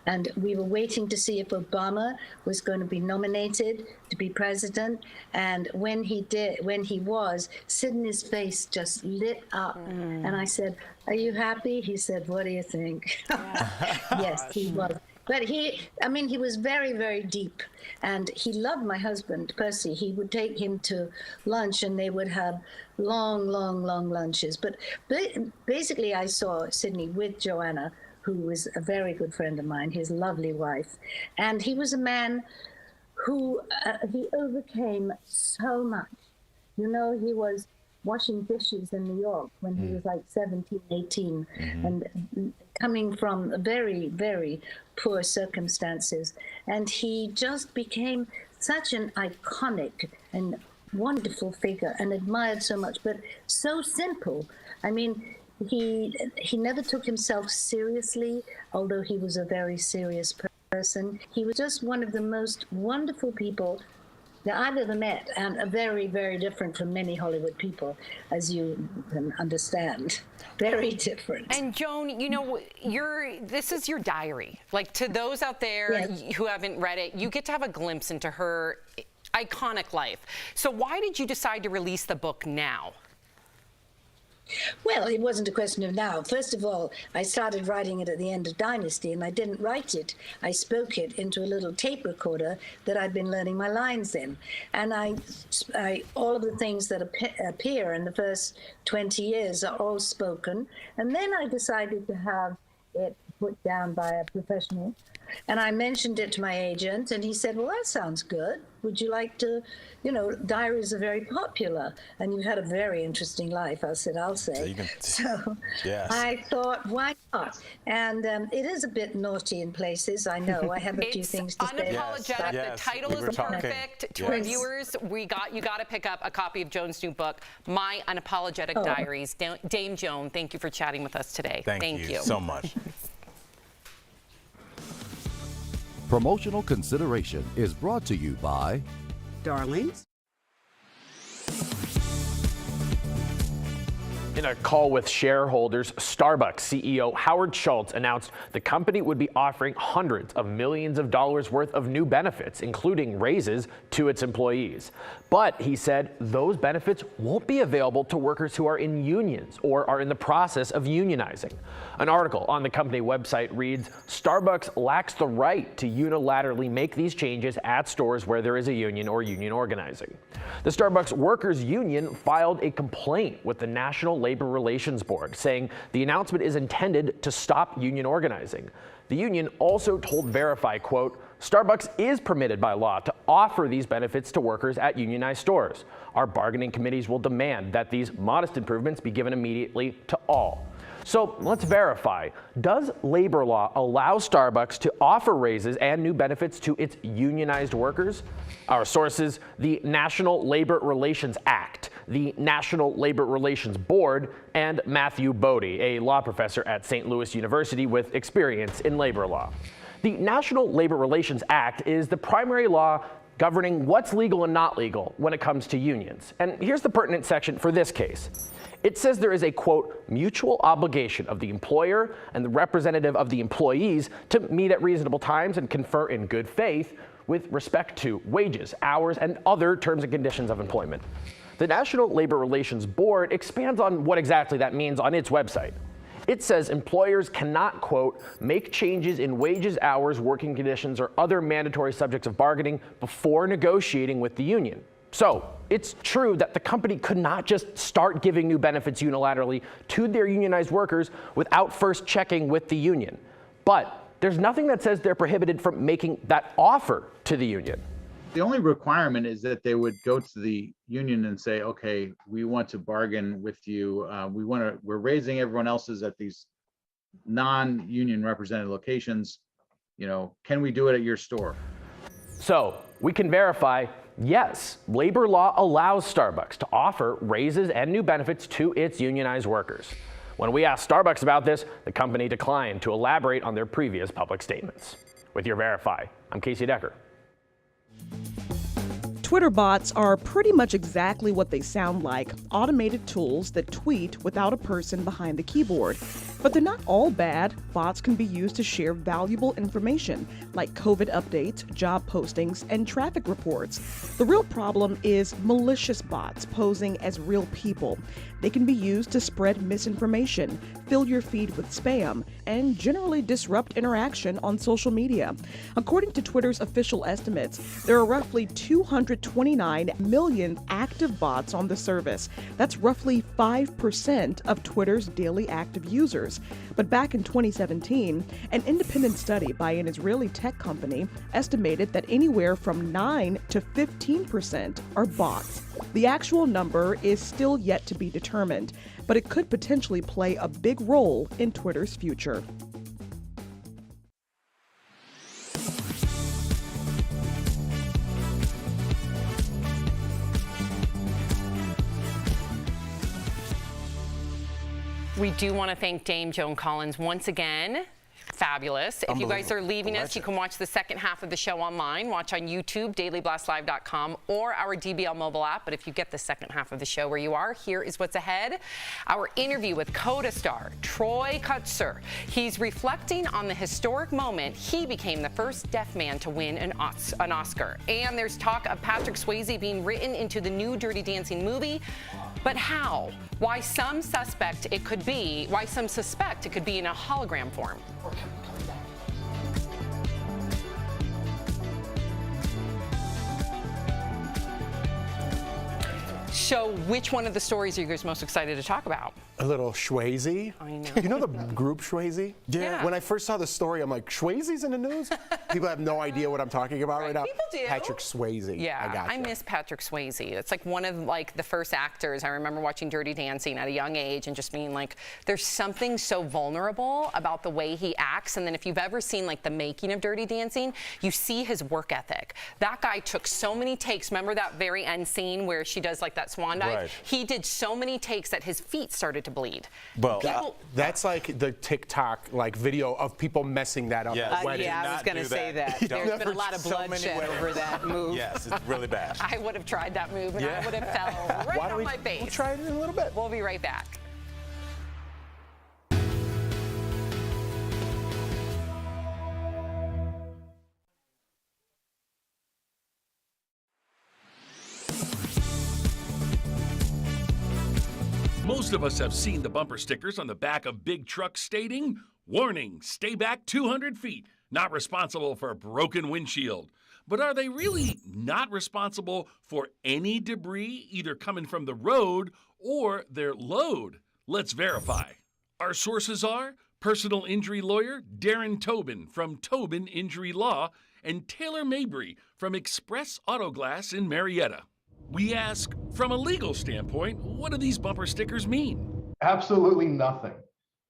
and we were waiting to see if Obama was going to be nominated to be president. And when he was, Sidney's face just lit up. And I said, "Are you happy?" He said, "What do you think?" Yes, he was. But he was very, very deep. And he loved my husband, Percy. He would take him to lunch, and they would have long, long, long lunches. But basically, I saw Sidney with Joanna, who was a very good friend of mine, his lovely wife. And he was a man who, he overcame so much. He was washing dishes in New York when he was like 17, 18, and coming from very, very poor circumstances. And he just became such an iconic and wonderful figure and admired so much, but so simple. He never took himself seriously, although he was a very serious person. He was just one of the most wonderful people that I've ever met, and very, very different from many Hollywood people, as you can understand. Very different. And Joan, this is your diary. Like, to those out there who haven't read it, you get to have a glimpse into her iconic life. So why did you decide to release the book now? Well, it wasn't a question of now. First of all, I started writing it at the end of Dynasty, and I didn't write it. I spoke it into a little tape recorder that I'd been learning my lines in. And all of the things that appear in the first 20 years are all spoken. And then I decided to have it put down by a professional. And I mentioned it to my agent, and he said, well, that sounds good. Would you like to, diaries are very popular, and you've had a very interesting life. I said, I'll say. So yes. I thought, why not? And it is a bit naughty in places, I know. I have a few things to say. Unapologetic. Yes. The title is perfect. To our viewers, you got to pick up a copy of Joan's new book, My Unapologetic Diaries. Dame Joan, thank you for chatting with us today. Thank you so much. Promotional consideration is brought to you by Darlings. In a call with shareholders, Starbucks CEO Howard Schultz announced the company would be offering hundreds of millions of dollars worth of new benefits, including raises, to its employees. But he said those benefits won't be available to workers who are in unions or are in the process of unionizing. An article on the company website reads, Starbucks lacks the right to unilaterally make these changes at stores where there is a union or union organizing. The Starbucks Workers Union filed a complaint with the National Labor Relations Board, saying the announcement is intended to stop union organizing. The union also told Verify, quote, Starbucks is permitted by law to offer these benefits to workers at unionized stores. Our bargaining committees will demand that these modest improvements be given immediately to all. So let's verify. Does labor law allow Starbucks to offer raises and new benefits to its unionized workers? Our sources, the National Labor Relations Act, the National Labor Relations Board, and Matthew Bodie, a law professor at St. Louis University with experience in labor law. The National Labor Relations Act is the primary law governing what's legal and not legal when it comes to unions. And here's the pertinent section for this case. It says there is a, quote, mutual obligation of the employer and the representative of the employees to meet at reasonable times and confer in good faith with respect to wages, hours, and other terms and conditions of employment. The National Labor Relations Board expands on what exactly that means on its website. It says employers cannot, quote, make changes in wages, hours, working conditions, or other mandatory subjects of bargaining before negotiating with the union. So it's true that the company could not just start giving new benefits unilaterally to their unionized workers without first checking with the union. But there's nothing that says they're prohibited from making that offer to the union. The only requirement is that they would go to the union and say, okay, we want to bargain with you. We're raising everyone else's at these non-union represented locations. Can we do it at your store? So we can verify, yes, labor law allows Starbucks to offer raises and new benefits to its unionized workers. When we asked Starbucks about this, the company declined to elaborate on their previous public statements. With your Verify, I'm Casey Decker. Twitter bots are pretty much exactly what they sound like, automated tools that tweet without a person behind the keyboard. But they're not all bad. Bots can be used to share valuable information, like COVID updates, job postings, and traffic reports. The real problem is malicious bots posing as real people. They can be used to spread misinformation, fill your feed with spam, and generally disrupt interaction on social media. According to Twitter's official estimates, there are roughly 229 million active bots on the service. That's roughly 5% of Twitter's daily active users. But back in 2017, an independent study by an Israeli tech company estimated that anywhere from 9 to 15% are bots. The actual number is still yet to be determined, but it could potentially play a big role in Twitter's future. We do want to thank Dame Joan Collins once again fabulous. If you guys are leaving us, you can watch the second half of the show online. Watch on YouTube, dailyblastlive.com, or our DBL mobile app. But if you get the second half of the show where you are, here is what's ahead. Our interview with Coda star Troy Kotsur. He's reflecting on the historic moment he became the first deaf man to win an Oscar. And there's talk of Patrick Swayze being written into the new Dirty Dancing movie. But how? Why some suspect it could be in a hologram form. So which one of the stories are you guys most excited to talk about? A little Swayze. I know. You know the group Swayze? Yeah. When I first saw the story, I'm like, Swayze's in the news? People have no idea what I'm talking about right now. People do. Patrick Swayze. Yeah, I miss Patrick Swayze. It's like one of the first actors. I remember watching Dirty Dancing at a young age and just being like, there's something so vulnerable about the way he acts. And then if you've ever seen like the making of Dirty Dancing, you see his work ethic. That guy took so many takes. Remember that very end scene where she does like that swan dive? Right. He did so many takes that his feet started to bleed. Well, that's like the TikTok video of people messing that up. Yes. at weddings. Yeah, I was going to say that. There's been a lot of bloodshed over that move. Yes, it's really bad. I would have tried that move and I would have fell right on my face. We'll try it in a little bit. We'll be right back. Most of us have seen the bumper stickers on the back of big trucks stating, "Warning, stay back 200 feet, not responsible for a broken windshield." But are they really not responsible for any debris either coming from the road or their load? Let's verify. Our sources are personal injury lawyer Darren Tobin from Tobin Injury Law and Taylor Mabry from Express Auto Glass in Marietta. We ask, from a legal standpoint, what do these bumper stickers mean? Absolutely nothing.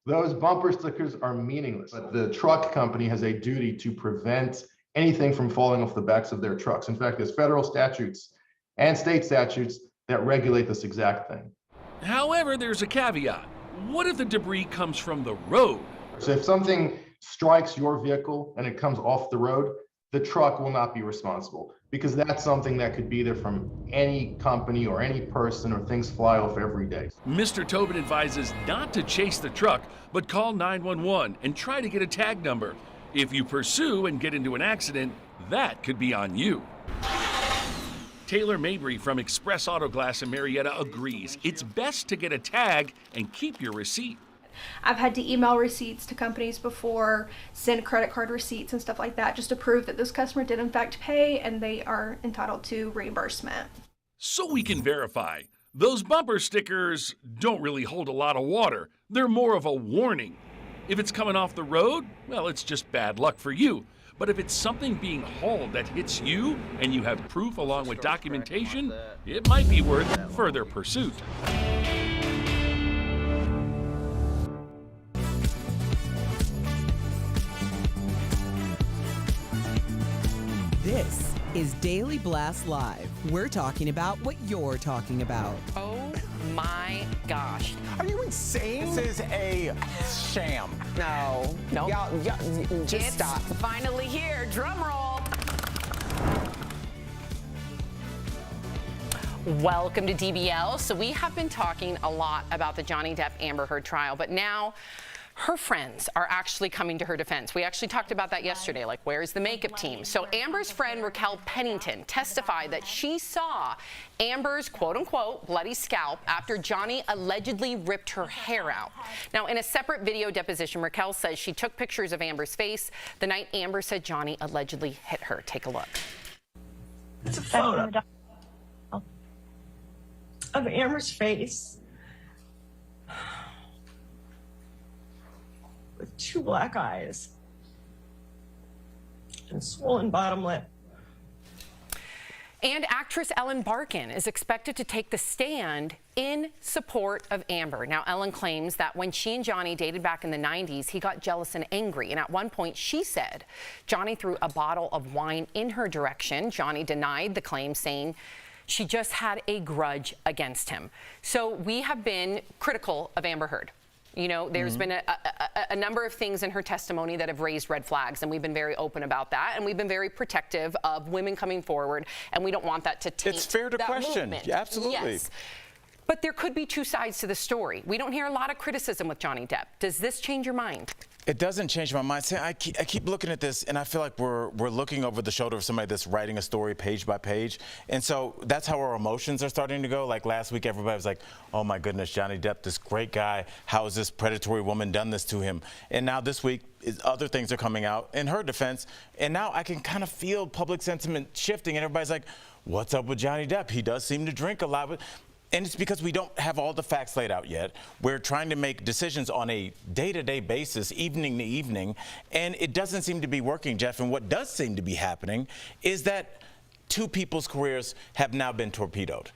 Those bumper stickers are meaningless. But the truck company has a duty to prevent anything from falling off the backs of their trucks. In fact, there's federal statutes and state statutes that regulate this exact thing. However, there's a caveat. What if the debris comes from the road? So if something strikes your vehicle and it comes off the road, the truck will not be responsible because that's something that could be there from any company or any person, or things fly off every day. Mr. Tobin advises not to chase the truck, but call 911 and try to get a tag number. If you pursue and get into an accident, that could be on you. Taylor Mabry from Express Auto Glass in Marietta agrees it's best to get a tag and keep your receipt. I've had to email receipts to companies before, send credit card receipts and stuff like that, just to prove that this customer did in fact pay and they are entitled to reimbursement. So we can verify, those bumper stickers don't really hold a lot of water. They're more of a warning. If it's coming off the road, well, it's just bad luck for you. But if it's something being hauled that hits you and you have proof along with documentation, it might be worth further pursuit. This is Daily Blast Live. We're talking about what you're talking about. Oh my gosh. Are you insane? This is a sham. No. Y'all, just stop. Finally here. Drum roll. Welcome to DBL. So we have been talking a lot about the Johnny Depp Amber Heard trial, but now her friends are actually coming to her defense. We actually talked about that yesterday, like where's the makeup team? So Amber's friend Raquel Pennington testified that she saw Amber's quote-unquote bloody scalp after Johnny allegedly ripped her hair out. Now, in a separate video deposition, Raquel says she took pictures of Amber's face the night Amber said Johnny allegedly hit her. Take a look. It's a photo of Amber's face with two black eyes and swollen bottom lip. And actress Ellen Barkin is expected to take the stand in support of Amber. Now, Ellen claims that when she and Johnny dated back in the 90s, he got jealous and angry. And at one point, she said Johnny threw a bottle of wine in her direction. Johnny denied the claim, saying she just had a grudge against him. So we have been critical of Amber Heard. You know, there's been a number of things in her testimony that have raised red flags, and we've been very open about that, and we've been very protective of women coming forward, and we don't want that to taint It's fair to that question. movement. Yeah, absolutely. Yes. But there could be two sides to the story. We don't hear a lot of criticism with Johnny Depp. Does this change your mind? It doesn't change my mind. See, I keep looking at this, and I feel like we're looking over the shoulder of somebody that's writing a story page by page. And so that's how our emotions are starting to go. Like last week, everybody was like, oh my goodness, Johnny Depp, this great guy. How has this predatory woman done this to him? And now this week, other things are coming out in her defense. And now I can kind of feel public sentiment shifting, and everybody's like, what's up with Johnny Depp? He does seem to drink a lot. And it's because we don't have all the facts laid out yet. We're trying to make decisions on a day-to-day basis, evening to evening, and it doesn't seem to be working, Jeff. And what does seem to be happening is that two people's careers have now been torpedoed.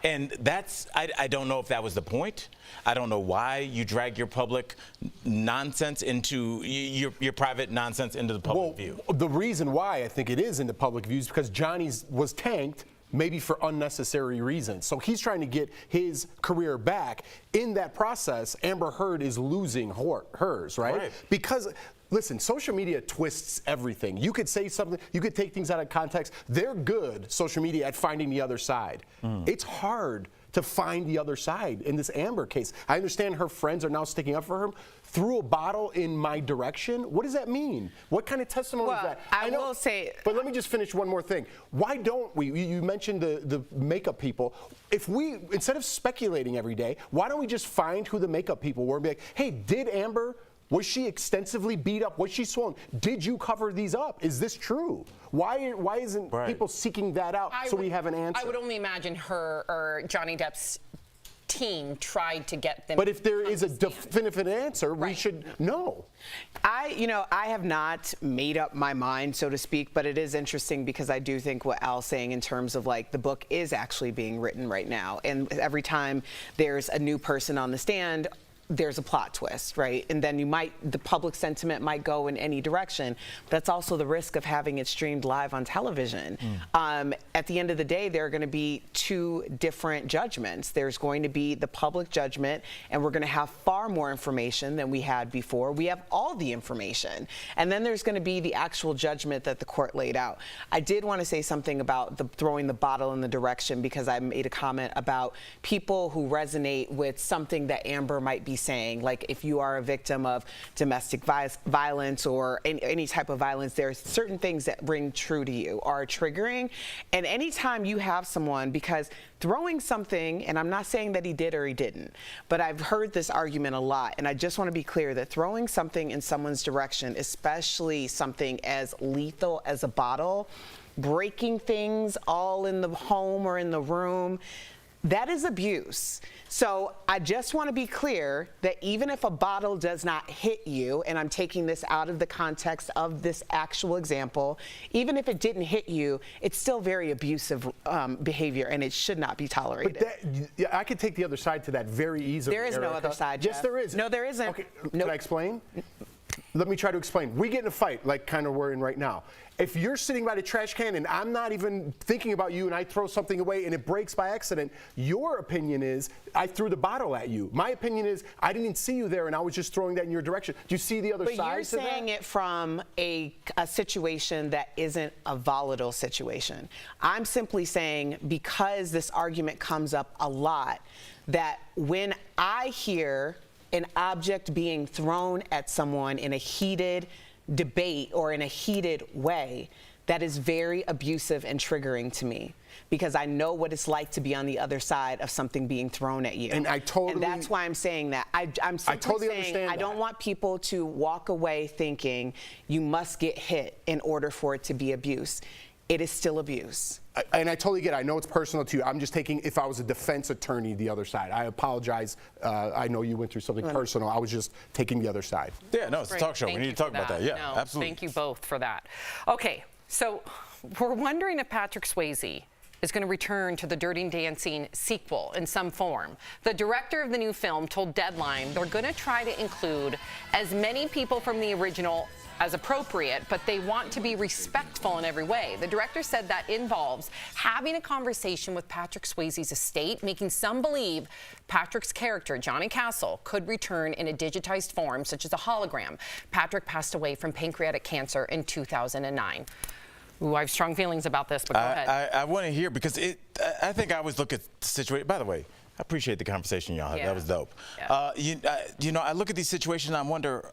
And that's, I don't know if that was the point. I don't know why you drag your public nonsense into, your private nonsense into the public view. The reason why I think it is in the public view is because Johnny's was tanked maybe for unnecessary reasons. So he's trying to get his career back. In that process, Amber Heard is losing hers, right? Because, listen, social media twists everything. You could say something, you could take things out of context. They're good, social media, at finding the other side. It's hard to find the other side in this Amber case. I understand her friends are now sticking up for her. Threw a bottle in my direction? What does that mean? What kind of testimony is that? I will say... But let me just finish one more thing. Why don't we, you mentioned the makeup people, if we, instead of speculating every day, why don't we just find who the makeup people were and be like, hey, did Amber, was she extensively beat up? Was she swollen? Did you cover these up? Is this true? Why isn't people seeking that out so we have an answer? I would only imagine her or Johnny Depp's team tried to get them. But if there is a definitive answer, we should know. I have not made up my mind, so to speak, but it is interesting because I do think what Al's saying in terms of like the book is actually being written right now. And every time there's a new person on the stand, there's a plot twist, right? And then the public sentiment might go in any direction. That's also the risk of having it streamed live on television. At the end of the day, there are going to be two different judgments. There's going to be the public judgment, and we're going to have far more information than we had before. We have all the information. And then there's going to be the actual judgment that the court laid out. I did want to say something about throwing the bottle in the direction, because I made a comment about people who resonate with something that Amber might be saying. Like if you are a victim of domestic violence or any type of violence, there are certain things that ring true to you, are triggering. And anytime you have someone, because throwing something, and I'm not saying that he did or he didn't, but I've heard this argument a lot, and I just want to be clear that throwing something in someone's direction, especially something as lethal as a bottle, breaking things all in the home or in the room, that is abuse. So I just want to be clear that even if a bottle does not hit you, and I'm taking this out of the context of this actual example, even if it didn't hit you, it's still very abusive behavior, and it should not be tolerated. But I could take the other side to that very easily. There is no other side, Yes, Jeff. there is. No, there isn't. Okay, can I explain? Let me try to explain. We get in a fight, like kind of we're in right now. If you're sitting by the trash can and I'm not even thinking about you and I throw something away and it breaks by accident, your opinion is I threw the bottle at you. My opinion is I didn't see you there and I was just throwing that in your direction. Do you see the other side? But you're saying it from a situation that isn't a volatile situation. I'm simply saying, because this argument comes up a lot, that when I hear an object being thrown at someone in a heated debate or in a heated way, that is very abusive and triggering to me, because I know what it's like to be on the other side of something being thrown at you. And that's why I'm saying that. I'm simply saying I don't want people to walk away thinking you must get hit in order for it to be abuse. It is still abuse. And I totally get it. I know it's personal to you. I'm just taking, if I was a defense attorney, the other side. I apologize. I know you went through something personal. I was just taking the other side. Yeah, no, it's a talk show. We need to talk about that. Yeah, absolutely. Thank you both for that. Okay, so we're wondering if Patrick Swayze is going to return to the Dirty Dancing sequel in some form. The director of the new film told Deadline they're going to try to include as many people from the original as appropriate, but they want to be respectful in every way. The director said that involves having a conversation with Patrick Swayze's estate, making some believe Patrick's character, Johnny Castle, could return in a digitized form, such as a hologram. Patrick passed away from pancreatic cancer in 2009. Ooh, I have strong feelings about this, but go ahead. I want to hear, because I think I always look at the situation. By the way, I appreciate the conversation y'all had. Yeah. That was dope. Yeah. You know, I look at these situations and I wonder,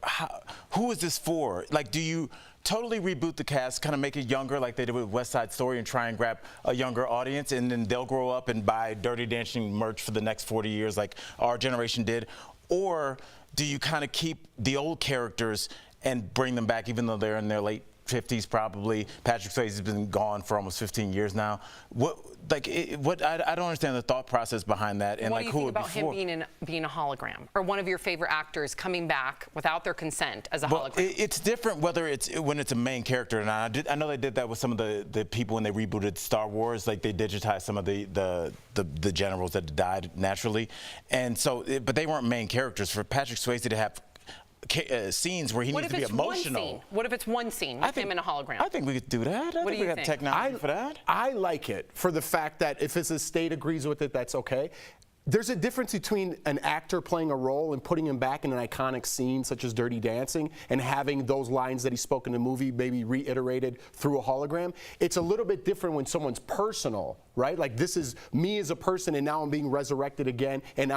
who is this for? Like, do you totally reboot the cast, kind of make it younger like they did with West Side Story and try and grab a younger audience, and then they'll grow up and buy Dirty Dancing merch for the next 40 years like our generation did? Or do you kind of keep the old characters and bring them back even though they're in their late 50s probably? Patrick Swayze has been gone for almost 15 years now. I don't understand the thought process behind that. And what like, do you who think would about him being a hologram, or one of your favorite actors coming back without their consent as a hologram? It's different whether when it's a main character or not. I know they did that with some of the people when they rebooted Star Wars. Like, they digitized some of the generals that died naturally, and so but they weren't main characters. For Patrick Swayze to have scenes where he needs to be emotional. What if it's one scene with him in a hologram? I think we could do that. What do you think? We have technology for that. I like it for the fact that if his estate agrees with it, that's okay. There's a difference between an actor playing a role and putting him back in an iconic scene such as Dirty Dancing and having those lines that he spoke in the movie maybe reiterated through a hologram. It's a little bit different when someone's personal, right? Like, this is me as a person, and now I'm being resurrected again, and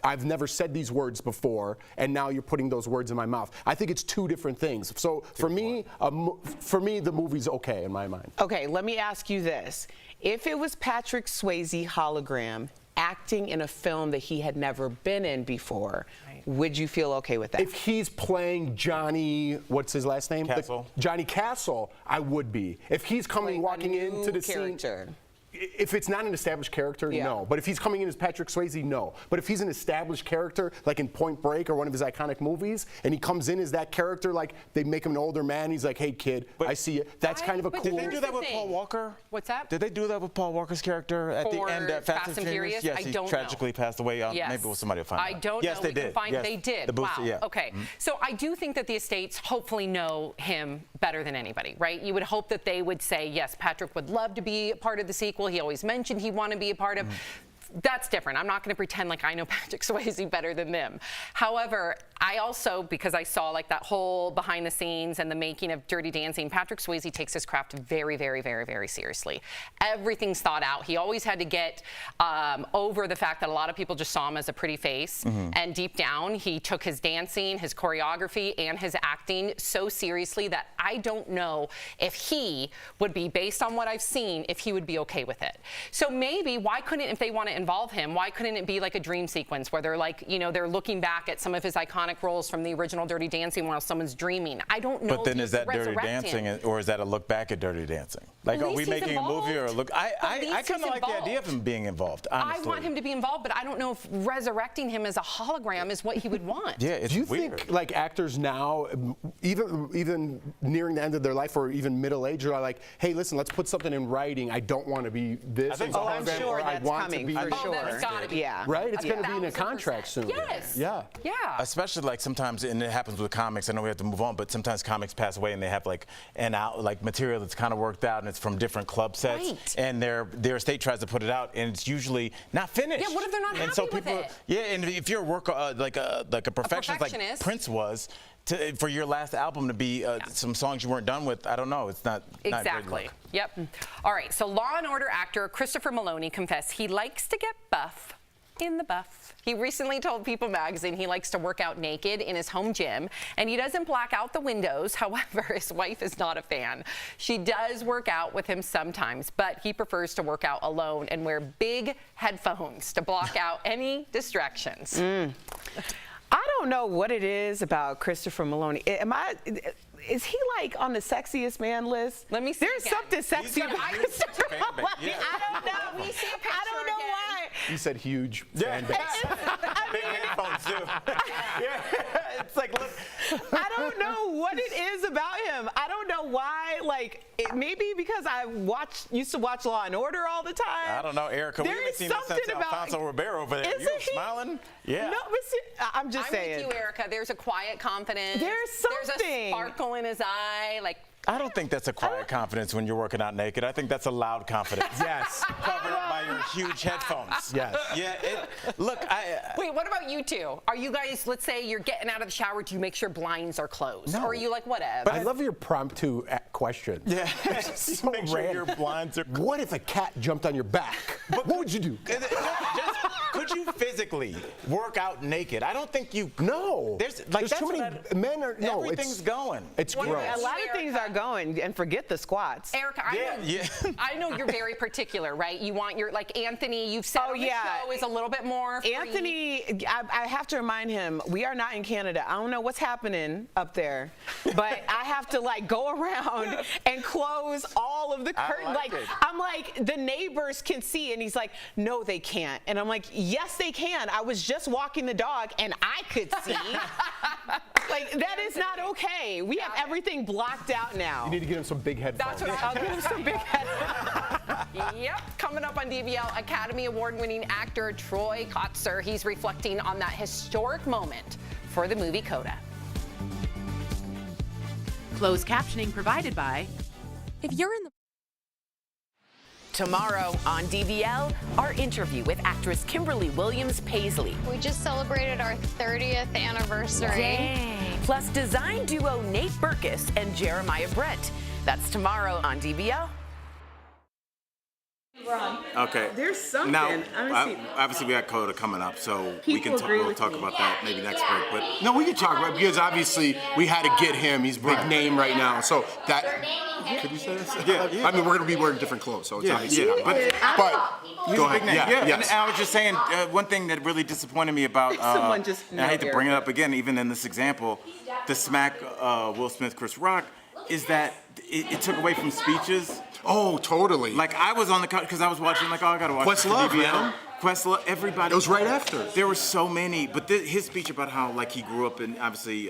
I've never said these words before, and now you're putting those words in my mouth. I think it's two different things. So for me, the movie's okay in my mind. Okay, let me ask you this. If it was Patrick Swayze hologram acting in a film that he had never been in before, would you feel okay with that? If he's playing Johnny, what's his last name? Castle. Johnny Castle, I would be. If he's walking into the character. scene. If it's not an established character, no. But if he's coming in as Patrick Swayze, no. But if he's an established character, like in Point Break or one of his iconic movies, and he comes in as that character, like they make him an older man, he's like, hey kid, I see you. That's kind of a cool. Did they do that with Paul Walker? What's that? Did they do that with Paul Walker's character at the end of Fast and Furious? Yes, he tragically passed away. Yes. Maybe it was somebody will find out. I don't know. Yes, they did. Yes. They did. The booster, wow. yeah. Okay. So I do think that the estates hopefully know him better than anybody, right? You would hope that they would say, yes, Patrick would love to be a part of the sequel. He always mentioned he wanted to be a part of. That's different. I'm not going to pretend like I know Patrick Swayze better than them. However, I also, because I saw like that whole behind the scenes and the making of Dirty Dancing, Patrick Swayze takes his craft very, very, very, very seriously. Everything's thought out. He always had to get over the fact that a lot of people just saw him as a pretty face. And deep down, he took his dancing, his choreography, and his acting so seriously that I don't know if he would be, based on what I've seen, if he would be okay with it. So maybe, why couldn't, if they want to involve him, why couldn't it be like a dream sequence where they're like, you know, they're looking back at some of his iconic roles from the original Dirty Dancing while someone's dreaming? I don't know. But then is that Dirty Dancing, or is that a look back at Dirty Dancing? Like, are we making a movie or a look? I kind of like the idea of him being involved, honestly. I want him to be involved, but I don't know if resurrecting him as a hologram is what he would want. Yeah, it's Do you weird. think like actors now, even nearing the end of their life or even middle age, are like, hey, listen, let's put something in writing. I don't want to be this. I'm sure that's coming, for sure. That's gotta be. Yeah. Right? It's going to be in a contract soon. Yes. Yeah. Yeah. Especially like sometimes, and it happens with comics. I know we have to move on, but sometimes comics pass away and they have like material that's kind of worked out and it's from different club sets, Right. and their estate tries to put it out and it's usually not finished. Yeah, what if they're not happy with it? Yeah, and if you're a worker like a perfectionist like Prince was, for your last album to be some songs you weren't done with, I don't know. It's not Exactly. Not Yep. All right. So Law and Order actor Christopher Meloni confessed he likes to get buff in the buff. He recently told People magazine he likes to work out naked in his home gym, and he doesn't black out the windows. However, his wife is not a fan. She does work out with him sometimes, but he prefers to work out alone and wear big headphones to block out any distractions. I don't know what it is about Christopher Meloni. Is he like on the sexiest man list? Let me see. There's something sexy about Christopher Meloni. Yeah. I don't know. I don't know why. You said huge fan base. Big headphones too. It's like, look, I don't don't know what it is about him. I don't know why. Like, maybe because I used to watch Law and Order all the time. I don't know, Erica. We haven't seen this since Alfonso Ribeiro over there. You smiling? Yeah. No, but see, I'm just saying. I'm with you, Erica. There's a quiet confidence. There's something. There's a sparkle in his eye. Like, I don't think that's a quiet confidence when you're working out naked. I think that's a loud confidence. Yes. Covered up by your huge headphones. Yes. Yeah. Look, wait, what about you two? Are you guys, let's say you're getting out of the shower, do you make sure blinds are closed? No. Or are you like, whatever? But I love your promptu question. Yeah. So make sure your blinds are closed. What if a cat jumped on your back? What would you do? Could you physically work out naked? I don't think you. No. There's too many men are. No, everything's going. It's gross. A lot of things are going, and forget the squats. Erica, I know you're very particular, right? You want your, like Anthony, you've said on the show is a little bit more free. Anthony, I have to remind him, we are not in Canada. I don't know what's happening up there, but I have to like go around and close all of the curtains. I'm like, the neighbors can see, and he's like, no, they can't. And I'm like, yes, they can. I was just walking the dog, and I could see. Like, that is not okay. We have everything blocked out now. You need to get him some big headphones. That's what I'll give him some big headphones. Yep, coming up on DBL, Academy Award-winning actor Troy Kotsur. He's reflecting on that historic moment for the movie Coda. Closed captioning provided by. If you're in the Tomorrow on DBL, our interview with actress Kimberly Williams Paisley. We just celebrated our 30th anniversary. Dang. Plus design duo Nate Berkus and Jeremiah Brett. That's tomorrow on DBL. Okay. There's something. Now, obviously, we got Coda coming up, so we'll talk about that maybe next break. But No, we can talk about it because obviously we had to get him. He's a big name right now. So that. Could you say this? Yeah. I mean, we're going to be wearing different clothes, so it's obviously. Yeah. But go ahead. Yeah. Yes. And I was just saying, one thing that really disappointed me about, and I hate to bring it up again, even in this example, the smack Will Smith, Chris Rock, is that it took away from speeches. Oh, totally. Like, I was on the couch because I was watching, like, I got to watch Questlove, DBL. man. Questlove, everybody. It was right after. There were so many, but his speech about how, like, he grew up and obviously,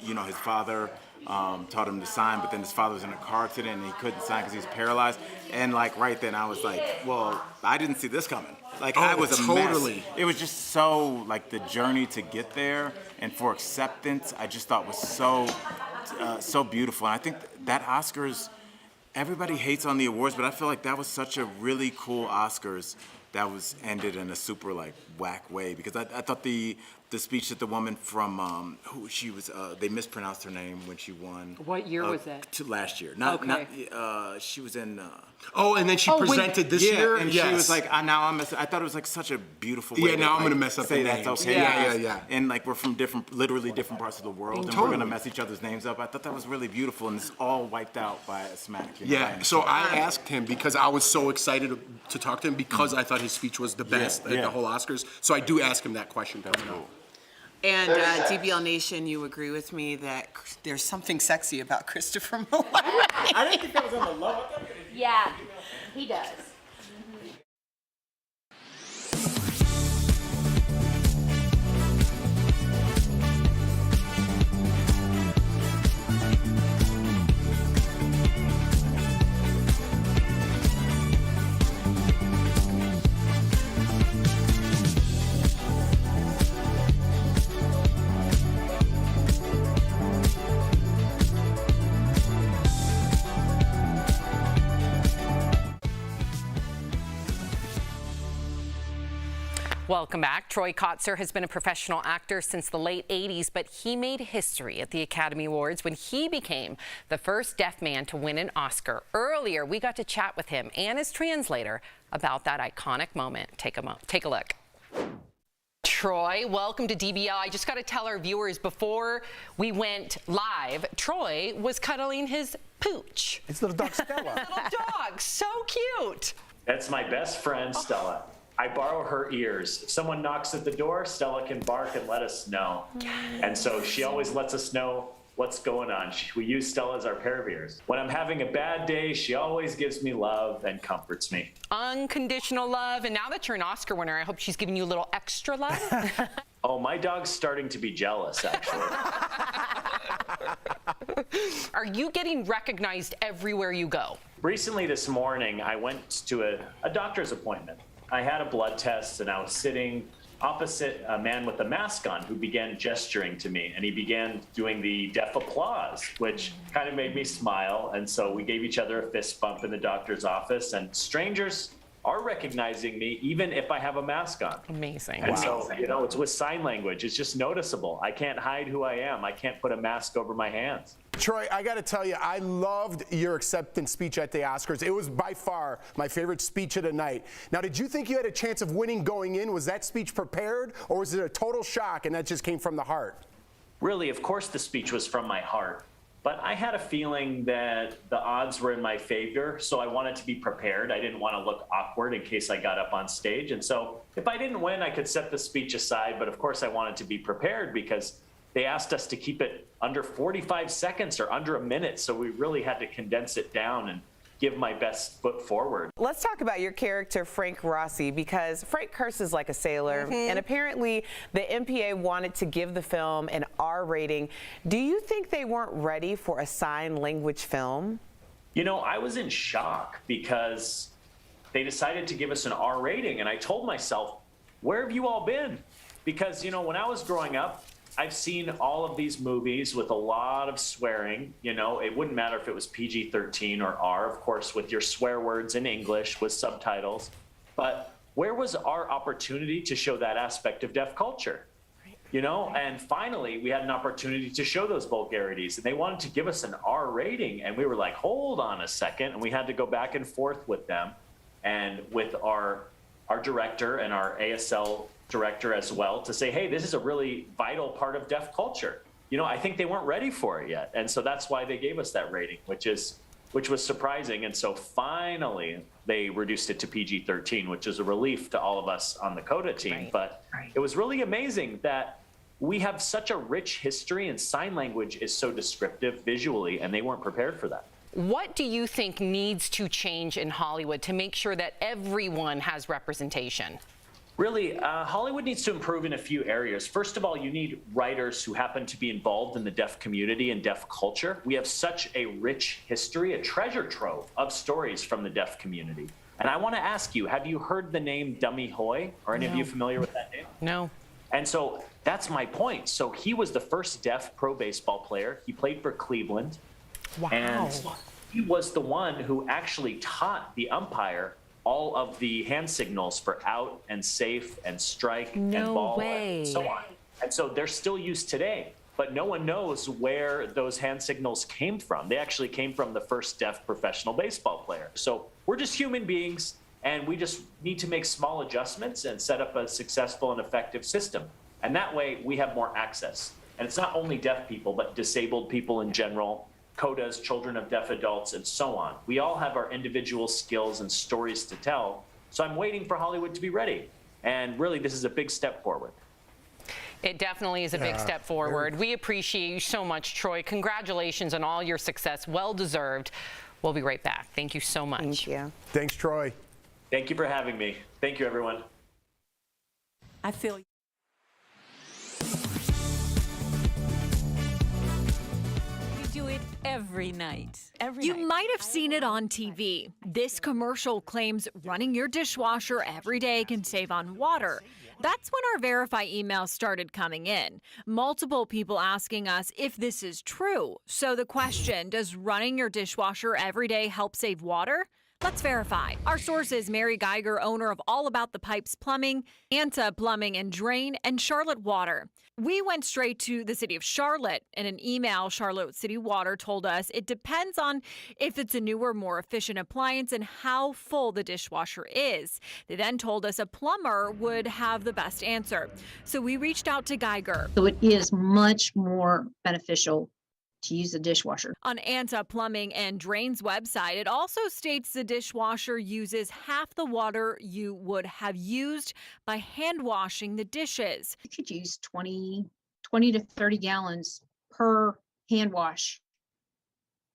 his father taught him to sign, but then his father was in a car accident and he couldn't sign because he was paralyzed. And, like, right then I was like, well, I didn't see this coming. Like, I was a mess. It was just so, like, the journey to get there and for acceptance, I just thought was so beautiful. And I think that Oscars, everybody hates on the awards, but I feel like that was such a really cool Oscars that was ended in a super, like, whack way. Because I thought the speech that the woman from, who she was, they mispronounced her name when she won. What year was that? Last year. She was in... and then she presented this year? And she was like, I thought it was like such a beautiful way now I'm going to mess up the names. That's okay. Yeah. And like we're from literally different parts of the world, and we're going to mess each other's names up. I thought that was really beautiful, and it's all wiped out by a smack. So I asked him because I was so excited to talk to him because I thought his speech was the best at the whole Oscars. So I do ask him that question. And DBL Nation, you agree with me that there's something sexy about Christopher Meloni? I didn't think that was on the low. Yeah, he does. Welcome back. Troy Kotsur has been a professional actor since the late 80s, but he made history at the Academy Awards when he became the first deaf man to win an Oscar. Earlier, we got to chat with him and his translator about that iconic moment. Take a look. Troy, welcome to DBL. I just got to tell our viewers before we went live, Troy was cuddling his pooch. It's little dog Stella. Little dog, so cute. That's my best friend, Stella. I borrow her ears. If someone knocks at the door, Stella can bark and let us know. And so she always lets us know what's going on. We use Stella as our pair of ears. When I'm having a bad day, she always gives me love and comforts me. Unconditional love. And now that you're an Oscar winner, I hope she's giving you a little extra love. Oh, my dog's starting to be jealous, actually. Are you getting recognized everywhere you go? Recently this morning, I went to a doctor's appointment. I had a blood test, and I was sitting opposite a man with a mask on who began gesturing to me, and he began doing the deaf applause, which kind of made me smile. And so we gave each other a fist bump in the doctor's office, and strangers are recognizing me even if I have a mask on. Amazing. And so, you know, it's with sign language. It's just noticeable. I can't hide who I am. I can't put a mask over my hands. Troy, I got to tell you, I loved your acceptance speech at the Oscars. It was by far my favorite speech of the night. Now, did you think you had a chance of winning going in? Was that speech prepared, or was it a total shock and that just came from the heart? Really, of course, the speech was from my heart. But I had a feeling that the odds were in my favor, so I wanted to be prepared. I didn't want to look awkward in case I got up on stage. And so if I didn't win, I could set the speech aside. But of course, I wanted to be prepared because they asked us to keep it under 45 seconds or under a minute. So we really had to condense it down and give my best foot forward. Let's talk about your character, Frank Rossi, because Frank curses like a sailor, and apparently the MPA wanted to give the film an R rating. Do you think they weren't ready for a sign language film? You know, I was in shock because they decided to give us an R rating, and I told myself, where have you all been? Because, you know, when I was growing up, I've seen all of these movies with a lot of swearing. You know, it wouldn't matter if it was PG-13 or R, of course, with your swear words in English with subtitles. But where was our opportunity to show that aspect of deaf culture? You know, and finally, we had an opportunity to show those vulgarities, and they wanted to give us an R rating. And we were like, hold on a second. And we had to go back and forth with them and with our director and our ASL director as well to say, hey, this is a really vital part of deaf culture. You know, I think they weren't ready for it yet. And so that's why they gave us that rating, which was surprising. And so finally they reduced it to PG-13, which is a relief to all of us on the CODA team. But it was really amazing that we have such a rich history, and sign language is so descriptive visually, and they weren't prepared for that. What do you think needs to change in Hollywood to make sure that everyone has representation? Really, Hollywood needs to improve in a few areas. First of all, you need writers who happen to be involved in the deaf community and deaf culture. We have such a rich history, a treasure trove of stories from the deaf community. And I want to ask you, have you heard the name Dummy Hoy? Are any of you familiar with that name? No. And so that's my point. So he was the first deaf pro baseball player. He played for Cleveland. Wow. And he was the one who actually taught the umpire all of the hand signals for out and safe and strike and ball and so on. And so they're still used today, but no one knows where those hand signals came from. They actually came from the first deaf professional baseball player. So we're just human beings, and we just need to make small adjustments and set up a successful and effective system. And that way we have more access. And it's not only deaf people, but disabled people in general, CODAs, children of deaf adults, and so on. We all have our individual skills and stories to tell. So I'm waiting for Hollywood to be ready. And really, this is a big step forward. It definitely is a big step forward. We appreciate you so much, Troy. Congratulations on all your success. Well deserved. We'll be right back. Thank you so much. Thank you. Thanks, Troy. Thank you for having me. Thank you, everyone. I feel do it every night. You might have seen it on TV. This commercial claims running your dishwasher every day can save on water. That's when our Verify emails started coming in. Multiple people asking us if this is true. So the question, does running your dishwasher every day help save water? Let's verify. Our source is Mary Geiger, owner of All About the Pipes Plumbing, Anta Plumbing and Drain, and Charlotte Water. We went straight to the city of Charlotte. In an email, Charlotte City Water told us it depends on if it's a newer, more efficient appliance and how full the dishwasher is. They then told us a plumber would have the best answer. So we reached out to Geiger. So it is much more beneficial to use the dishwasher. On Anta Plumbing and Drain's website, it also states the dishwasher uses half the water you would have used by hand washing the dishes. You could use 20 to 30 gallons per hand wash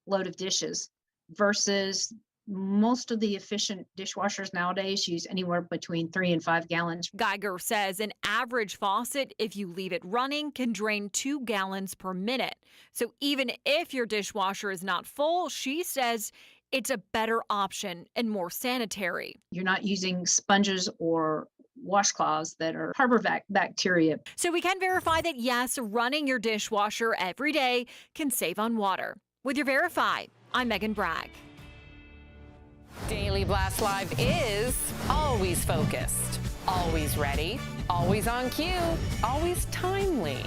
load of dishes versus Most of the efficient dishwashers nowadays use anywhere between 3 and 5 gallons. Geiger says an average faucet, if you leave it running, can drain 2 gallons per minute. So even if your dishwasher is not full, she says it's a better option and more sanitary. You're not using sponges or washcloths that are harbor bacteria. So we can verify that yes, running your dishwasher every day can save on water. With your Verify, I'm Megan Bragg. Daily Blast Live is always focused, always ready, always on cue, always timely.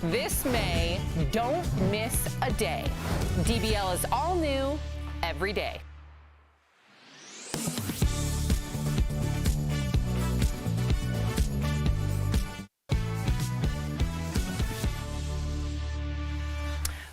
This May, don't miss a day. DBL is all new every day.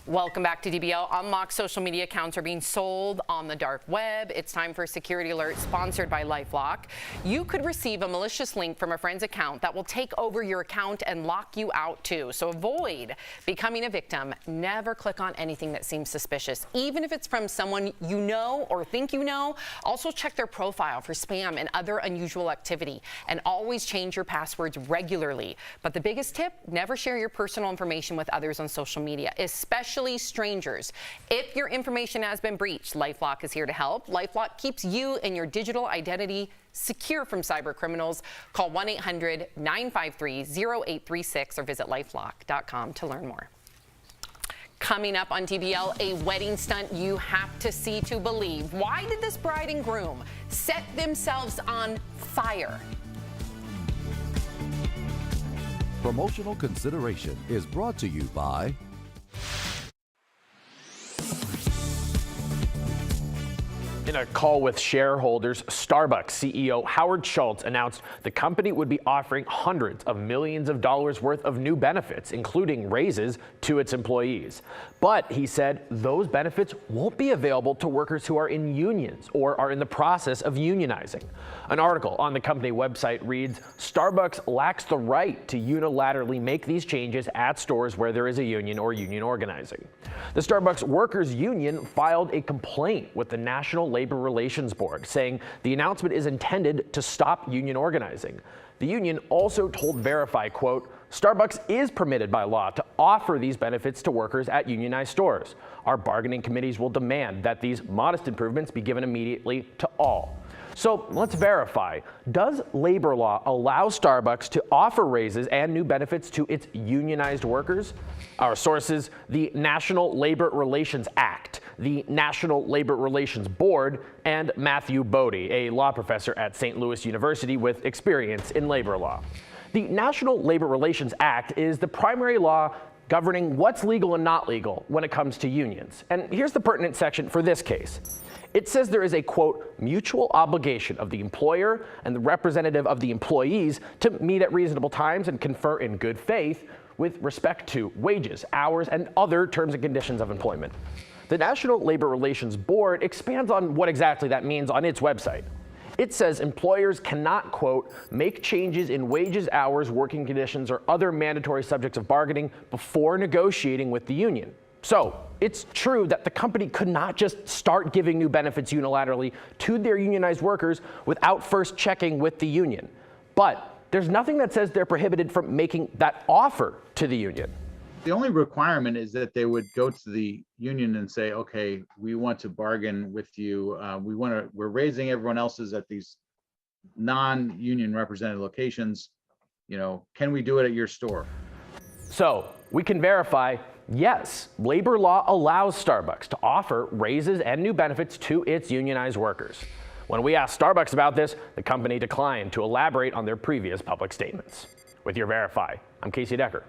Welcome back to DBL. Unlocked social media accounts are being sold on the dark web. It's time for a security alert sponsored by Lifelock. You could receive a malicious link from a friend's account that will take over your account and lock you out too. So avoid becoming a victim. Never click on anything that seems suspicious, even if it's from someone you know or think you know. Also check their profile for spam and other unusual activity, and always change your passwords regularly. But the biggest tip, never share your personal information with others on social media, especially strangers. If your information has been breached, LifeLock is here to help. LifeLock keeps you and your digital identity secure from cyber criminals. Call 1-800-953-0836 or visit lifelock.com to learn more. Coming up on DBL, a wedding stunt you have to see to believe. Why did this bride and groom set themselves on fire? Promotional consideration is brought to you by In a call with shareholders, Starbucks CEO Howard Schultz announced the company would be offering hundreds of millions of dollars worth of new benefits, including raises, to its employees. But he said those benefits won't be available to workers who are in unions or are in the process of unionizing. An article on the company website reads, Starbucks lacks the right to unilaterally make these changes at stores where there is a union or union organizing. The Starbucks Workers Union filed a complaint with the National Labor Relations Board, saying the announcement is intended to stop union organizing. The union also told Verify, quote, Starbucks is permitted by law to offer these benefits to workers at unionized stores. Our bargaining committees will demand that these modest improvements be given immediately to all. So let's verify. Does labor law allow Starbucks to offer raises and new benefits to its unionized workers? Our sources, the National Labor Relations Act, the National Labor Relations Board, and Matthew Bodie, a law professor at St. Louis University with experience in labor law. The National Labor Relations Act is the primary law governing what's legal and not legal when it comes to unions. And here's the pertinent section for this case. It says there is a, quote, mutual obligation of the employer and the representative of the employees to meet at reasonable times and confer in good faith with respect to wages, hours, and other terms and conditions of employment. The National Labor Relations Board expands on what exactly that means on its website. It says employers cannot, quote, make changes in wages, hours, working conditions, or other mandatory subjects of bargaining before negotiating with the union. So it's true that the company could not just start giving new benefits unilaterally to their unionized workers without first checking with the union. But there's nothing that says they're prohibited from making that offer to the union. The only requirement is that they would go to the union and say, okay, we want to bargain with you. We're raising everyone else's at these non-union represented locations. You know, can we do it at your store? So we can verify, yes, labor law allows Starbucks to offer raises and new benefits to its unionized workers. When we asked Starbucks about this, the company declined to elaborate on their previous public statements. With your Verify, I'm Casey Decker.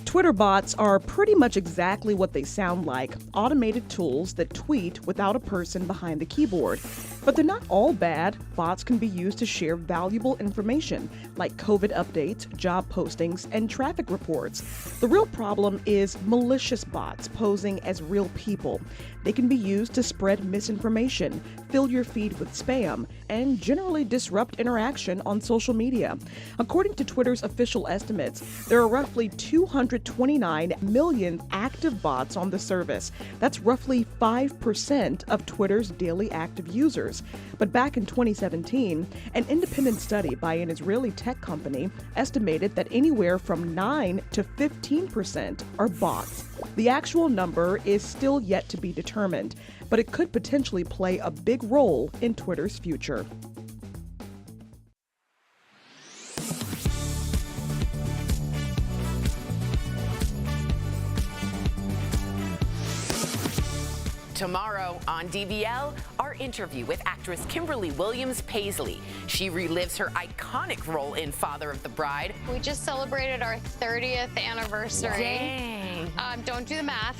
Twitter bots are pretty much exactly what they sound like, automated tools that tweet without a person behind the keyboard. But they're not all bad. Bots can be used to share valuable information, like COVID updates, job postings, and traffic reports. The real problem is malicious bots posing as real people. They can be used to spread misinformation, fill your feed with spam, and generally disrupt interaction on social media. According to Twitter's official estimates, there are roughly 229 million active bots on the service. That's roughly 5% of Twitter's daily active users. But back in 2017, an independent study by an Israeli tech company estimated that anywhere from 9 to 15% are bots. The actual number is still yet to be determined, but it could potentially play a big role in Twitter's future. Tomorrow on DBL, our interview with actress Kimberly Williams Paisley. She relives her iconic role in Father of the Bride. We just celebrated our 30th anniversary. Dang. Don't do the math.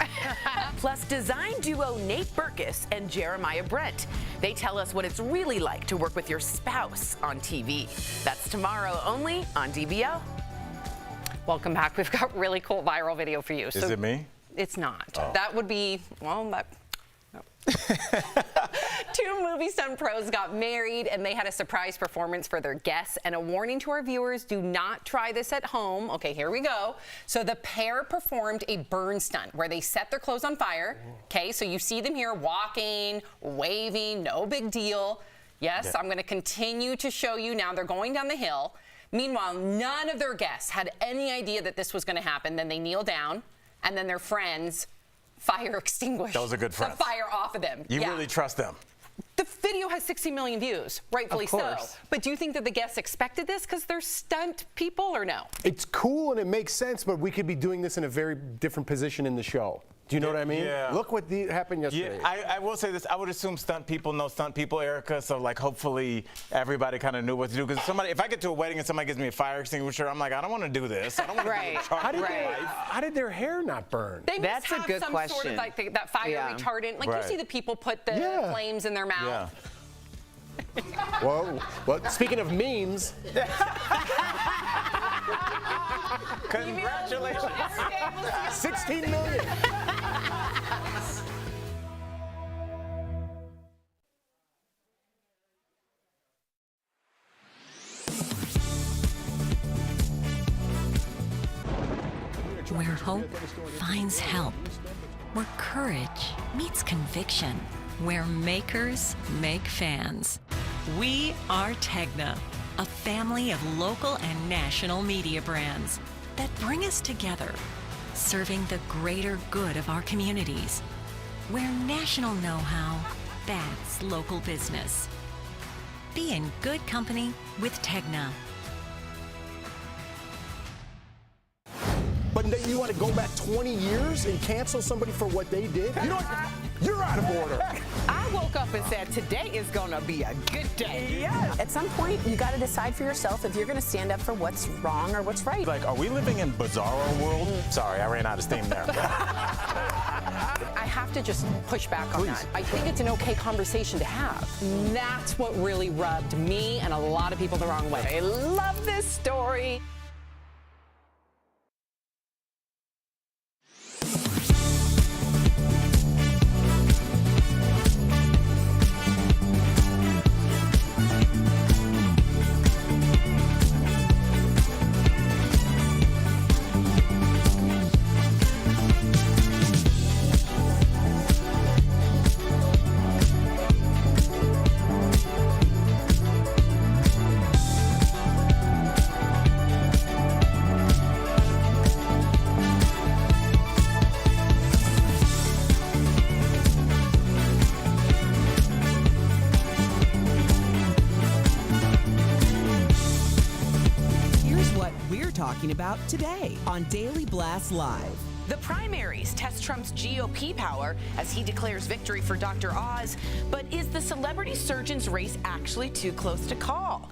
Plus design duo Nate Berkus and Jeremiah Brent. They tell us what it's really like to work with your spouse on TV. That's tomorrow only on DBL. Welcome back. We've got really cool viral video for you. Is it me? It's not. Oh. That would be, well, no. Two movie stunt pros got married and they had a surprise performance for their guests, and a warning to our viewers, do not try this at home. Okay, here we go. So the pair performed a burn stunt where they set their clothes on fire. Okay, so you see them here walking, waving, no big deal. Yes, I'm going to continue to show you now. They're going down the hill. Meanwhile, none of their guests had any idea that this was going to happen. Then they kneel down, and then their friends fire extinguish Those are good friends. the fire off of them. You really trust them? The video has 60 million views, rightfully Of so. course. But do you think that the guests expected this because they're stunt people, or no? It's cool and it makes sense, but we could be doing this in a very different position in the show. Do you know what I mean? Yeah. Look what happened yesterday. Yeah, I will say this. I would assume stunt people know stunt people, Erica. So like, hopefully everybody kind of knew what to do. Because if I get to a wedding and somebody gives me a fire extinguisher, I'm like, I don't want to do this. I don't want to Right. How did their hair not burn? They That's must a have good some question. sort of like that fire Yeah. retardant. Like Right. you see the people put the Yeah. flames in their mouth. Yeah. Well, speaking of memes. Congratulations. 16 million. Where hope finds help. Where courage meets conviction. Where makers make fans. We are Tegna, a family of local and national media brands that bring us together, serving the greater good of our communities. Where national know-how backs local business. Be in good company with Tegna. But you want to go back 20 years and cancel somebody for what they did? You know what? You're out of order. I woke up and said, today is going to be a good day. Yeah. At some point, you got to decide for yourself if you're going to stand up for what's wrong or what's right. Like, are we living in Bizarro world? Sorry, I ran out of steam there. I have to just push back on that. I think it's an okay conversation to have. That's what really rubbed me and a lot of people the wrong way. I love this story. Talking about today on Daily Blast Live. The primaries test Trump's GOP power as he declares victory for Dr. Oz. But is the celebrity surgeon's race actually too close to call?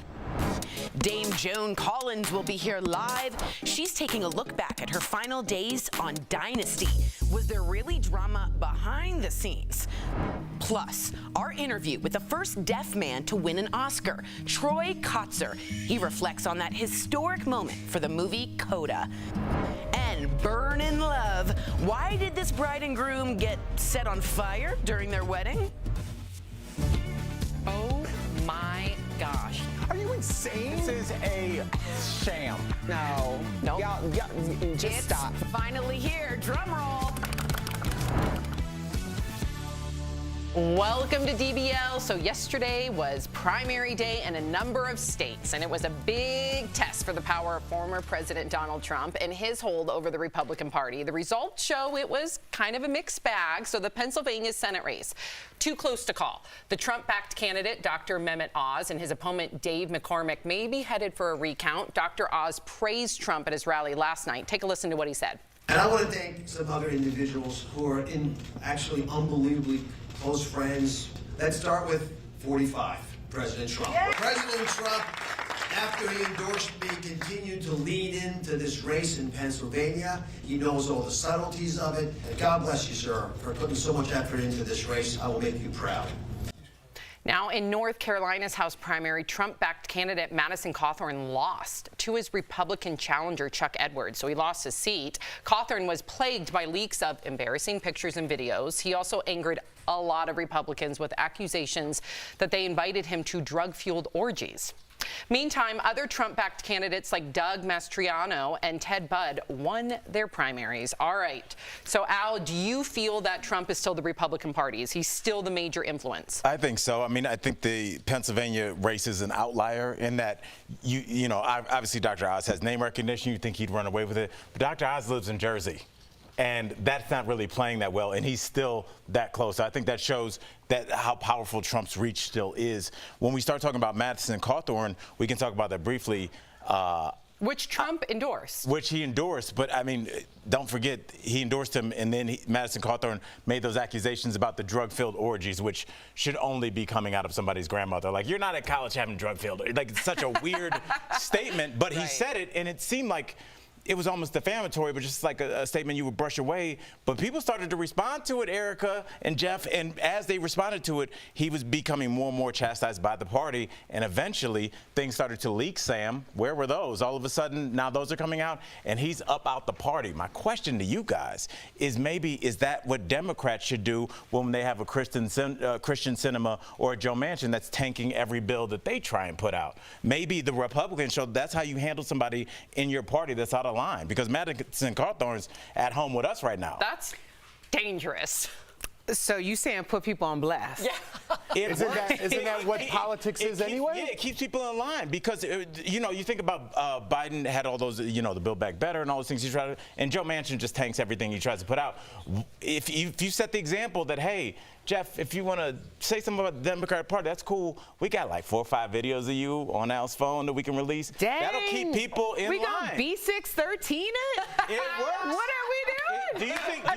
Dame Joan Collins will be here live. She's taking a look back at her final days on Dynasty. Was there really drama behind the scenes? Plus, our interview with the first deaf man to win an Oscar, Troy Kotsur. He reflects on that historic moment for the movie Coda. And Burn in Love. Why did this bride and groom get set on fire during their wedding? insane? This is a sham. No. Nope. Y'all, just stop. Finally here, drum roll. Welcome to DBL. So yesterday was primary day in a number of states, and it was a big test for the power of former President Donald Trump and his hold over the Republican Party. The results show it was kind of a mixed bag. So the Pennsylvania Senate race, too close to call. The Trump-backed candidate, Dr. Mehmet Oz, and his opponent, Dave McCormick, may be headed for a recount. Dr. Oz praised Trump at his rally last night. Take a listen to what he said. And I want to thank some other individuals who are actually unbelievably close friends. Let's start with 45, President Trump. Yay! President Trump, after he endorsed me, continued to lean into this race in Pennsylvania. He knows all the subtleties of it. And God bless you, sir, for putting so much effort into this race. I will make you proud. Now, in North Carolina's House primary, Trump-backed candidate Madison Cawthorn lost to his Republican challenger, Chuck Edwards, so he lost his seat. Cawthorn was plagued by leaks of embarrassing pictures and videos. He also angered a lot of Republicans with accusations that they invited him to drug-fueled orgies. Meantime, other Trump-backed candidates like Doug Mastriano and Ted Budd won their primaries. All right. So, Al, do you feel that Trump is still the Republican Party? Is he still the major influence? I think so. I mean, I think the Pennsylvania race is an outlier in that, you know, obviously Dr. Oz has name recognition. You think he'd run away with it. But Dr. Oz lives in Jersey. And that's not really playing that well, and he's still that close. So I think that shows that how powerful Trump's reach still is. When we start talking about Madison Cawthorn, we can talk about that briefly. Which Trump endorsed. Which he endorsed, but I mean, don't forget, he endorsed him, and then Madison Cawthorn made those accusations about the drug-filled orgies, which should only be coming out of somebody's grandmother. Like, you're not at college having drug-filled. Like, it's such a weird statement, but he said it, and it seemed like it was almost defamatory, but just like a statement you would brush away. But people started to respond to it, Erica and Jeff, and as they responded to it, he was becoming more and more chastised by the party, and eventually things started to leak, Sam. Where were those? All of a sudden, now those are coming out, and he's up out the party. My question to you guys is is that what Democrats should do when they have a Christian cinema or a Joe Manchin that's tanking every bill that they try and put out? Maybe the Republicans show that's how you handle somebody in your party that's out of line, because Madison Cawthorn's at home with us right now. That's dangerous. So you saying put people on blast? Yeah. Isn't that what politics is anyway? Yeah, it keeps people in line because, you know, you think about Biden had all those, you know, the Build Back Better and all those things he tried to, and Joe Manchin just tanks everything he tries to put out. If you set the example that, hey, Jeff, if you want to say something about the Democratic Party, that's cool. We got like 4 or 5 videos of you on Al's phone that we can release. Dang. That'll keep people in line. We got B613 it? It works. What are we doing? Do you think I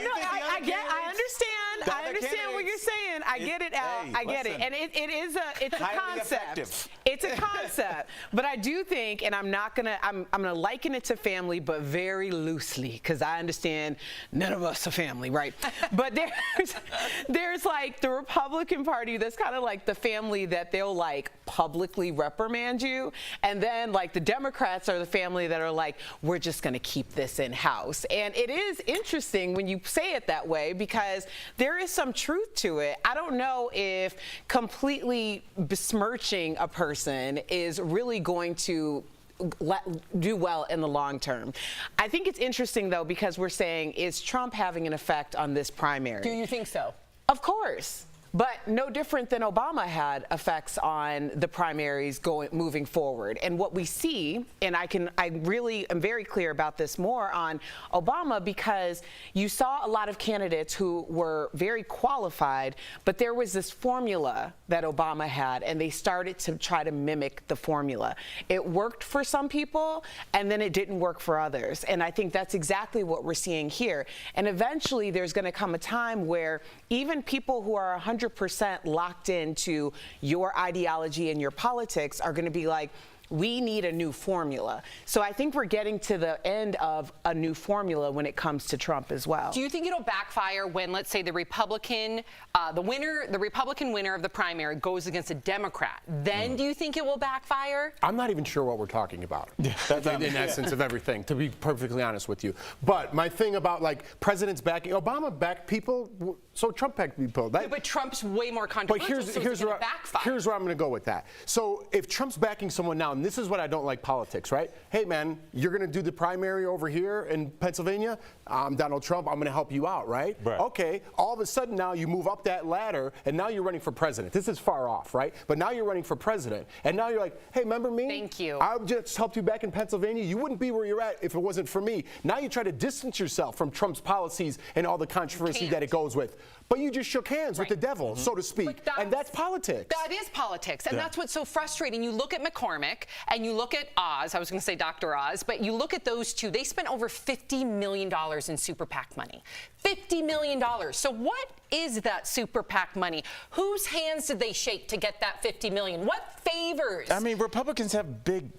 understand what you're saying. I get it, Al. I get it. And it's a concept. Effective. It's a concept. But I do think, and I'm gonna liken it to family, but very loosely, because I understand none of us are family, right? But there's like the Republican Party that's kind of like the family that they'll like publicly reprimand you, and then like the Democrats are the family that are like, we're just gonna keep this in house. And it is interesting when you say it that way, because there is some truth to it. I don't know if completely besmirching a person is really going to do well in the long term. I think it's interesting, though, because we're saying, is Trump having an effect on this primary? Do you think so? Of course. But no different than Obama had effects on the primaries moving forward. And what we see, and I really am very clear about this more on Obama, because you saw a lot of candidates who were very qualified, but there was this formula that Obama had, and they started to try to mimic the formula. It worked for some people, and then it didn't work for others. And I think that's exactly what we're seeing here. And eventually there's going to come a time where even people who are 100% locked into your ideology and your politics are going to be like, we need a new formula. So I think we're getting to the end of a new formula when it comes to Trump as well. Do you think it'll backfire when, let's say, the Republican winner of the primary goes against a Democrat? Then do you think it will backfire? I'm not even sure what we're talking about. In essence of everything, to be perfectly honest with you. But my thing about like presidents backing, Obama backed people, so Trump backed people. But Trump's way more controversial. But here's where I'm going to go with that. So if Trump's backing someone now, and this is what I don't like politics, right? Hey man, you're going to do the primary over here in Pennsylvania. I'm Donald Trump. I'm going to help you out, right? Okay. All of a sudden now you move up that ladder, and now you're running for president. This is far off, right? But now you're running for president, and now you're like, hey, remember me? Thank you. I just helped you back in Pennsylvania. You wouldn't be where you're at if it wasn't for me. Now you try to distance yourself from Trump's policies and all the controversy that it goes with. But you just shook hands with the devil, so to speak, and that's politics. That is politics, and that's what's so frustrating. You look at McCormick, and you look at Oz, I was going to say Dr. Oz, but you look at those two, they spent over $50 million in super PAC money. $50 million. So what is that super PAC money? Whose hands did they shake to get that $50 million? What favors? I mean, Republicans have big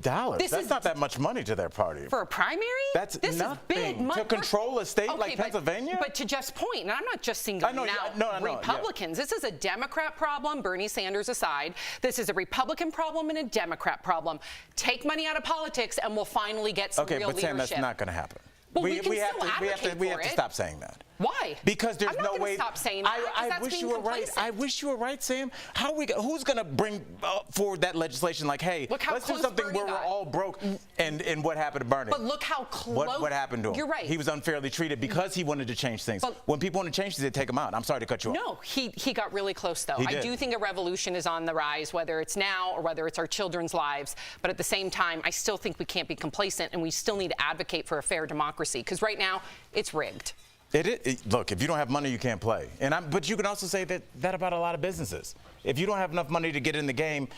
dollars. That's not that much money to their party. For a primary? That's this nothing. Is big money. To control a state like Pennsylvania? But to just point, and I'm not just singling out Republicans. This is a Democrat problem, Bernie Sanders aside. This is a Republican problem and a Democrat problem. Take money out of politics and we'll finally get some real leadership. Okay, but Sam, that's not going to happen. Well, we have to stop saying that. Why? Because there's no way. Stop saying that. I wish you were right. I wish you were right, Sam. Who's going to bring forward that legislation? Like, hey, let's do something where we're all broke. And what happened to Bernie? But look how close. What happened to him? You're right. He was unfairly treated because he wanted to change things. But when people want to change things, they take him out. I'm sorry to cut you off. No, he got really close though. I do think a revolution is on the rise, whether it's now or whether it's our children's lives. But at the same time, I still think we can't be complacent, and we still need to advocate for a fair democracy. Because right now, it's rigged. Look, if you don't have money, you can't play. But you can also say that about a lot of businesses. If you don't have enough money to get in the game,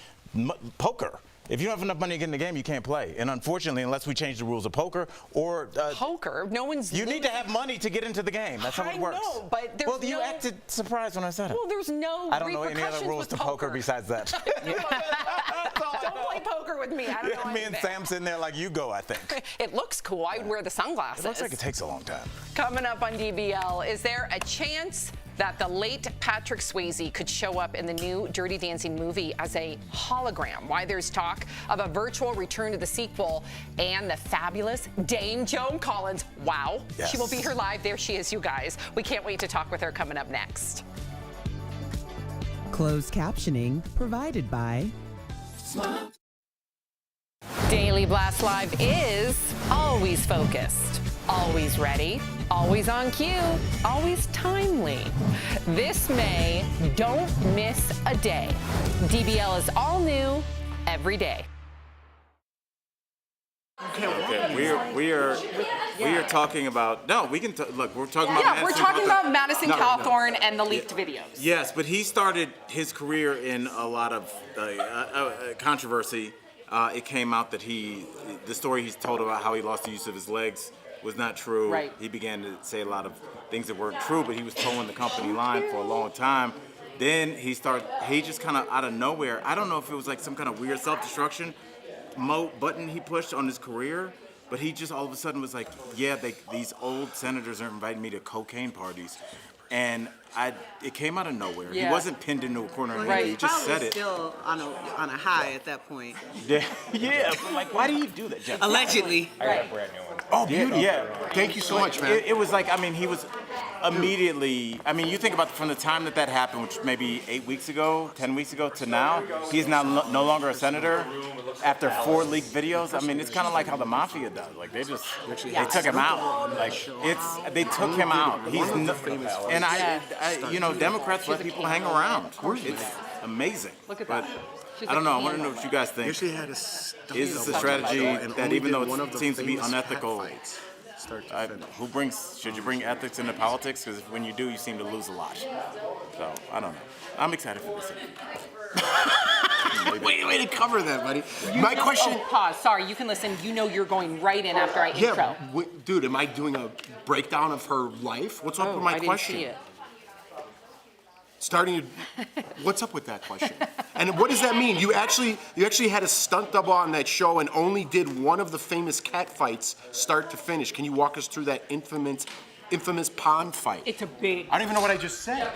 poker. If you don't have enough money to get in the game, you can't play. And unfortunately, unless we change the rules of poker or poker, no one's. You need to have money to get into the game. That's how it works. I know, but there's you acted surprised when I said it. Well, there's no. I don't know any other rules to poker besides that. Don't play poker with me. I don't know. Me and Sam sitting there like you go. I think it looks cool. I would wear the sunglasses. It looks like it takes a long time. Coming up on DBL, is there a chance that the late Patrick Swayze could show up in the new Dirty Dancing movie as a hologram? Why there's talk of a virtual return to the sequel, and the fabulous Dame Joan Collins. Wow. Yes. She will be here live. There she is, you guys. We can't wait to talk with her coming up next. Closed captioning provided by Daily Blast Live is always focused, always ready, always on cue, always timely. This May, don't miss a day. DBL is all new every day. Okay, we are talking about we can look. We're talking about. Yeah, we're talking about Madison Cawthorn and the leaked videos. Yes, but he started his career in a lot of controversy. It came out that the story he's told about how he lost the use of his legs was not true. Right. He began to say a lot of things that weren't true, but he was towing the company line for a long time. Then he just kind of out of nowhere. I don't know if it was like some kind of weird self-destruction button he pushed on his career, but he just all of a sudden was like, yeah, these old senators are inviting me to cocaine parties. And it came out of nowhere. Yeah. He wasn't pinned into a corner. Well, He just said it. Still on a high at that point. Yeah, but like, why do you do that, Jeff? Allegedly. I got a brand new one. Oh, beautiful. Yeah. Thank you so much, man. It was like, he was immediately, you think about from the time that happened, which maybe 8 weeks ago, 10 weeks ago to now, he's now no longer a senator after 4 leaked videos. It's kind of like how the mafia does. Like, they took him out. Like, they took him out. Democrats let people hang around. It's amazing. Look at that. She's I don't know. I want to know what you guys think. She had Is this a strategy that even though it seems to be unethical, should you bring ethics into politics? Because when you do, you seem to lose a lot. So, I don't know. I'm excited for this. Way to cover that, buddy. My question. Pause. Sorry, you can listen. You know you're going right in after I intro. Dude, am I doing a breakdown of her life? What's up with my question? I didn't see it. What's up with that question? And what does that mean? You actually had a stunt double on that show and only did one of the famous cat fights start to finish. Can you walk us through that infamous pond fight? It's a big... I don't even know what I just said.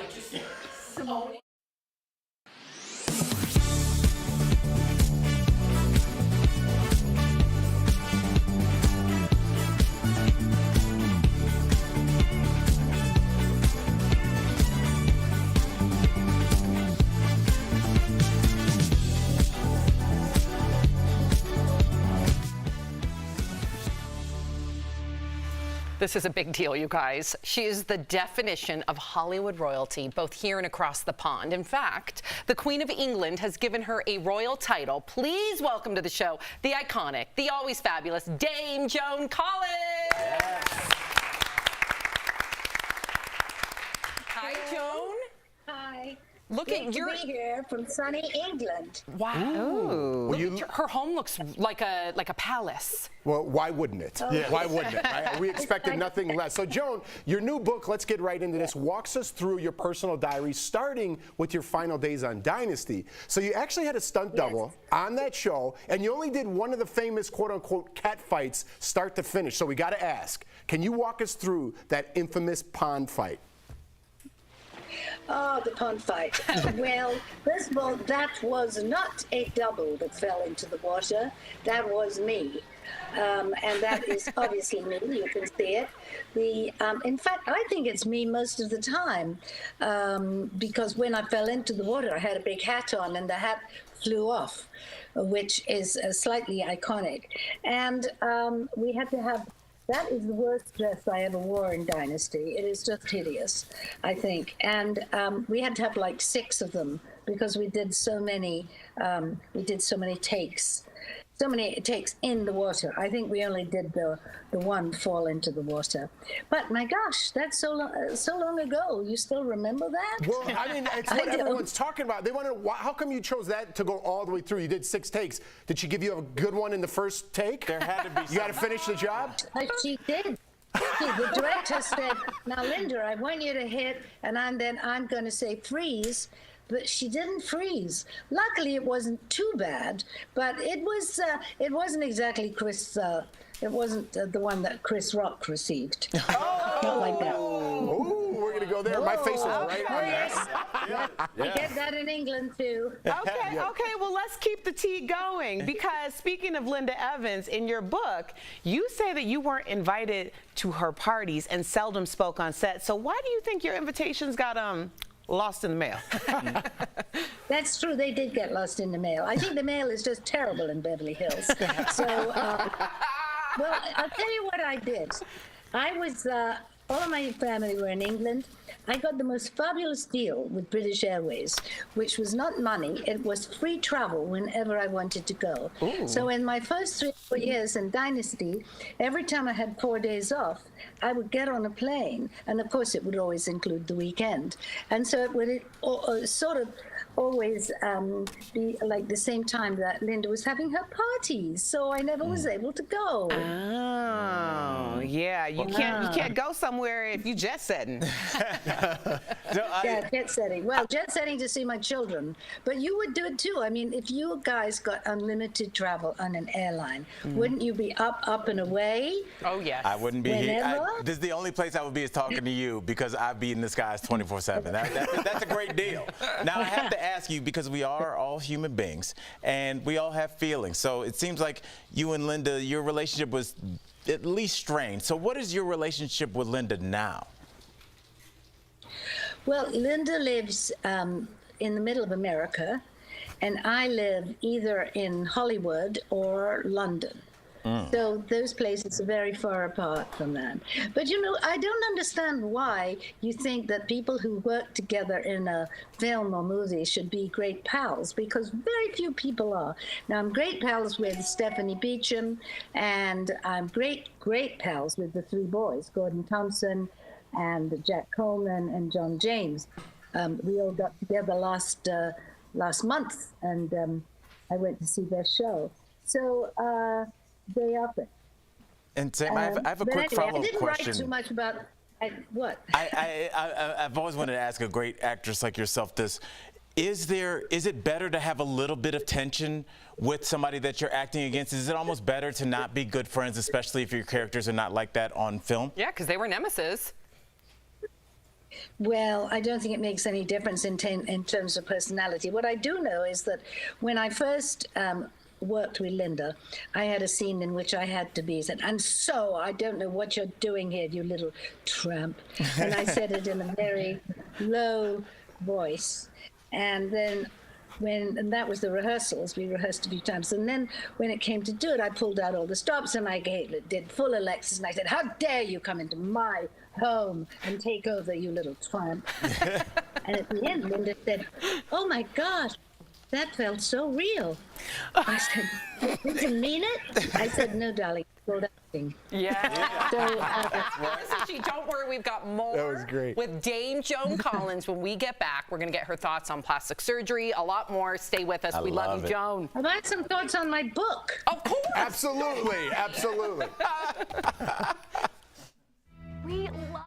This is a big deal, you guys. She is the definition of Hollywood royalty, both here and across the pond. In fact, the Queen of England has given her a royal title. Please welcome to the show the iconic, the always fabulous Dame Joan Collins. Yes. Hi, Joan. Hi. Look at your... to be here from sunny England. Wow. Her home looks like a palace. Well, why wouldn't it? Oh. Yeah. Why wouldn't it? Right? We expected nothing less. So, Joan, your new book, let's get right into this, walks us through your personal diary, starting with your final days on Dynasty. So you actually had a stunt double on that show, and you only did one of the famous quote-unquote cat fights start to finish. So we got to ask, can you walk us through that infamous pond fight? Oh, the pond fight. Well, first of all, that was not a double that fell into the water. That was me. And that is obviously me. You can see it. In fact, I think it's me most of the time because when I fell into the water, I had a big hat on and the hat flew off, which is slightly iconic. And we had to have... That is the worst dress I ever wore in Dynasty. It is just hideous, I think. And we had to have like 6 of them because we did so many takes. So many takes in the water. I think we only did the one fall into the water. But my gosh, that's so long ago. You still remember that? Well, I mean, it's what everyone's talking about. They want to know, how come you chose that to go all the way through? You did 6 takes. Did she give you a good one in the first take? There had to be. You got to finish the job? She did. The director said, now, Linda, I want you to hit, and then I'm going to say freeze. But she didn't freeze. Luckily, it wasn't too bad, but it wasn't exactly Chris. It wasn't the one that Chris Rock received. Not like that. Oh, we're gonna go there. My face was right on that. We get that in England too. Okay, okay. Well, let's keep the tea going because speaking of Linda Evans, in your book, you say that you weren't invited to her parties and seldom spoke on set. So why do you think your invitations got lost in the mail? That's true. They did get lost in the mail. I think the mail is just terrible in Beverly Hills. So, well, I'll tell you what I did. I was, all of my family were in England. I got the most fabulous deal with British Airways, which was not money. It was free travel whenever I wanted to go. Ooh. So in my first 3 or 4 years in Dynasty, every time I had 4 days off, I would get on a plane. And of course, it would always include the weekend. And so it would sort of always be like the same time that Linda was having her parties. So I never was able to go. Oh, yeah. You can't go somewhere if you jet setting. Yeah, jet setting. Well, jet setting to see my children. But you would do it too. I mean, if you guys got unlimited travel on an airline, wouldn't you be up and away? Oh, yes. I wouldn't be here. Whenever? This is the only place I would be is talking to you because I've been in the skies 24/7. That's a great deal. Now, I have to ask you, because we are all human beings and we all have feelings. So it seems like you and Linda, your relationship was at least strained. So what is your relationship with Linda now? Well, Linda lives in the middle of America, and I live either in Hollywood or London. So those places are very far apart from that. But, you know, I don't understand why you think that people who work together in a film or movie should be great pals, because very few people are. Now, I'm great pals with Stephanie Beacham, and I'm great pals with the 3 boys, Gordon Thompson, and Jack Coleman and John James. We all got together last month, and I went to see their show. So they offered. And Sam, I have a quick follow-up question. I didn't write too much about What? I've always wanted to ask a great actress like yourself this. Is it better to have a little bit of tension with somebody that you're acting against? Is it almost better to not be good friends, especially if your characters are not like that on film? Yeah, because they were nemesis. Well, I don't think it makes any difference in terms of personality. What I do know is that when I first worked with Linda, I had a scene in which I had to be said, and so I don't know what you're doing here, you little tramp. And I said it in a very low voice. And then and that was the rehearsals, we rehearsed a few times. And then when it came to do it, I pulled out all the stops and I did full Alexis. And I said, how dare you come into my home and take over, you little tramp. And at the end, Linda said, oh my God, that felt so real. I said, did you mean it? I said, no, darling, it's acting. Yeah. So, don't worry, we've got more That was great. with Dame Joan Collins. When we get back, we're going to get her thoughts on plastic surgery, a lot more. Stay with us. We love you, Joan. I've had some thoughts on my book. Of course. Absolutely, absolutely. We love.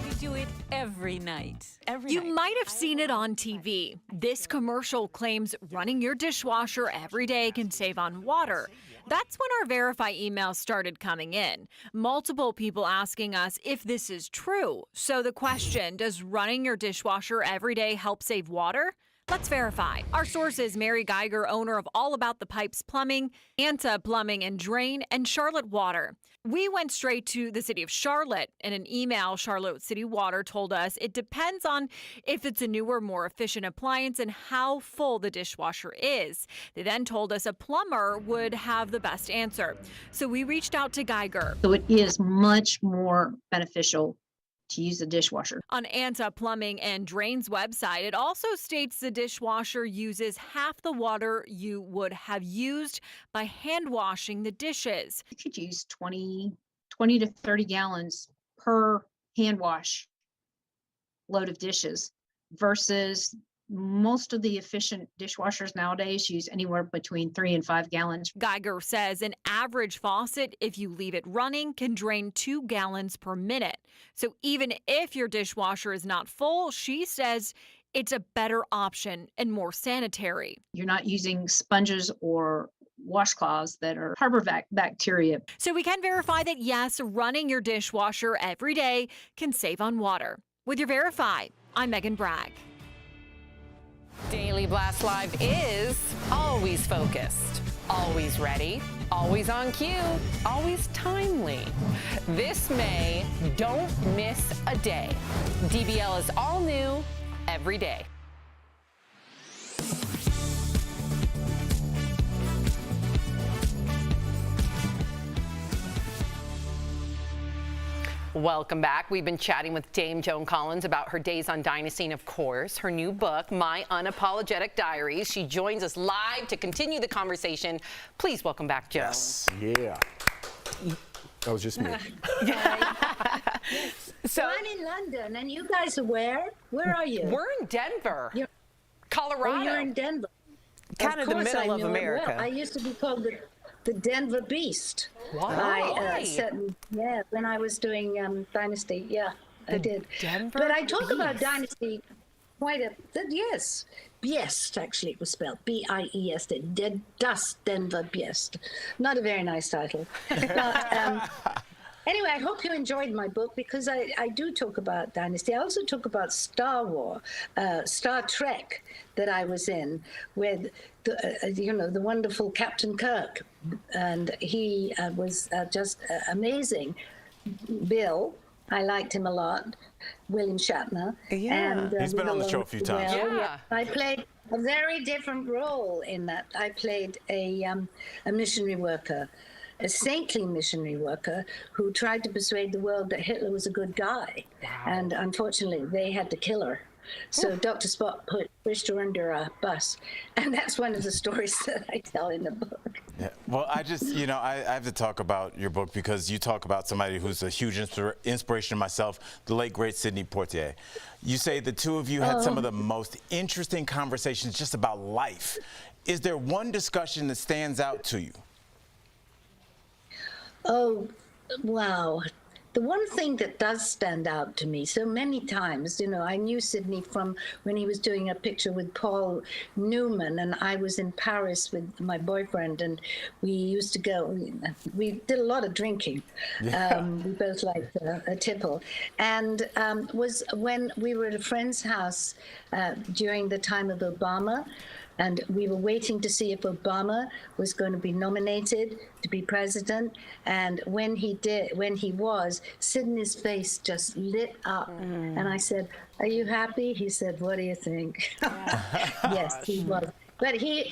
We do it every night. You might have seen it on TV. This commercial claims running your dishwasher every day can save on water. That's when our Verify emails started coming in. Multiple people asking us if this is true. So the question, does running your dishwasher every day help save water? Let's verify. Our source is Mary Geiger, owner of All About the Pipes Plumbing, Anta Plumbing and Drain, and Charlotte Water. We went straight to the city of Charlotte. In an email, Charlotte City Water told us it depends on if it's a newer, more efficient appliance and how full the dishwasher is. They then told us a plumber would have the best answer. So we reached out to Geiger. So it is much more beneficial to use the dishwasher. On Anta Plumbing and Drain's website, it also states the dishwasher uses half the water you would have used by hand washing the dishes. You could use 20 to 30 gallons per hand wash load of dishes versus most of the efficient dishwashers nowadays use anywhere between 3 and 5 gallons. Geiger says an average faucet, if you leave it running, can drain 2 gallons per minute. So even if your dishwasher is not full, she says it's a better option and more sanitary. You're not using sponges or washcloths that are harbor bacteria. So we can verify that yes, running your dishwasher every day can save on water. With your Verify, I'm Megan Bragg. Daily Blast Live is always focused, always ready, always on cue, always timely. This May, don't miss a day. DBL is all new every day. Welcome back. We've been chatting with Dame Joan Collins about her days on Dynasty and, of course, her new book, My Unapologetic Diaries. She joins us live to continue the conversation. Please welcome back, Joan. Yes. Yeah. That was just me. So I'm in London, and you guys are where? Where are you? We're in Denver, Colorado. Oh, you're in Denver. Kind of the course middle I of know it America. well. I used to be called the Denver Beast. Why? When I was doing Dynasty, I did. Denver but I talk about Beast. Dynasty yes. Biest, actually, it was spelled B-I-E-S-T. Denver Biest. Not a very nice title. But, anyway, I hope you enjoyed my book because I do talk about Dynasty. I also talk about Star Trek that I was in with the wonderful Captain Kirk, and he was just amazing. Bill, I liked him a lot. William Shatner. Yeah. And, He's been on the show a few times. Yeah. I played a very different role in that. I played a missionary worker, a saintly missionary worker who tried to persuade the world that Hitler was a good guy. Wow. And unfortunately, they had to kill her. So Dr. Spock pushed her under a bus. And that's one of the stories that I tell in the book. Yeah. Well, I have to talk about your book because you talk about somebody who's a huge inspiration to myself, the late, great Sidney Poitier. You say the two of you had some of the most interesting conversations just about life. Is there one discussion that stands out to you? Oh, wow. The one thing that does stand out to me so many times, I knew Sidney from when he was doing a picture with Paul Newman, and I was in Paris with my boyfriend, and we used to go, we did a lot of drinking. Yeah. We both liked a tipple. And was when we were at a friend's house during the time of Obama, and we were waiting to see if Obama was going to be nominated to be president. And when he was, Sidney's face just lit up. And I said, "Are you happy?" He said, "What do you think?" Yes, he was. But he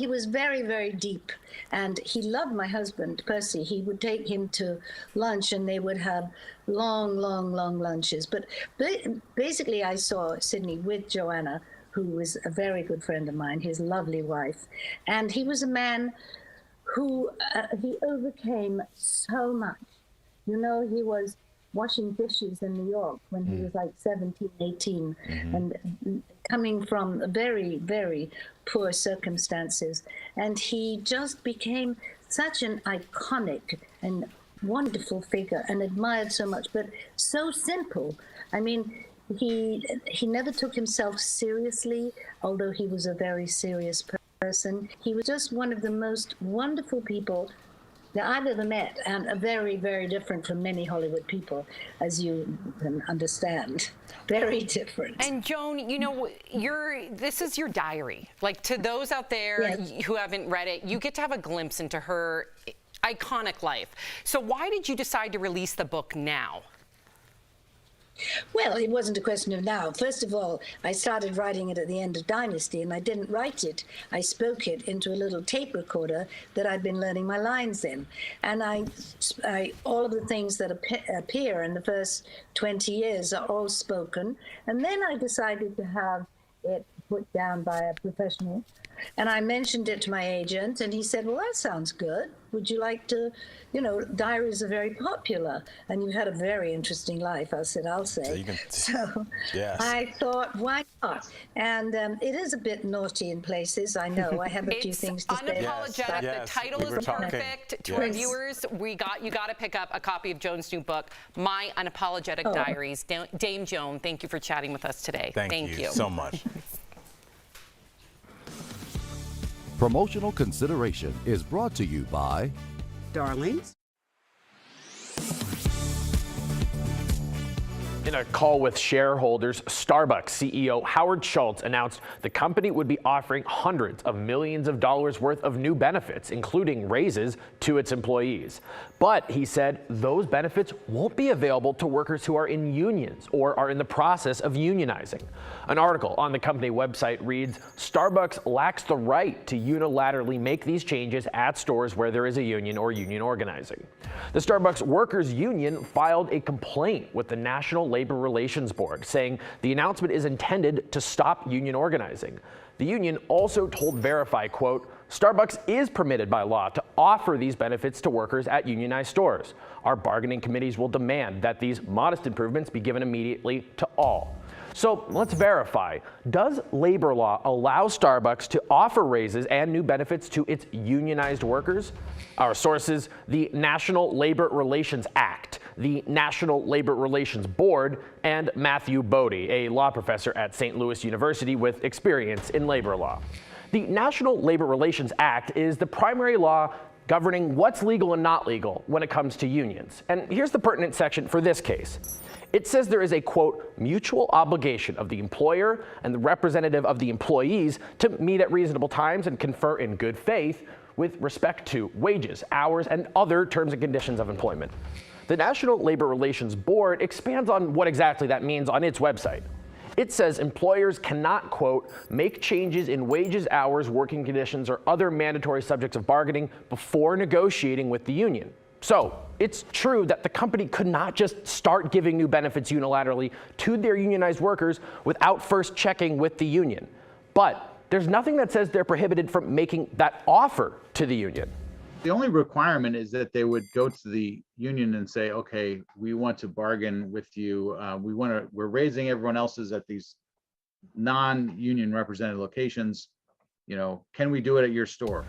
was very, very deep. And he loved my husband, Percy. He would take him to lunch, and they would have long, long, long lunches. But basically, I saw Sidney with Joanna, who was a very good friend of mine, his lovely wife. And he was a man who, he overcame so much. He was washing dishes in New York when he was like 17, 18, and coming from very, very poor circumstances. And he just became such an iconic and wonderful figure and admired so much, but so simple. I mean, he never took himself seriously, although he was a very serious person. He was just one of the most wonderful people that I've ever met, and very, very different from many Hollywood people, as you can understand. Very different. And Joan, this is your diary. Like, to those out there who haven't read it, you get to have a glimpse into her iconic life. So why did you decide to release the book now? Well, it wasn't a question of now. First of all, I started writing it at the end of Dynasty, and I didn't write it. I spoke it into a little tape recorder that I'd been learning my lines in. And all of the things that appear in the first 20 years are all spoken. And then I decided to have it put down by a professional. And I mentioned it to my agent, and he said, "Well, that sounds good. Would you like to, diaries are very popular, and you've had a very interesting life." I said, "I'll say." So yes. I thought, why not? And it is a bit naughty in places, I know. I have a few things to say. Unapologetic. Yes. The title is perfect. To our viewers, you got to pick up a copy of Joan's new book, My Unapologetic Diaries. Dame Joan, thank you for chatting with us today. Thank you so much. Promotional consideration is brought to you by Darlings. In a call with shareholders, Starbucks CEO Howard Schultz announced the company would be offering hundreds of millions of dollars worth of new benefits, including raises to its employees. But he said those benefits won't be available to workers who are in unions or are in the process of unionizing. An article on the company website reads, Starbucks lacks the right to unilaterally make these changes at stores where there is a union or union organizing. The Starbucks Workers Union filed a complaint with the National Labor Relations Board, saying the announcement is intended to stop union organizing. The union also told Verify, quote, Starbucks is permitted by law to offer these benefits to workers at unionized stores. Our bargaining committees will demand that these modest improvements be given immediately to all. So let's verify. Does labor law allow Starbucks to offer raises and new benefits to its unionized workers? Our sources, the National Labor Relations Act, the National Labor Relations Board, and Matthew Bodie, a law professor at St. Louis University with experience in labor law. The National Labor Relations Act is the primary law governing what's legal and not legal when it comes to unions. And here's the pertinent section for this case. It says there is a, quote, mutual obligation of the employer and the representative of the employees to meet at reasonable times and confer in good faith with respect to wages, hours, and other terms and conditions of employment. The National Labor Relations Board expands on what exactly that means on its website. It says employers cannot, quote, make changes in wages, hours, working conditions, or other mandatory subjects of bargaining before negotiating with the union. So it's true that the company could not just start giving new benefits unilaterally to their unionized workers without first checking with the union. But there's nothing that says they're prohibited from making that offer to the union. The only requirement is that they would go to the union and say, okay, we want to bargain with you. We're raising everyone else's at these non-union represented locations. Can we do it at your store?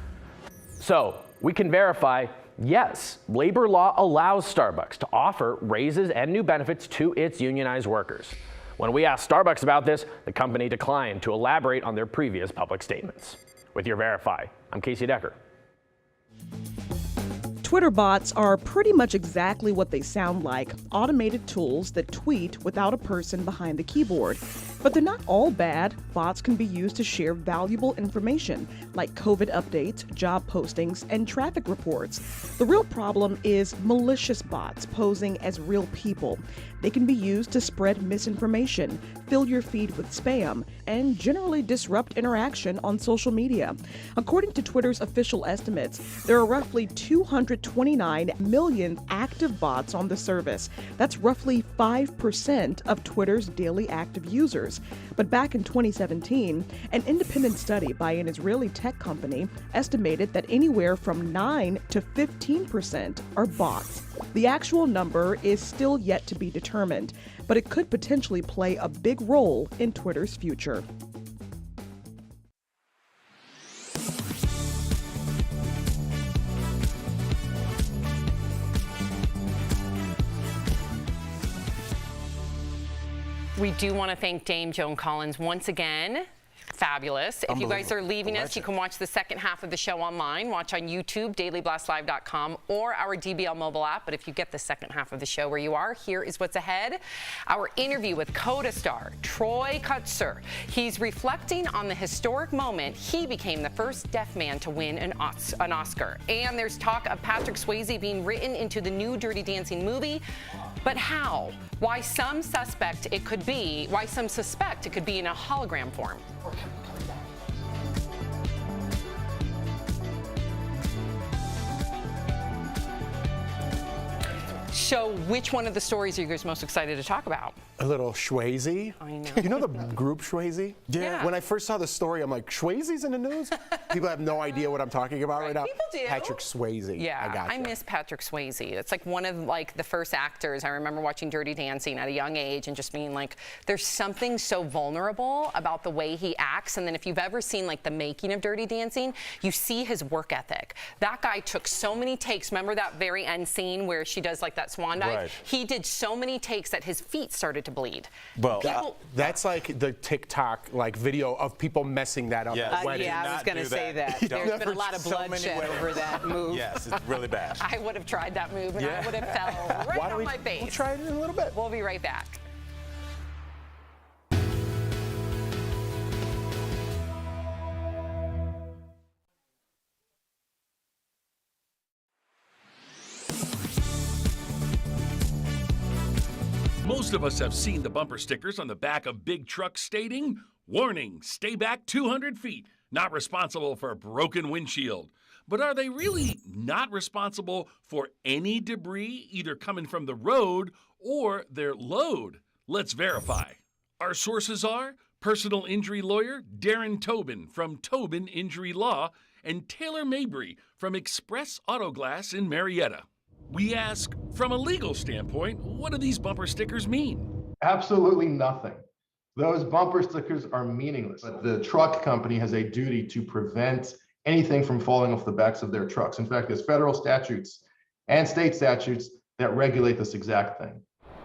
So we can verify Yes, labor law allows Starbucks to offer raises and new benefits to its unionized workers. When we asked Starbucks about this, the company declined to elaborate on their previous public statements. With your Verify, I'm Casey Decker. Twitter bots are pretty much exactly what they sound like, automated tools that tweet without a person behind the keyboard. But they're not all bad. Bots can be used to share valuable information, like COVID updates, job postings, and traffic reports. The real problem is malicious bots posing as real people. They can be used to spread misinformation, fill your feed with spam, and generally disrupt interaction on social media. According to Twitter's official estimates, there are roughly 229 million active bots on the service. That's roughly 5% of Twitter's daily active users. But back in 2017, an independent study by an Israeli tech company estimated that anywhere from 9 to 15% are bots. The actual number is still yet to be determined, but it could potentially play a big role in Twitter's future. We do want to thank Dame Joan Collins once again. Fabulous. If you guys are leaving us, you can watch the second half of the show online. Watch on YouTube, dailyblastlive.com, or our DBL mobile app. But if you get the second half of the show where you are, here is what's ahead. Our interview with Coda star Troy Kotsur. He's reflecting on the historic moment he became the first deaf man to win an Oscar. And there's talk of Patrick Swayze being written into the new Dirty Dancing movie. But how? Why some suspect it could be in a hologram form. So which one of the stories are you guys most excited to talk about? A little Swayze. I know. You know the group Swayze? Yeah. When I first saw the story, I'm like, Swayze's in the news? People have no idea what I'm talking about right now. People do. Patrick Swayze. Yeah, I miss Patrick Swayze. It's like one of the first actors. I remember watching Dirty Dancing at a young age and just being like, there's something so vulnerable about the way he acts. And then if you've ever seen like the making of Dirty Dancing, you see his work ethic. That guy took so many takes. Remember that very end scene where she does like that swan dive? Right. He did so many takes that his feet started to bleed. Well, that's like the TikTok video of people messing that up. Yeah, at weddings. Yeah, I was going to say that. There's been a lot of bloodshed over that move. Yes, it's really bad. I would have tried that move and I would have fell right on my face. We'll try it in a little bit. We'll be right back. Most of us have seen the bumper stickers on the back of big trucks stating, "Warning, stay back 200 feet, not responsible for a broken windshield." But are they really not responsible for any debris either coming from the road or their load? Let's verify. Our sources are personal injury lawyer Darren Tobin from Tobin Injury Law and Taylor Mabry from Express Auto Glass in Marietta. We ask, from a legal standpoint, what do these bumper stickers mean? Absolutely nothing. Those bumper stickers are meaningless. But the truck company has a duty to prevent anything from falling off the backs of their trucks. In fact, there's federal statutes and state statutes that regulate this exact thing.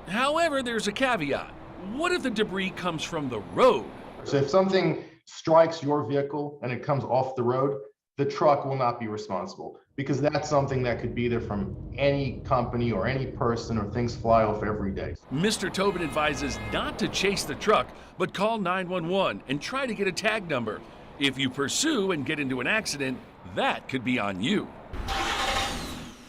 However, there's a caveat. What if the debris comes from the road? So if something strikes your vehicle and it comes off the road, the truck will not be responsible, because that's something that could be there from any company or any person, or things fly off every day. Mr. Tobin advises not to chase the truck, but call 911 and try to get a tag number. If you pursue and get into an accident, that could be on you.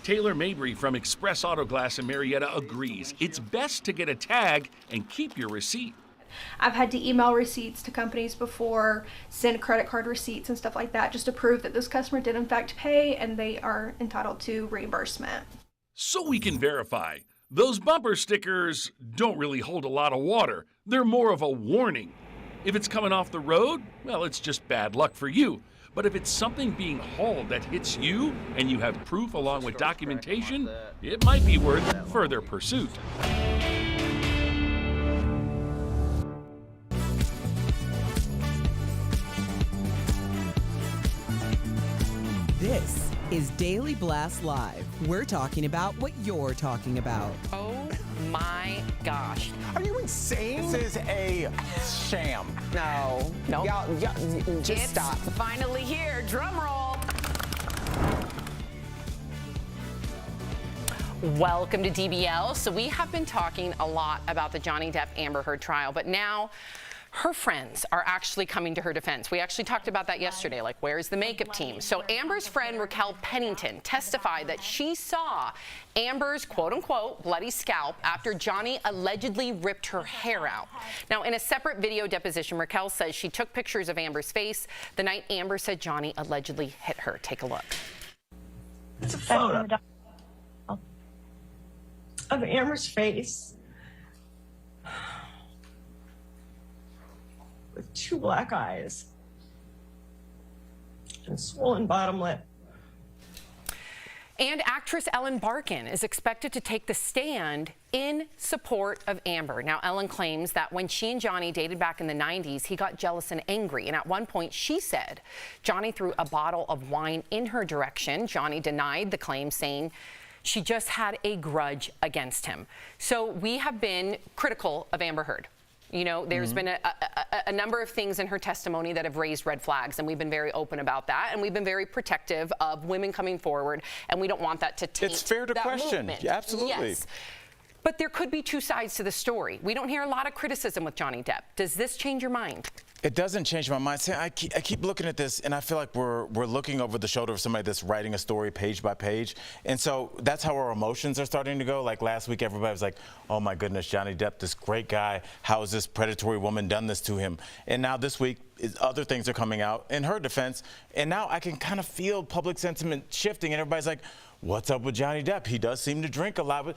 Taylor Mabry from Express Auto Glass in Marietta agrees it's best to get a tag and keep your receipt. I've had to email receipts to companies before, send credit card receipts and stuff like that, just to prove that this customer did in fact pay and they are entitled to reimbursement. So we can verify. Those bumper stickers don't really hold a lot of water. They're more of a warning. If it's coming off the road, well, it's just bad luck for you. But if it's something being hauled that hits you and you have proof along with documentation, it might be worth further pursuit. This is Daily Blast Live. We're talking about what you're talking about. Oh my gosh. Are you insane? This is a sham. No. Nope. Y'all, just It's stop. finally here. Drum roll. Welcome to DBL. So we have been talking a lot about the Johnny Depp Amber Heard trial, but now her friends are actually coming to her defense. We actually talked about that yesterday, like where's the makeup team? So Amber's friend Raquel Pennington testified that she saw Amber's quote-unquote bloody scalp after Johnny allegedly ripped her hair out. Now, in a separate video deposition, Raquel says she took pictures of Amber's face the night Amber said Johnny allegedly hit her. Take a look. It's a photo of Amber's face with 2 black eyes and swollen bottom lip. And actress Ellen Barkin is expected to take the stand in support of Amber. Now, Ellen claims that when she and Johnny dated back in the 90s, he got jealous and angry. And at one point, she said Johnny threw a bottle of wine in her direction. Johnny denied the claim, saying she just had a grudge against him. So we have been critical of Amber Heard. You know, there's been a number of things in her testimony that have raised red flags, and we've been very open about that, and we've been very protective of women coming forward, and we don't want that to taint It's fair to that question. movement. Yeah, absolutely. Yes. But there could be 2 sides to the story. We don't hear a lot of criticism with Johnny Depp. Does this change your mind? It doesn't change my mind. See, I keep looking at this, and I feel like we're looking over the shoulder of somebody that's writing a story page by page. And so that's how our emotions are starting to go. Like last week, everybody was like, oh my goodness, Johnny Depp, this great guy. How has this predatory woman done this to him? And now this week, other things are coming out in her defense. And now I can kind of feel public sentiment shifting, and everybody's like, what's up with Johnny Depp? He does seem to drink a lot.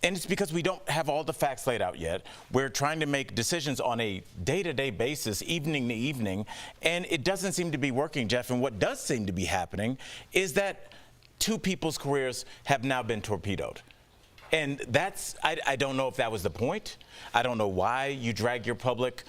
And it's because we don't have all the facts laid out yet. We're trying to make decisions on a day-to-day basis, evening to evening, and it doesn't seem to be working, Jeff. And what does seem to be happening is that 2 people's careers have now been torpedoed. And that's, I don't know if that was the point. I don't know why you drag your public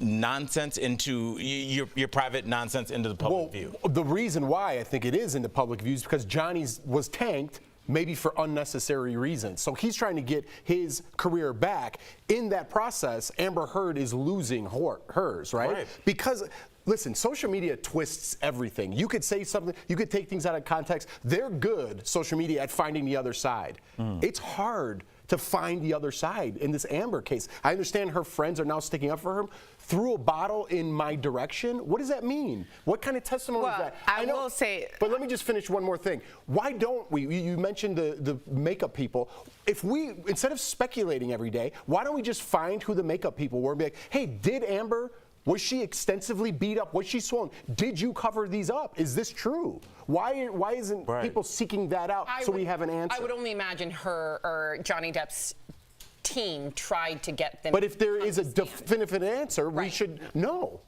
nonsense into, your private nonsense into the public view. The reason why I think it is in the public view is because Johnny's was tanked, maybe for unnecessary reasons. So he's trying to get his career back. In that process, Amber Heard is losing hers, right? Because, listen, social media twists everything. You could say something, you could take things out of context. They're good, social media, at finding the other side. It's hard to find the other side in this Amber case. I understand her friends are now sticking up for her. Threw a bottle in my direction? What does that mean? What kind of testimony is that? I will say, but let me just finish one more thing. Why don't we, you mentioned the makeup people, if we, instead of speculating every day, why don't we just find who the makeup people were and be like, hey, did Amber, was she extensively beat up? Was she swollen? Did you cover these up? Is this true? Why isn't people seeking that out so we have an answer? I would only imagine her or Johnny Depp's team tried to get them. But if there is a definitive answer, we should know.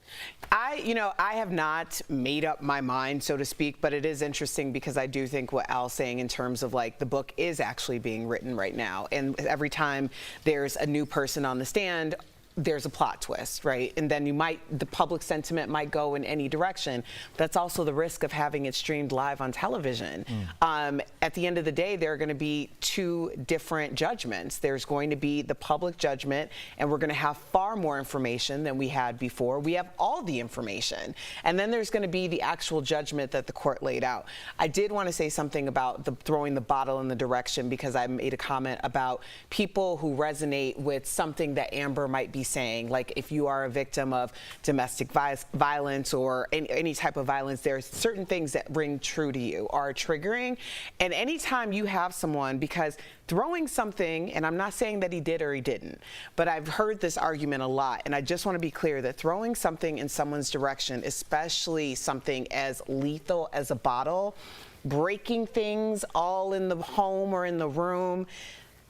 I have not made up my mind, so to speak, but it is interesting because I do think what Al's saying in terms of like the book is actually being written right now. And every time there's a new person on the stand, there's a plot twist, right? And then the public sentiment might go in any direction. That's also the risk of having it streamed live on television. At the end of the day, there are going to be 2 different judgments. There's going to be the public judgment, and we're going to have far more information than we had before. We have all the information. And then there's going to be the actual judgment that the court laid out. I did want to say something about throwing the bottle in the direction, because I made a comment about people who resonate with something that Amber might be saying, like if you are a victim of domestic violence or any type of violence, there's certain things that ring true to you, are triggering. And anytime you have someone, because throwing something, and I'm not saying that he did or he didn't, but I've heard this argument a lot, and I just want to be clear that throwing something in someone's direction, especially something as lethal as a bottle, breaking things all in the home or in the room,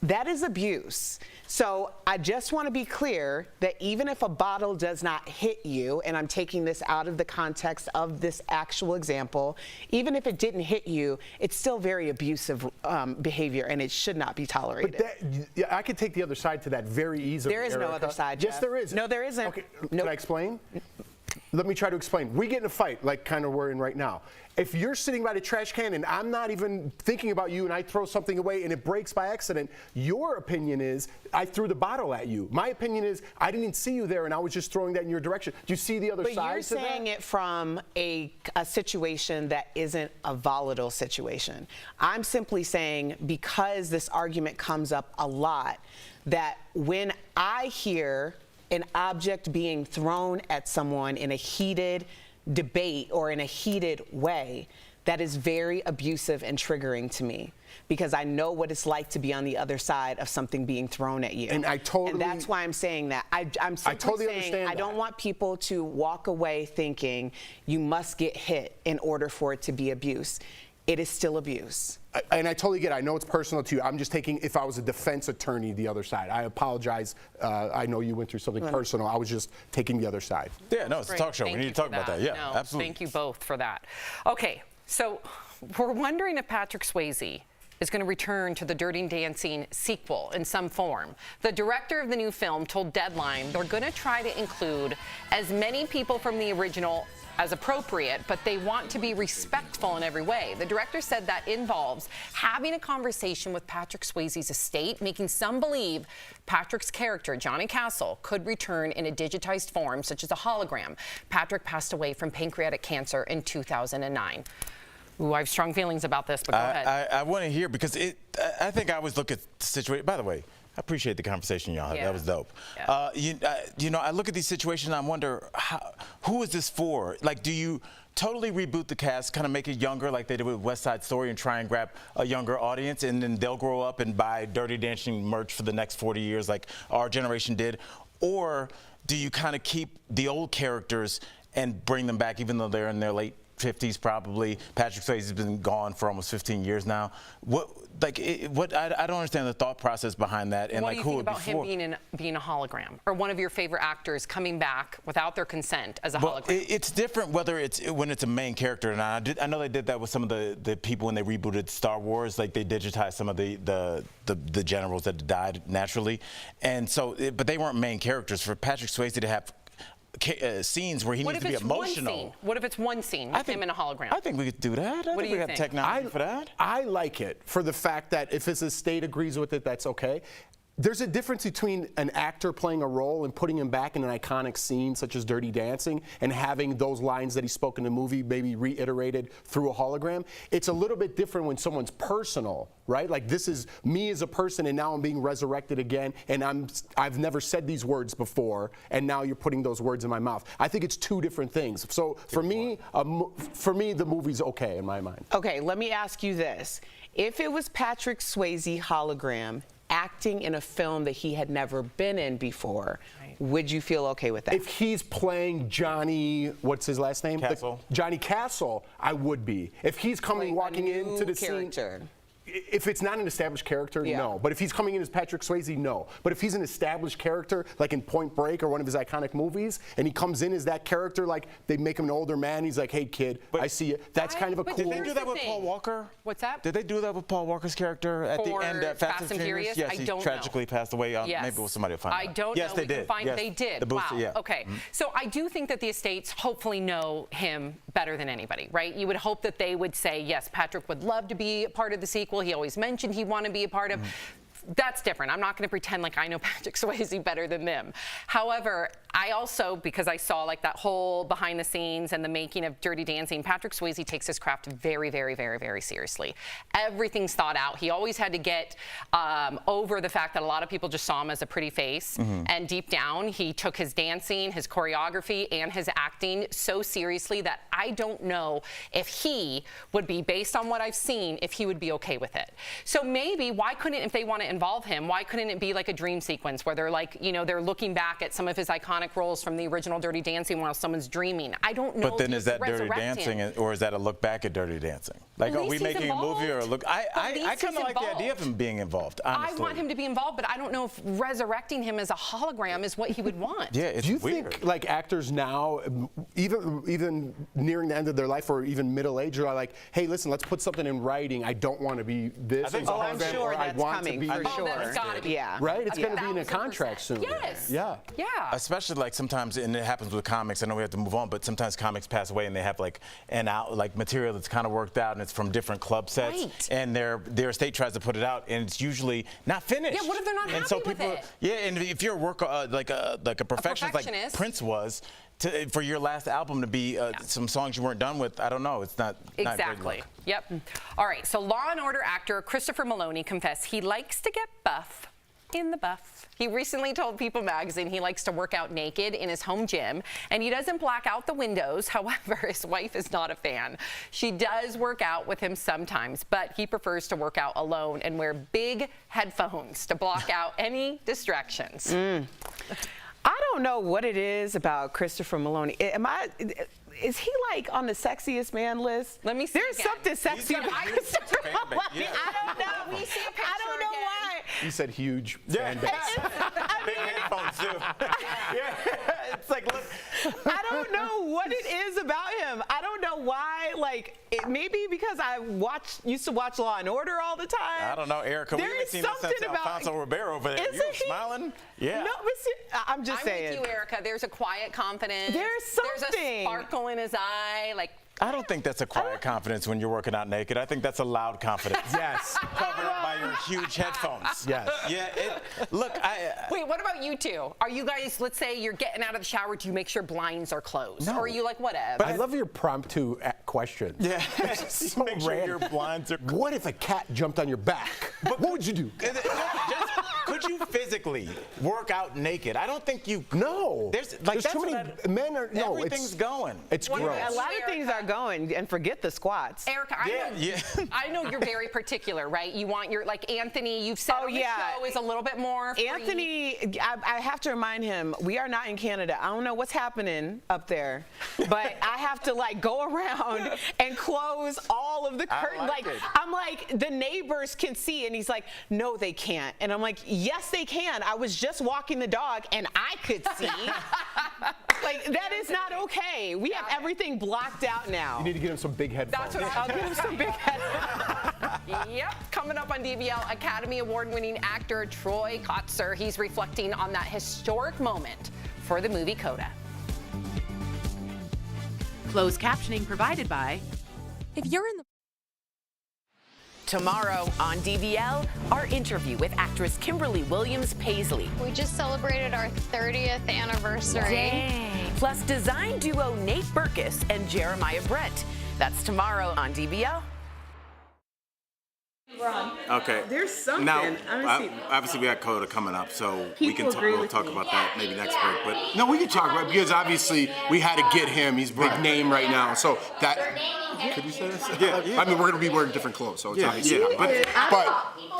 that is abuse. So I just want to be clear that even if a bottle does not hit you, and I'm taking this out of the context of this actual example, even if it didn't hit you, it's still very abusive behavior, and it should not be tolerated. But I could take the other side to that very easily. There is no other side, Yes, Jeff. there is. No, there isn't. Okay, can I explain? Let me try to explain. We get in a fight, like kind of we're in right now. If you're sitting by the trash can and I'm not even thinking about you and I throw something away and it breaks by accident, your opinion is I threw the bottle at you. My opinion is I didn't see you there and I was just throwing that in your direction. Do you see the other side to that? But you're saying it from a situation that isn't a volatile situation. I'm simply saying, because this argument comes up a lot, that when I hear an object being thrown at someone in a heated debate or in a heated way, that is very abusive and triggering to me, because I know what it's like to be on the other side of something being thrown at you. And that's why I'm saying that. I'm simply totally saying understand I don't want people to walk away thinking you must get hit in order for it to be abuse. It is still abuse. And I totally get it. I know it's personal to you. I'm just taking, if I was a defense attorney, the other side. I apologize. I know you went through something personal. I was just taking the other side. Yeah, no, it's a talk show. We need to talk about that. Yeah, no, absolutely. Thank you both for that. Okay, so we're wondering if Patrick Swayze is going to return to the Dirty Dancing sequel in some form. The director of the new film told Deadline they're going to try to include as many people from the original as appropriate, but they want to be respectful in every way. The director said that involves having a conversation with Patrick Swayze's estate, making some believe Patrick's character, Johnny Castle, could return in a digitized form, such as a hologram. Patrick passed away from pancreatic cancer in 2009. Ooh, I have strong feelings about this, but go ahead. I want to hear, because I think I always look at the situation. By the way, I appreciate the conversation y'all had. Yeah. That was dope. Yeah. You know, I look at these situations and I wonder, who is this for? Like, do you totally reboot the cast, kind of make it younger like they did with West Side Story and try and grab a younger audience, and then they'll grow up and buy Dirty Dancing merch for the next 40 years like our generation did? Or do you kind of keep the old characters and bring them back even though they're in their late 50s probably? Patrick Swayze has been gone for almost 15 years now. I don't understand the thought process behind that. And what like, do you who think about him being a hologram, or one of your favorite actors coming back without their consent as a hologram? It's different whether when it's a main character or not. I know they did that with some of the people when they rebooted Star Wars. Like, they digitized some of the generals that died naturally, and so but they weren't main characters. For Patrick Swayze to have scenes where he needs to be emotional. What if it's one scene with him in a hologram? I think we could do that. What do you we have think? technology for that. I like it for the fact that if his estate agrees with it, that's okay. There's a difference between an actor playing a role and putting him back in an iconic scene such as Dirty Dancing and having those lines that he spoke in the movie maybe reiterated through a hologram. It's a little bit different when someone's personal, right? Like, this is me as a person and now I'm being resurrected again and I've never said these words before and now you're putting those words in my mouth. I think it's two different things. So for me, the movie's okay in my mind. Okay, let me ask you this. If it was Patrick Swayze hologram acting in a film that he had never been in before, would you feel okay with that? If he's playing Johnny, what's his last name? Castle. Johnny Castle, I would be. If he's walking into the character. scene. If it's not an established character, no. But if he's coming in as Patrick Swayze, no. But if he's an established character, like in Point Break or one of his iconic movies, and he comes in as that character, like they make him an older man, he's like, hey kid, I see you. That's kind of a cool. Did they do that with Paul Walker? What's that? Did they do that with Paul Walker's character at the end of Fast and Furious? Yes, he tragically passed away. Yes. Maybe somebody will find out. I don't yes, know. They we did. Can find yes. They did. The booster, wow. Yeah. Okay. So I do think that the estates hopefully know him better than anybody, right? You would hope that they would say, yes, Patrick would love to be a part of the sequel. He always mentioned he'd want to be a part of. That's different. I'm not going to pretend like I know Patrick Swayze better than them. However, I also, because I saw like that whole behind the scenes and the making of Dirty Dancing, Patrick Swayze takes his craft very, very, very, very seriously. Everything's thought out. He always had to get over the fact that a lot of people just saw him as a pretty face. And deep down, he took his dancing, his choreography, and his acting so seriously that I don't know if he would be, based on what I've seen, if he would be okay with it. So maybe, why couldn't, if they want to involve him, why couldn't it be like a dream sequence where they're like, you know, they're looking back at some of his iconic roles from the original Dirty Dancing while someone's dreaming? I don't know. But then is that Dirty Dancing, or is that a look back at Dirty Dancing? Like, are we making a movie or a look? I kind of like the idea of him being involved, honestly. I want him to be involved, but I don't know if resurrecting him as a hologram is what he would want. Yeah, it's Do you weird. think like actors now, even nearing the end of their life or even middle age, are like, hey, listen, let's put something in writing. I don't want to be this. I think as a I'm hologram, sure or I that's want coming to be. for sure. That's gotta be. Yeah. Right? It's going to be in a contract soon. Yes. Yeah. Yeah. Especially especially like sometimes, and it happens with comics. I know we have to move on, but sometimes comics pass away and they have like material that's kind of worked out and it's from different club sets, and their estate tries to put it out and it's usually not finished. Yeah, what if they're not happy with it? Yeah, and if you're a worker like a perfectionist like Prince was, for your last album to be some songs you weren't done with, I don't know. It's not Exactly. Yep. All right. So Law and Order actor Christopher Meloni confessed he likes to get buff in the buff. He recently told People magazine he likes to work out naked in his home gym, and he doesn't black out the windows. However, his wife is not a fan. She does work out with him sometimes, but he prefers to work out alone and wear big headphones to block out any distractions. I don't know what it is about Christopher Meloni. Is he like on the sexiest man list? Let me see. There's something sexy about Christopher Meloni. I don't know. Let me see a picture. I don't know why. You said huge fan base. Big headphones too. It's like, look. I don't know what it is about him. I don't know why. Like, maybe because I used to watch Law and Order all the time. I don't know, Erica. We haven't seen this since Alfonso Ribeiro over there. You were smiling? Yeah. No, but I'm just saying. I'm with you, Erica. There's a quiet confidence. There's something. There's a sparkle in his eye. Like, I don't think that's a quiet confidence when you're working out naked. I think that's a loud confidence. Yes. Covered up by your huge headphones. Yes. Yeah. Look, wait, what about you two? Are you guys, let's say you're getting out of the shower, do you make sure blinds are closed? No. Or are you like, whatever? But I love your promptu questions. Yeah. So make sure your blinds are closed. What if a cat jumped on your back? What would you do? Could you physically work out naked? I don't think you. No. There's too many men are. No, everything's going. It's gross. A lot of things are going, and forget the squats. Erica, I know you're very particular, right? You want your, like Anthony, you've said on the show is a little bit more free. Anthony, I have to remind him, we are not in Canada. I don't know what's happening up there, but I have to like go around and close all of the curtains. I'm like, the neighbors can see, and he's like, no, they can't. And I'm like, yes, they can. I was just walking the dog, and I could see. Like, that is not okay. We have everything blocked out now. You need to get him some big headphones. That's what I'll give him some big headphones. Yep. Coming up on DBL, Academy Award-winning actor Troy Kotsur. He's reflecting on that historic moment for the movie Coda. Closed captioning provided by. If you're in the Tomorrow on DBL, our interview with actress Kimberly Williams Paisley. We just celebrated our 30th anniversary. Dang. Plus design duo Nate Berkus and Jeremiah Brent. That's tomorrow on DBL. Okay. There's something. Now, obviously we got Coda coming up, so we'll talk about that maybe next break. But no, we can talk about it because obviously we had to get him. He's a big name right now. So that. Could you say this? Yeah. I mean, we're going to be wearing different clothes, so it's obviously. But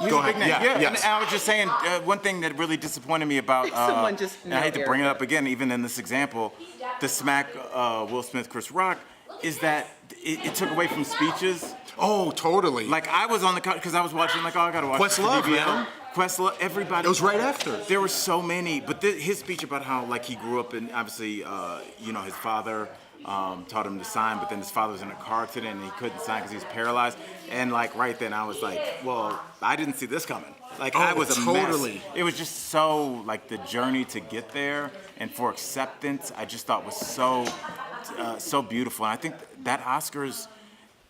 go ahead. And I was just saying one thing that really disappointed me about. And I hate to bring it up again, even in this example, the smack Will Smith, Chris Rock, is that it took away from speeches. Oh, totally. Like I was on the couch because I was watching. Like, oh, I gotta watch Questlove, DBL. man. Questlove, everybody. It was right after. There were so many, but his speech about how like he grew up and obviously his father taught him to sign, but then his father was in a car accident and he couldn't sign because he was paralyzed. And like right then I was like, well, I didn't see this coming. Like I was a mess. It was just so like the journey to get there and for acceptance. I just thought was so beautiful. And I think that Oscars.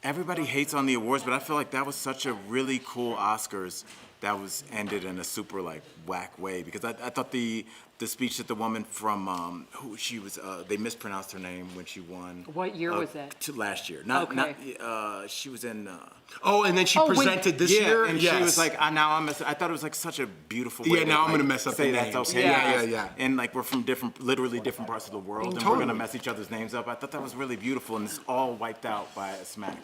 Everybody hates on the awards, but I feel like that was such a really cool Oscars that was ended in a super like whack way because I thought the speech that the woman from who she was they mispronounced her name when she won. What year was that? Last year. She was in. And then she presented this year, and she was like, now I'm. I thought it was like such a beautiful way. Yeah, now I'm gonna mess up the names. That's okay. Yeah. And like we're from literally different parts of the world, and we're gonna mess each other's names up. I thought that was really beautiful, and it's all wiped out by a smack.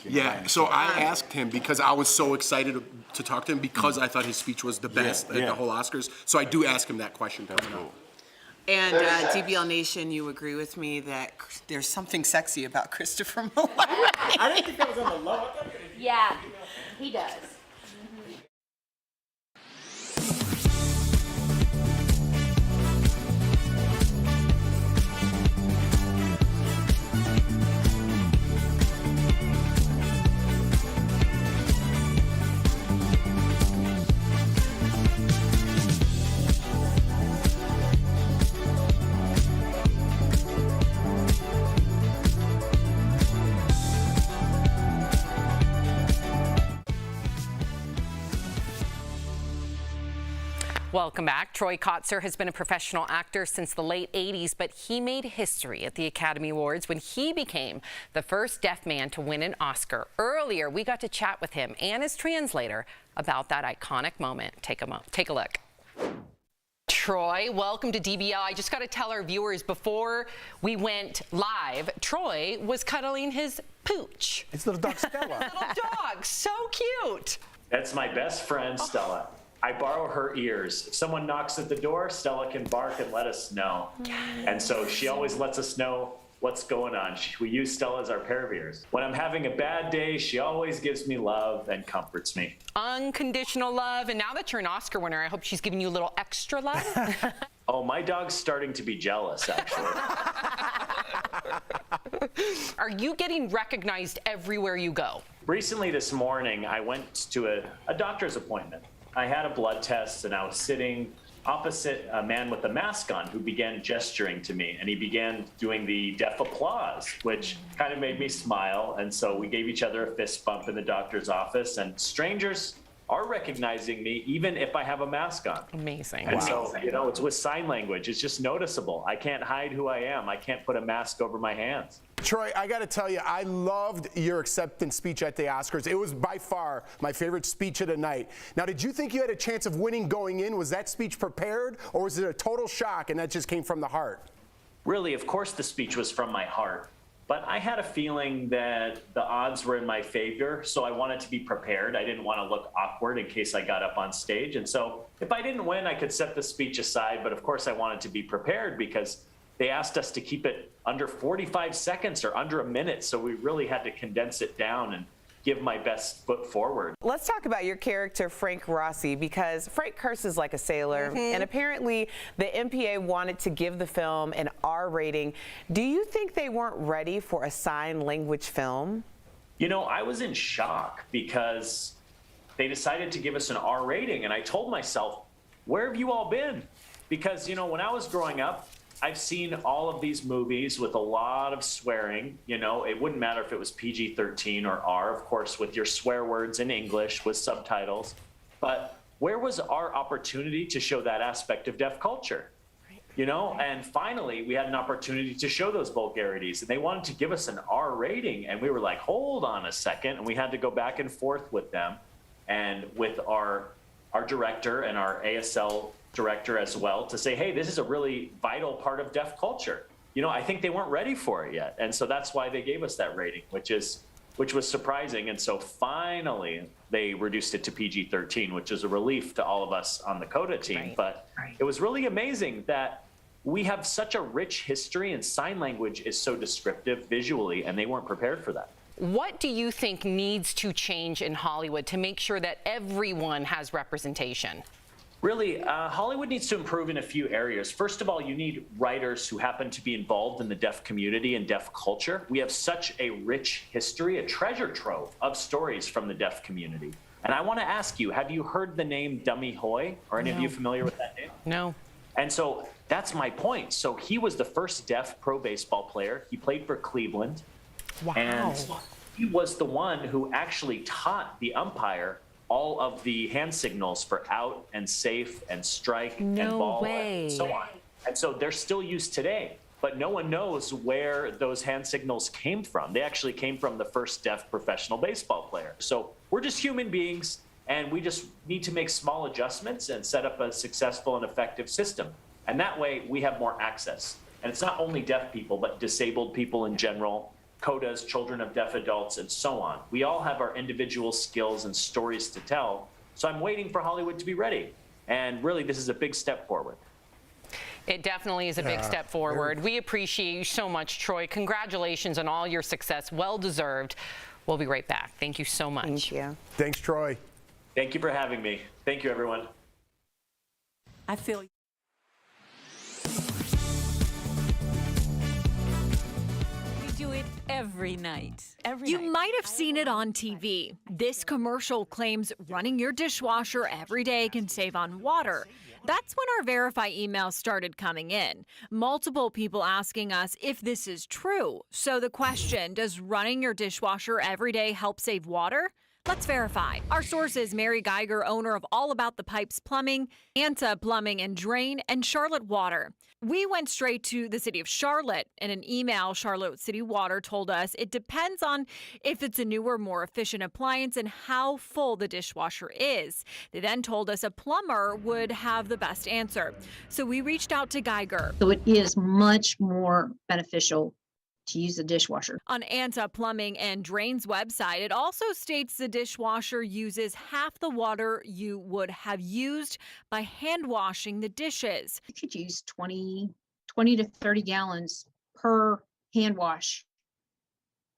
So I asked him because I was so excited to talk to him because I thought his speech was the best at the whole Oscars. So I do ask him that question. That's cool. And DBL Nation, you agree with me that there's something sexy about Christopher Meloni? I didn't think that was on the low. Yeah, he does. Welcome back. Troy Kotsur has been a professional actor since the late 80s, but he made history at the Academy Awards when he became the first deaf man to win an Oscar. Earlier, we got to chat with him and his translator about that iconic moment. Take a look. Troy, welcome to DBL. I just got to tell our viewers, before we went live, Troy was cuddling his pooch. It's little dog Stella. Little dog, so cute. That's my best friend, Stella. I borrow her ears. If someone knocks at the door, Stella can bark and let us know. And so she always lets us know what's going on. We use Stella as our pair of ears. When I'm having a bad day, she always gives me love and comforts me. Unconditional love. And now that you're an Oscar winner, I hope she's giving you a little extra love. Oh, my dog's starting to be jealous, actually. Are you getting recognized everywhere you go? Recently this morning, I went to a doctor's appointment. I had a blood test and I was sitting opposite a man with a mask on who began gesturing to me, and he began doing the deaf applause, which kind of made me smile. And so we gave each other a fist bump in the doctor's office, and strangers are recognizing me even if I have a mask on. Amazing. And so, you know, it's with sign language. It's just noticeable. I can't hide who I am. I can't put a mask over my hands. Troy, I got to tell you, I loved your acceptance speech at the Oscars. It was by far my favorite speech of the night. Now, did you think you had a chance of winning going in? Was that speech prepared, or was it a total shock and that just came from the heart? Really, of course, the speech was from my heart. But I had a feeling that the odds were in my favor, so I wanted to be prepared. I didn't want to look awkward in case I got up on stage. And so if I didn't win, I could set the speech aside. But of course, I wanted to be prepared because they asked us to keep it under 45 seconds or under a minute. So we really had to condense it down and give my best foot forward. Let's talk about your character, Frank Rossi, because Frank curses like a sailor, and apparently the MPA wanted to give the film an R rating. Do you think they weren't ready for a sign language film? You know, I was in shock because they decided to give us an R rating, and I told myself, where have you all been? Because, you know, when I was growing up, I've seen all of these movies with a lot of swearing. You know, it wouldn't matter if it was PG-13 or R, of course, with your swear words in English with subtitles. But where was our opportunity to show that aspect of deaf culture? You know, and finally, we had an opportunity to show those vulgarities, and they wanted to give us an R rating. And we were like, hold on a second. And we had to go back and forth with them and with our director and our ASL director as well to say, hey, this is a really vital part of deaf culture. You know, I think they weren't ready for it yet. And so that's why they gave us that rating, which was surprising. And so finally they reduced it to PG-13, which is a relief to all of us on the CODA team. But it was really amazing that we have such a rich history, and sign language is so descriptive visually, and they weren't prepared for that. What do you think needs to change in Hollywood to make sure that everyone has representation? Really, Hollywood needs to improve in a few areas. First of all, you need writers who happen to be involved in the deaf community and deaf culture. We have such a rich history, a treasure trove of stories from the deaf community. And I want to ask you, have you heard the name Dummy Hoy? Are any of you familiar with that name? No. And so that's my point. So he was the first deaf pro baseball player. He played for Cleveland. Wow. And he was the one who actually taught the umpire all of the hand signals for out and safe and strike and ball and so on. And so they're still used today, but no one knows where those hand signals came from. They actually came from the first deaf professional baseball player. So we're just human beings, and we just need to make small adjustments and set up a successful and effective system. And that way we have more access. And it's not only deaf people, but disabled people in general, CODAs, children of deaf adults, and so on. We all have our individual skills and stories to tell. So I'm waiting for Hollywood to be ready. And really, this is a big step forward. It definitely is a big step forward. We appreciate you so much, Troy. Congratulations on all your success. Well deserved. We'll be right back. Thank you so much. Thank you. Thanks, Troy. Thank you for having me. Thank you, everyone. I feel every night. You might have seen it on TV. This commercial claims running your dishwasher every day can save on water. That's when our Verify emails started coming in. Multiple people asking us if this is true. So the question, does running your dishwasher every day help save water? Let's verify. Our source is Mary Geiger, owner of All About the Pipes Plumbing, Anta Plumbing and Drain, and Charlotte Water. We went straight to the city of Charlotte. In an email, Charlotte City Water told us it depends on if it's a newer, more efficient appliance and how full the dishwasher is. They then told us a plumber would have the best answer. So we reached out to Geiger. So it is much more beneficial to use the dishwasher. On Anta Plumbing and Drain's website, it also states the dishwasher uses half the water you would have used by hand washing the dishes. You could use 20 to 30 gallons per hand wash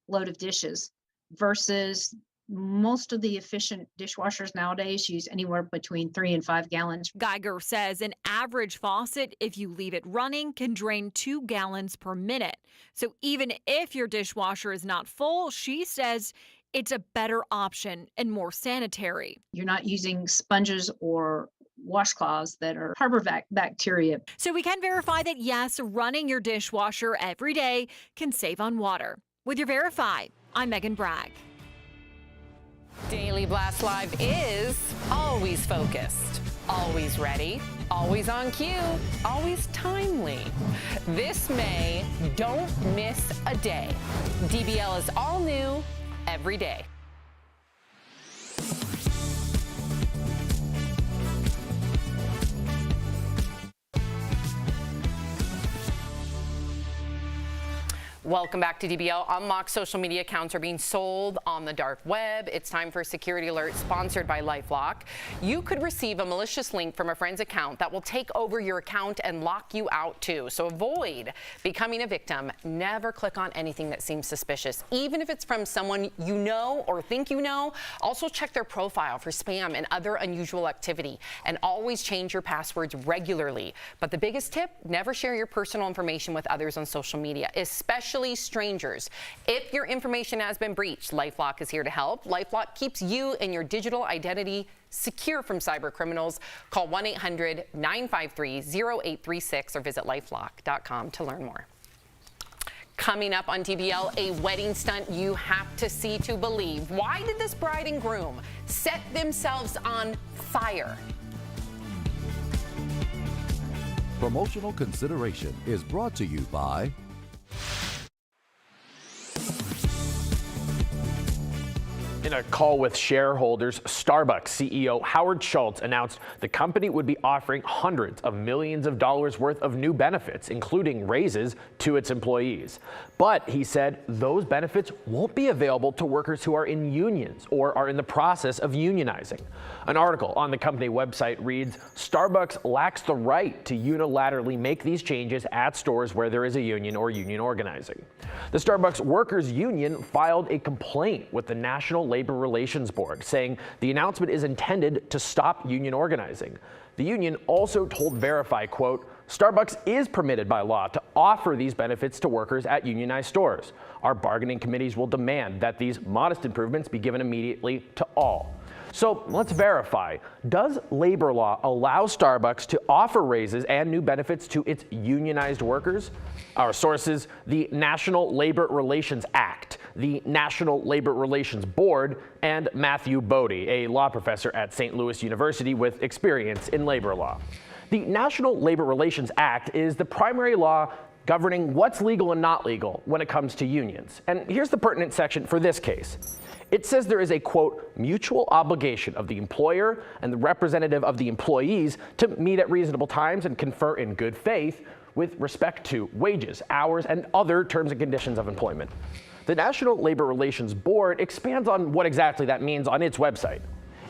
load of dishes versus most of the efficient dishwashers nowadays use anywhere between 3 and 5 gallons. Geiger says an average faucet, if you leave it running, can drain 2 gallons per minute. So even if your dishwasher is not full, she says it's a better option and more sanitary. You're not using sponges or washcloths that are harbor bacteria. So we can verify that yes, running your dishwasher every day can save on water. With your Verify, I'm Megan Bragg. Daily Blast Live is always focused, always ready, always on cue, always timely. This May, don't miss a day. DBL is all new every day. Welcome back to DBL. Unlocked social media accounts are being sold on the dark web. It's time for a security alert sponsored by Lifelock. You could receive a malicious link from a friend's account that will take over your account and lock you out too. So avoid becoming a victim. Never click on anything that seems suspicious, even if it's from someone you know or think you know. Also check their profile for spam and other unusual activity, and always change your passwords regularly. But the biggest tip, never share your personal information with others on social media, especially strangers. If your information has been breached, LifeLock is here to help. LifeLock keeps you and your digital identity secure from cyber criminals. Call 1-800-953-0836 or visit lifelock.com to learn more. Coming up on DBL, a wedding stunt you have to see to believe. Why did this bride and groom set themselves on fire? Promotional consideration is brought to you by In a call with shareholders, Starbucks CEO Howard Schultz announced the company would be offering hundreds of millions of dollars worth of new benefits, including raises to its employees. But he said those benefits won't be available to workers who are in unions or are in the process of unionizing. An article on the company website reads, Starbucks lacks the right to unilaterally make these changes at stores where there is a union or union organizing. The Starbucks Workers Union filed a complaint with the National Labor Relations Board, saying the announcement is intended to stop union organizing. The union also told Verify, quote, Starbucks is permitted by law to offer these benefits to workers at unionized stores. Our bargaining committees will demand that these modest improvements be given immediately to all. So let's verify. Does labor law allow Starbucks to offer raises and new benefits to its unionized workers? Our sources, the National Labor Relations Act, the National Labor Relations Board, and Matthew Bodie, a law professor at St. Louis University with experience in labor law. The National Labor Relations Act is the primary law governing what's legal and not legal when it comes to unions. And here's the pertinent section for this case. It says there is a, quote, mutual obligation of the employer and the representative of the employees to meet at reasonable times and confer in good faith with respect to wages, hours, and other terms and conditions of employment. The National Labor Relations Board expands on what exactly that means on its website.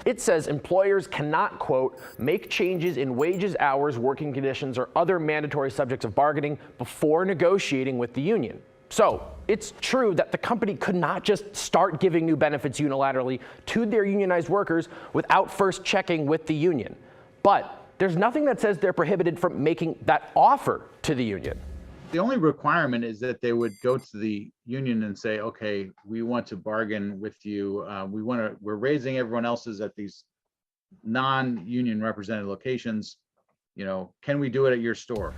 It says employers cannot, quote, make changes in wages, hours, working conditions, or other mandatory subjects of bargaining before negotiating with the union. So it's true that the company could not just start giving new benefits unilaterally to their unionized workers without first checking with the union. But there's nothing that says they're prohibited from making that offer to the union. The only requirement is that they would go to the union and say, okay, we want to bargain with you. We're raising everyone else's at these non-union represented locations. You know, can we do it at your store?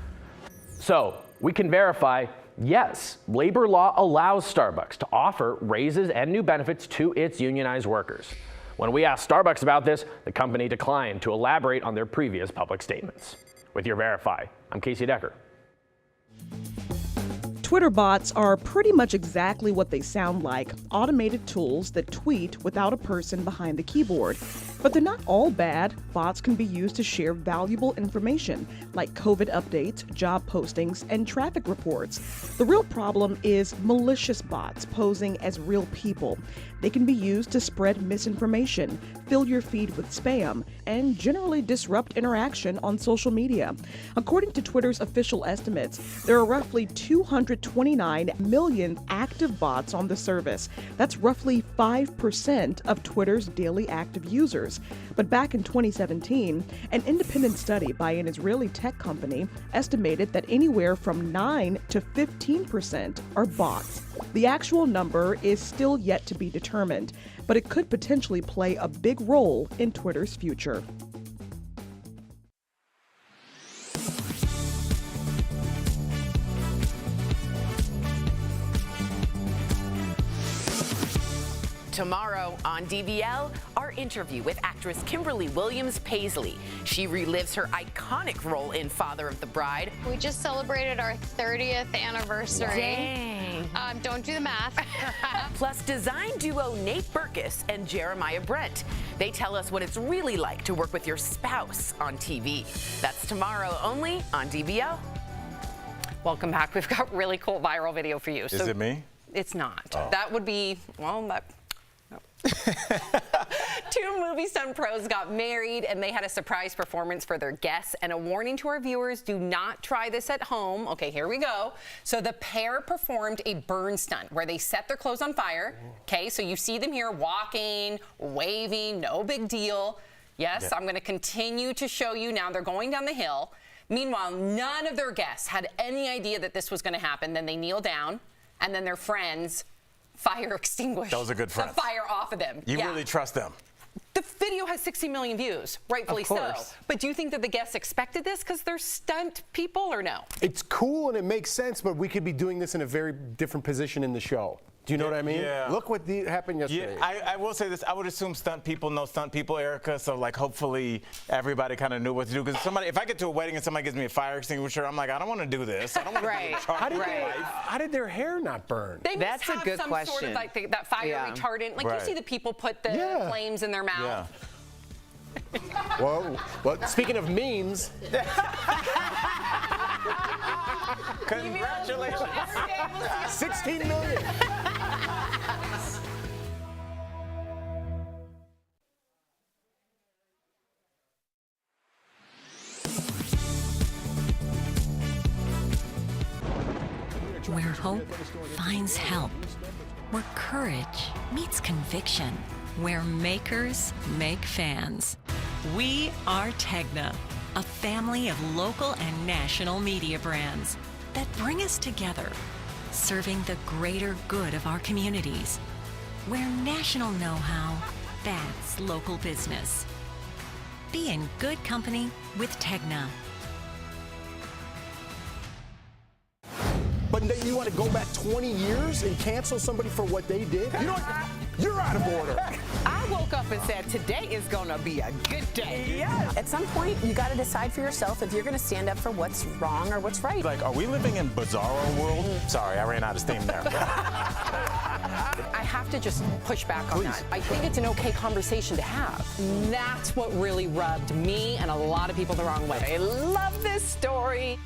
So we can verify Yes, labor law allows Starbucks to offer raises and new benefits to its unionized workers. When we asked Starbucks about this, the company declined to elaborate on their previous public statements. With your Verify, I'm Casey Decker. Twitter bots are pretty much exactly what they sound like, automated tools that tweet without a person behind the keyboard. But they're not all bad. Bots can be used to share valuable information, like COVID updates, job postings, and traffic reports. The real problem is malicious bots posing as real people. They can be used to spread misinformation, fill your feed with spam, and generally disrupt interaction on social media. According to Twitter's official estimates, there are roughly 229 million active bots on the service. That's roughly 5% of Twitter's daily active users. But back in 2017, an independent study by an Israeli tech company estimated that anywhere from 9 to 15% are bots. The actual number is still yet to be determined, but it could potentially play a big role in Twitter's future. Tomorrow on DBL, our interview with actress Kimberly Williams Paisley. She relives her iconic role in Father of the Bride. We just celebrated our 30th anniversary. Dang. Don't do the math. Plus, design duo Nate Berkus and Jeremiah Brent. They tell us what it's really like to work with your spouse on TV. That's tomorrow only on DBL. Welcome back. We've got really cool viral video for you. Is it me? It's not. Oh. That would be, well, that. No. Two movie stunt pros got married and they had a surprise performance for their guests, and a warning to our viewers, do not try this at home. Okay, here we go. So the pair performed a burn stunt where they set their clothes on fire. Okay, so you see them here walking, waving, no big deal. Yes, yeah. I'm going to continue to show you now. They're going down the hill. Meanwhile, none of their guests had any idea that this was going to happen. Then they kneel down, and then their friends fire extinguish Those are good friends. the fire off of them. You really trust them. The video has 60 million views, rightfully so. course. But do you think that the guests expected this because they're stunt people, or no? It's cool and it makes sense, but we could be doing this in a very different position in the show. Do you know what I mean? Yeah. Look what happened yesterday. Yeah, I will say this. I would assume stunt people know stunt people, Erica. So like, hopefully everybody kind of knew what to do. Because if I get to a wedding and somebody gives me a fire extinguisher, I'm like, I don't want to do this. I don't want to be in charge of my life. How did their hair not burn? They must have some sort of like that fire retardant. Like you see the people put the flames in their mouth. Yeah. Well, speaking of memes. Congratulations. 16 million. Where hope finds help. Where courage meets conviction. Where makers make fans. We are Tegna, a family of local and national media brands that bring us together, serving the greater good of our communities. Where national know-how backs local business. Be in good company with Tegna. But then you want to go back 20 years and cancel somebody for what they did? You know what? You're out of order. I woke up and said, today is going to be a good day. Yeah. At some point, you got to decide for yourself if you're going to stand up for what's wrong or what's right. Like, are we living in bizarro world? Sorry, I ran out of steam there. I have to just push back on that. I think it's an okay conversation to have. That's what really rubbed me and a lot of people the wrong way. I love this story.